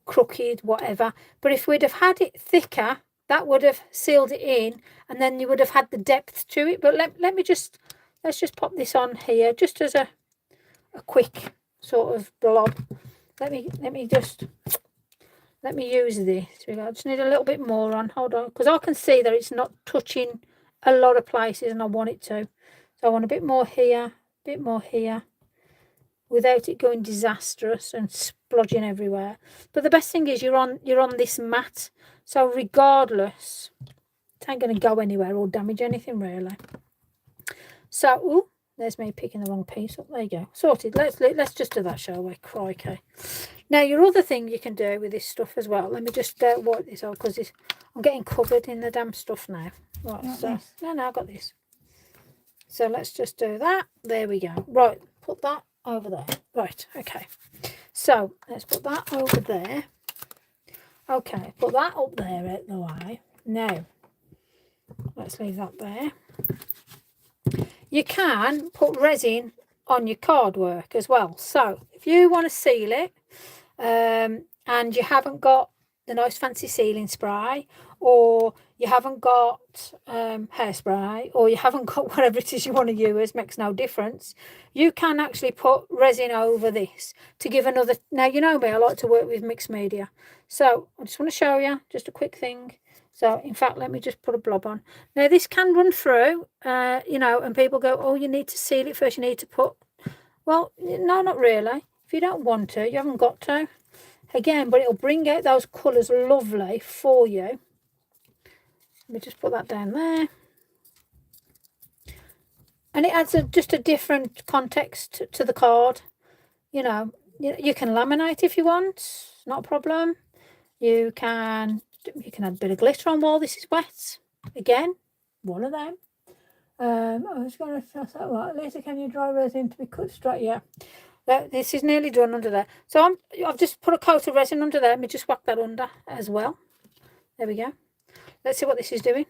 S1: crooked, whatever. But if we'd have had it thicker, that would have sealed it in, and then you would have had the depth to it. But let's just pop this on here just as a quick sort of blob. Let me use this. I just need a little bit more on. Hold on, because I can see that it's not touching a lot of places, and I want it to. So I want a bit more here, without it going disastrous and splodging everywhere. But the best thing is you're on this mat, so regardless, it ain't going to go anywhere or damage anything really. So, ooh, there's me picking the wrong piece up. There you go, sorted. Let's just do that, shall we? Crikey. Now, your other thing you can do with this stuff as well. Let me just wipe this off because I'm getting covered in the damn stuff now. Right, so no, I've got this. So let's just do that. There we go. Right, put that over there. Right, okay. So let's put that over there. Okay, put that up there out the way. Now, let's leave that there. You can put resin on your card work as well. So if you want to seal it, and you haven't got the nice fancy sealing spray, or you haven't got hairspray, or you haven't got whatever it is you want to use, makes no difference. You can actually put resin over this to give another. Now, you know me, I like to work with mixed media, so I just want to show you just a quick thing. So in fact, let me just put a blob on. Now this can run through, you know, and people go, oh, you need to seal it first, you need to put, well, no, not really. If you don't want to, you haven't got to. Again, but it'll bring out those colours lovely for you. Let me just put that down there. And it adds just a different context to the card. You know, you can laminate if you want, not a problem. You can add a bit of glitter on while this is wet. Again, one of them. I was going to say, what, Lisa, can you dry resin to be cut straight? Yeah. This is nearly done under there. So I've just put a coat of resin under there. Let me just whack that under as well. There we go. Let's see what this is doing.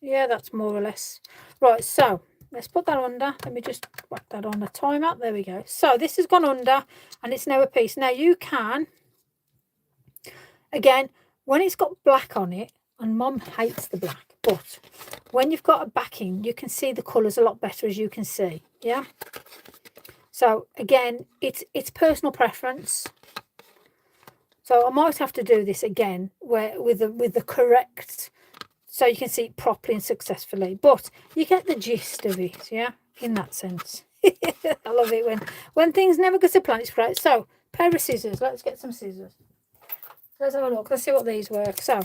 S1: Yeah, that's more or less. Right, so let's put that under. Let me just whack that on the timer. There we go. So this has gone under and it's now a piece. Now you can Again, when it's got black on it, and Mum hates the black, but when you've got a backing, you can see the colours a lot better, as you can see. Yeah. So again, it's personal preference. So I might have to do this again with the correct, so you can see it properly and successfully. But you get the gist of it, yeah, in that sense. I love it when things never go to plan. It's great. So pair of scissors. Let's get some scissors. Let's have a look. Let's see what these work. So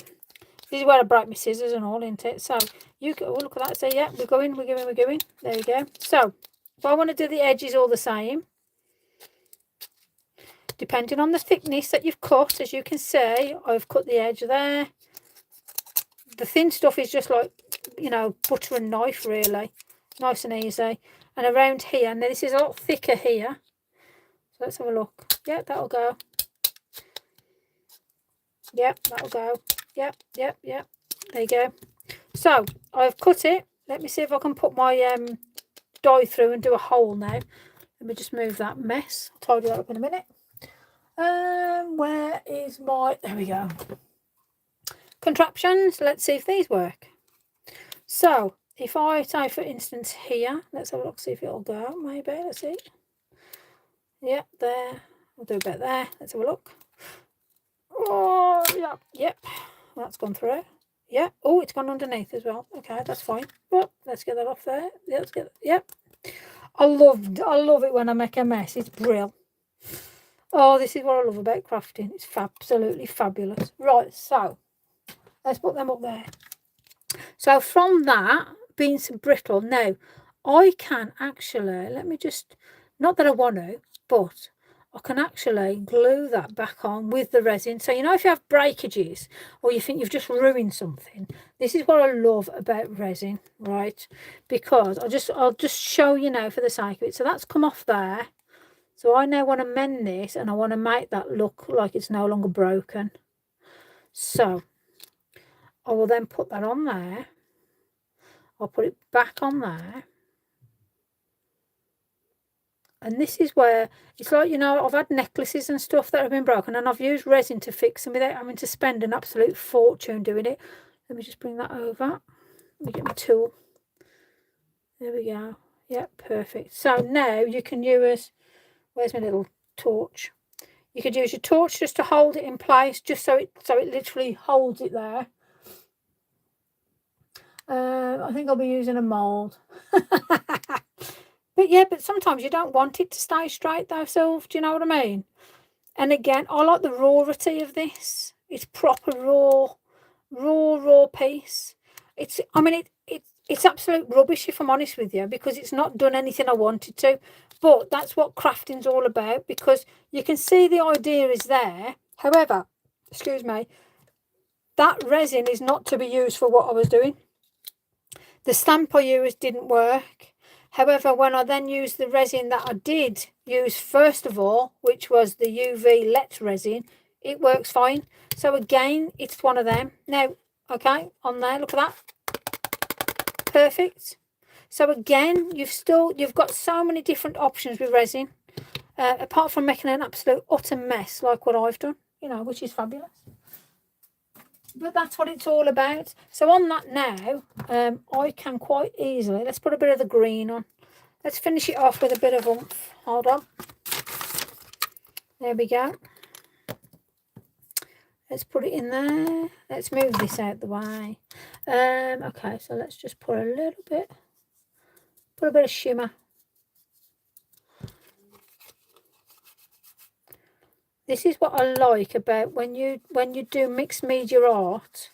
S1: this is where I break my scissors and all, isn't it? So you go, oh, look at that. So yeah, we're going. There we go. So if I want to do the edges all the same, depending on the thickness that you've cut, as you can see, I've cut the edge there. The thin stuff is just like, you know, butter and knife, really. Nice and easy. And around here, now this is a lot thicker here. So let's have a look. Yeah, that'll go. Yep, that'll go. Yep. There you go. So I've cut it. Let me see if I can put my die through and do a hole now. Let me just move that mess. I'll tidy that up in a minute. Where is my, there we go, contraptions. Let's see if these work. So if I say, for instance, here, let's have a look, see if it'll go. Maybe, let's see. Yeah, there. We'll do a bit there. Let's have a look. Oh, yeah, yep. That's gone through. Yeah. Oh, it's gone underneath as well. Okay, that's fine. But let's get that off there. Yeah, let's get. Yep. I love it when I make a mess. It's brilliant. Oh, this is what I love about crafting. It's absolutely fabulous. Right, so let's put them up there. So from that being so brittle, now I can actually, let me just, not that I want to, but I can actually glue that back on with the resin. So, you know, if you have breakages or you think you've just ruined something, this is what I love about resin, right? Because I'll just show you now for the sake of it. So that's come off there. So I now want to mend this and I want to make that look like it's no longer broken. So I will then put that on there. I'll put it back on there. And this is where it's like, you know, I've had necklaces and stuff that have been broken and I've used resin to fix them without having to spend an absolute fortune doing it. Let me just bring that over. Let me get my tool. There we go. Yeah, perfect. So now you can use, where's my little torch? You could use your torch just to hold it in place, just so it literally holds it there. I think I'll be using a mould. But yeah, but sometimes you don't want it to stay straight though, Sylv. Do you know what I mean? And again, I like the rawity of this. It's proper raw piece. It's, I mean, it's absolute rubbish if I'm honest with you, because it's not done anything I wanted to. But that's what crafting's all about, because you can see the idea is there. However, excuse me, that resin is not to be used for what I was doing. The stamp I used didn't work. However, when I then used the resin that I did use first of all, which was the UV Let resin, it works fine. So again, it's one of them. Now, okay, on there, look at that. Perfect. So again, you've got so many different options with resin, apart from making an absolute utter mess like what I've done, you know, which is fabulous. But that's what it's all about. So on that now, I can quite easily, let's put a bit of the green on. Let's finish it off with a bit of oomph. Hold on. There we go. Let's put it in there. Let's move this out the way. Okay, so let's just put a little bit, put a bit of shimmer. This is what I like about when you do mixed media art.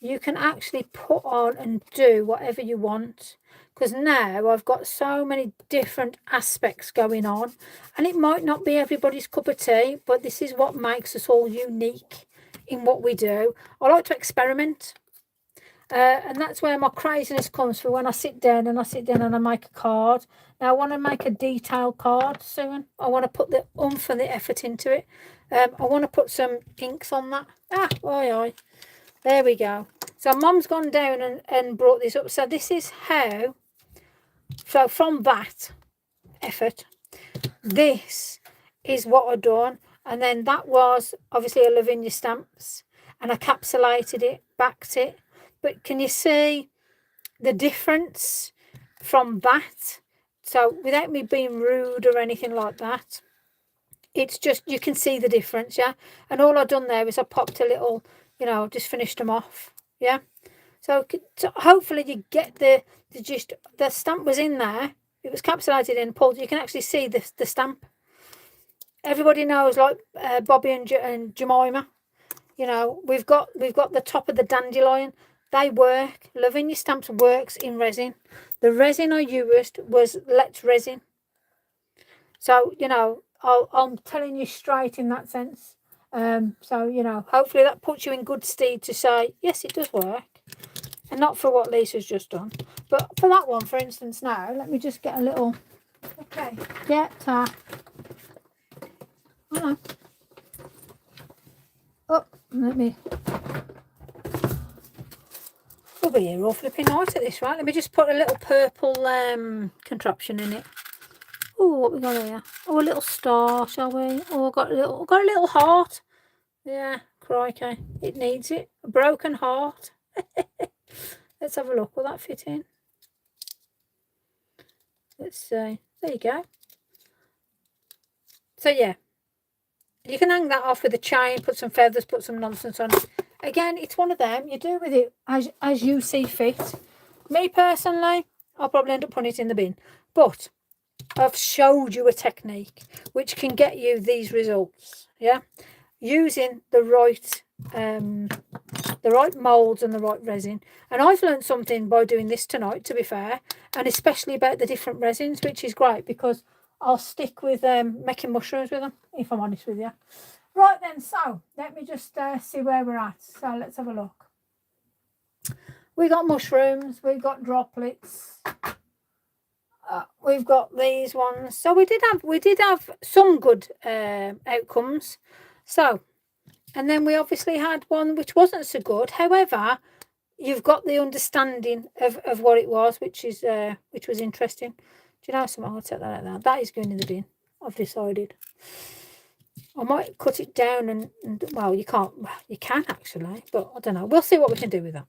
S1: You can actually put on and do whatever you want, because now I've got so many different aspects going on, and it might not be everybody's cup of tea, but this is what makes us all unique in what we do. I like to experiment, and that's where my craziness comes from, when I sit down and I make a card. Now I want to make a detailed card soon. I want to put the oomph and the effort into it. I want to put some inks on that. Oi. There we go. So Mum's gone down and brought this up. So this is how, so from that effort, this is what I've done. And then that was obviously a Lavinia Stamps, and I capsulated it, backed it. But can you see the difference from that? So without me being rude or anything like that, it's just, you can see the difference, yeah. And all I've done there is I popped a little, you know, just finished them off, yeah. So hopefully you get the gist. The stamp was in there, it was capsulated in, pulled. You can actually see the stamp. Everybody knows, like Bobby and Jemima, you know, we've got the top of the dandelion. They work. Lavinia Stamps works in resin. The resin I used was Let's Resin. So, you know, I'm telling you straight in that sense. So, you know, hopefully that puts you in good stead to say, yes, it does work. And not for what Lisa's just done. But for that one, for instance, now, let me just get a little...
S2: Okay.
S1: Yeah, tap. Hold on. Oh, let me... We'll be here all flipping night at this, right? Let me just put a little purple contraption in it. Oh, what we got here? Oh, a little star, shall we? Oh, got a little heart. Yeah, crikey. It needs it. A broken heart. Let's have a look. Will that fit in? Let's see. There you go. So, yeah. You can hang that off with a chain, put some feathers, put some nonsense on it. Again, it's one of them. You do with it as you see fit. Me, personally, I'll probably end up putting it in the bin. But I've showed you a technique which can get you these results, yeah, using the right molds and the right resin. And I've learned something by doing this tonight, to be fair, and especially about the different resins, which is great because I'll stick with making mushrooms with them, if I'm honest with you. Right then, so let me just see where we're at. So let's have a look. We got mushrooms, we've got droplets. We've got these ones. So we did have some good outcomes. So, and then we obviously had one which wasn't so good. However, you've got the understanding of what it was, which was interesting. Do you know something? I'll take that out there. That is going in the bin. I've decided. I might cut it down and well, you can't. You can actually, but I don't know. We'll see what we can do with that.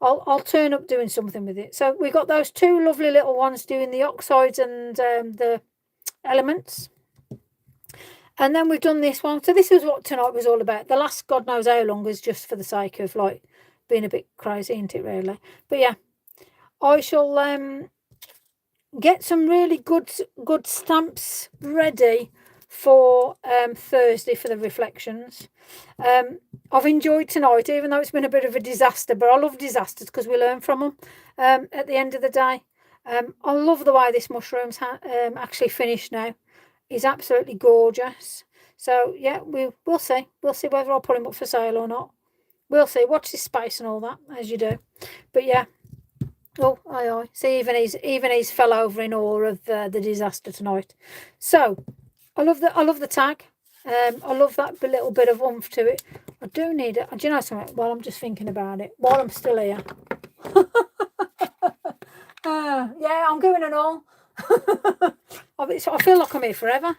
S1: I'll turn up doing something with it. So we got those two lovely little ones doing the oxides and the elements. And then we've done this one. So this is what tonight was all about. The last God knows how long was just for the sake of like being a bit crazy, isn't it, really? But yeah, I shall get some really good stamps ready for Thursday for the reflections. I've enjoyed tonight, even though it's been a bit of a disaster, but I love disasters because we learn from them at the end of the day. I love the way this mushroom's actually finished now. It's absolutely gorgeous. So yeah, we'll see. We'll see whether I'll put him up for sale or not. We'll see. Watch this space and all that, as you do. But yeah. Oh, aye. See, even he's fell over in awe of the disaster tonight. So I love the tag. I love that little bit of oomph to it. I do need it. Do you know something? While I'm just thinking about it, while I'm still here. Yeah, I'm going and all. I feel like I'm here forever.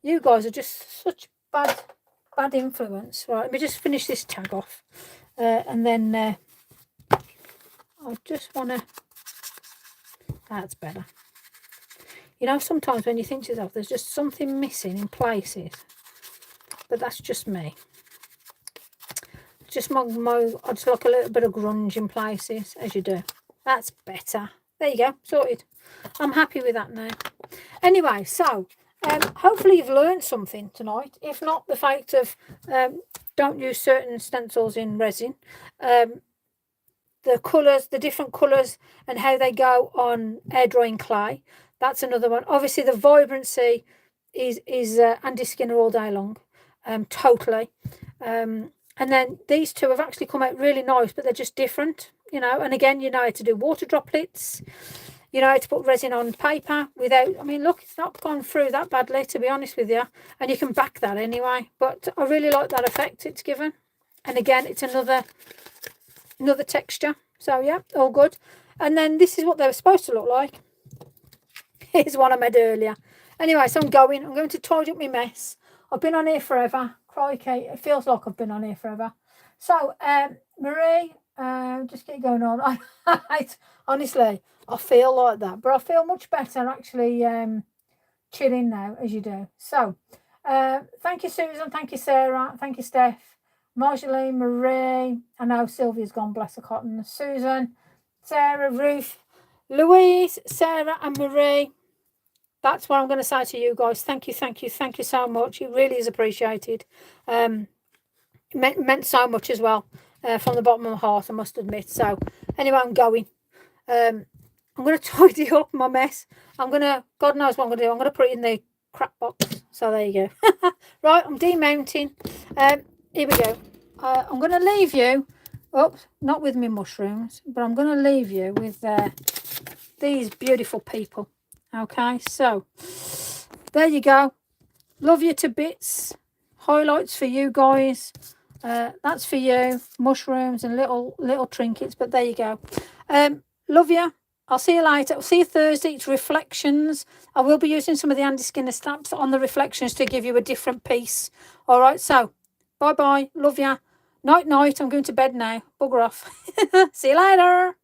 S1: You guys are just such bad influence. Right, let me just finish this tag off, and then I just want to. That's better. You know, sometimes when you think to yourself, there's just something missing in places. But that's just me. Just I just like a little bit of grunge in places, as you do. That's better. There you go, sorted. I'm happy with that now. Anyway, so hopefully you've learned something tonight. If not, the fact of don't use certain stencils in resin. The colours, the different colours and how they go on air drying clay. That's another one. Obviously, the vibrancy is Andy Skinner all day long. Totally. And then these two have actually come out really nice, but they're just different, you know. And again, you know how to do water droplets. You know how to put resin on paper without, I mean, look, it's not gone through that badly, to be honest with you. And you can back that anyway. But I really like that effect it's given. And again, it's another texture. So yeah, all good. And then this is what they were supposed to look like. Here's one I made earlier. Anyway, so I'm going to tidy up my mess. I've been on here forever. Crikey, it feels like I've been on here forever. So, Marie, just keep going on. Honestly, I feel like that, but I feel much better actually chilling now, as you do. So, thank you, Susan. Thank you, Sarah. Thank you, Steph. Marjorie, Marie. I know Sylvia's gone, bless her cotton. Susan, Sarah, Ruth, Louise, Sarah, and Marie. That's what I'm going to say to you guys. Thank you, thank you, thank you so much. It really is appreciated. It meant so much as well from the bottom of my heart, I must admit. So, anyway, I'm going. I'm going to tidy up my mess. God knows what I'm going to do. I'm going to put it in the crap box. So, there you go. Right, I'm demounting. Here we go. I'm going to leave you. Oops, not with me mushrooms, but I'm going to leave you with these beautiful people. Okay, so there you go. Love you to bits. Highlights for you guys. That's for you. Mushrooms and little trinkets, but there you go. Love you. I'll see you later. I'll see you Thursday. It's reflections. I will be using some of the Andy Skinner stamps on the reflections to give you a different piece. All right, so bye-bye. Love you. Night, night. I'm going to bed now. Bugger off. See you later.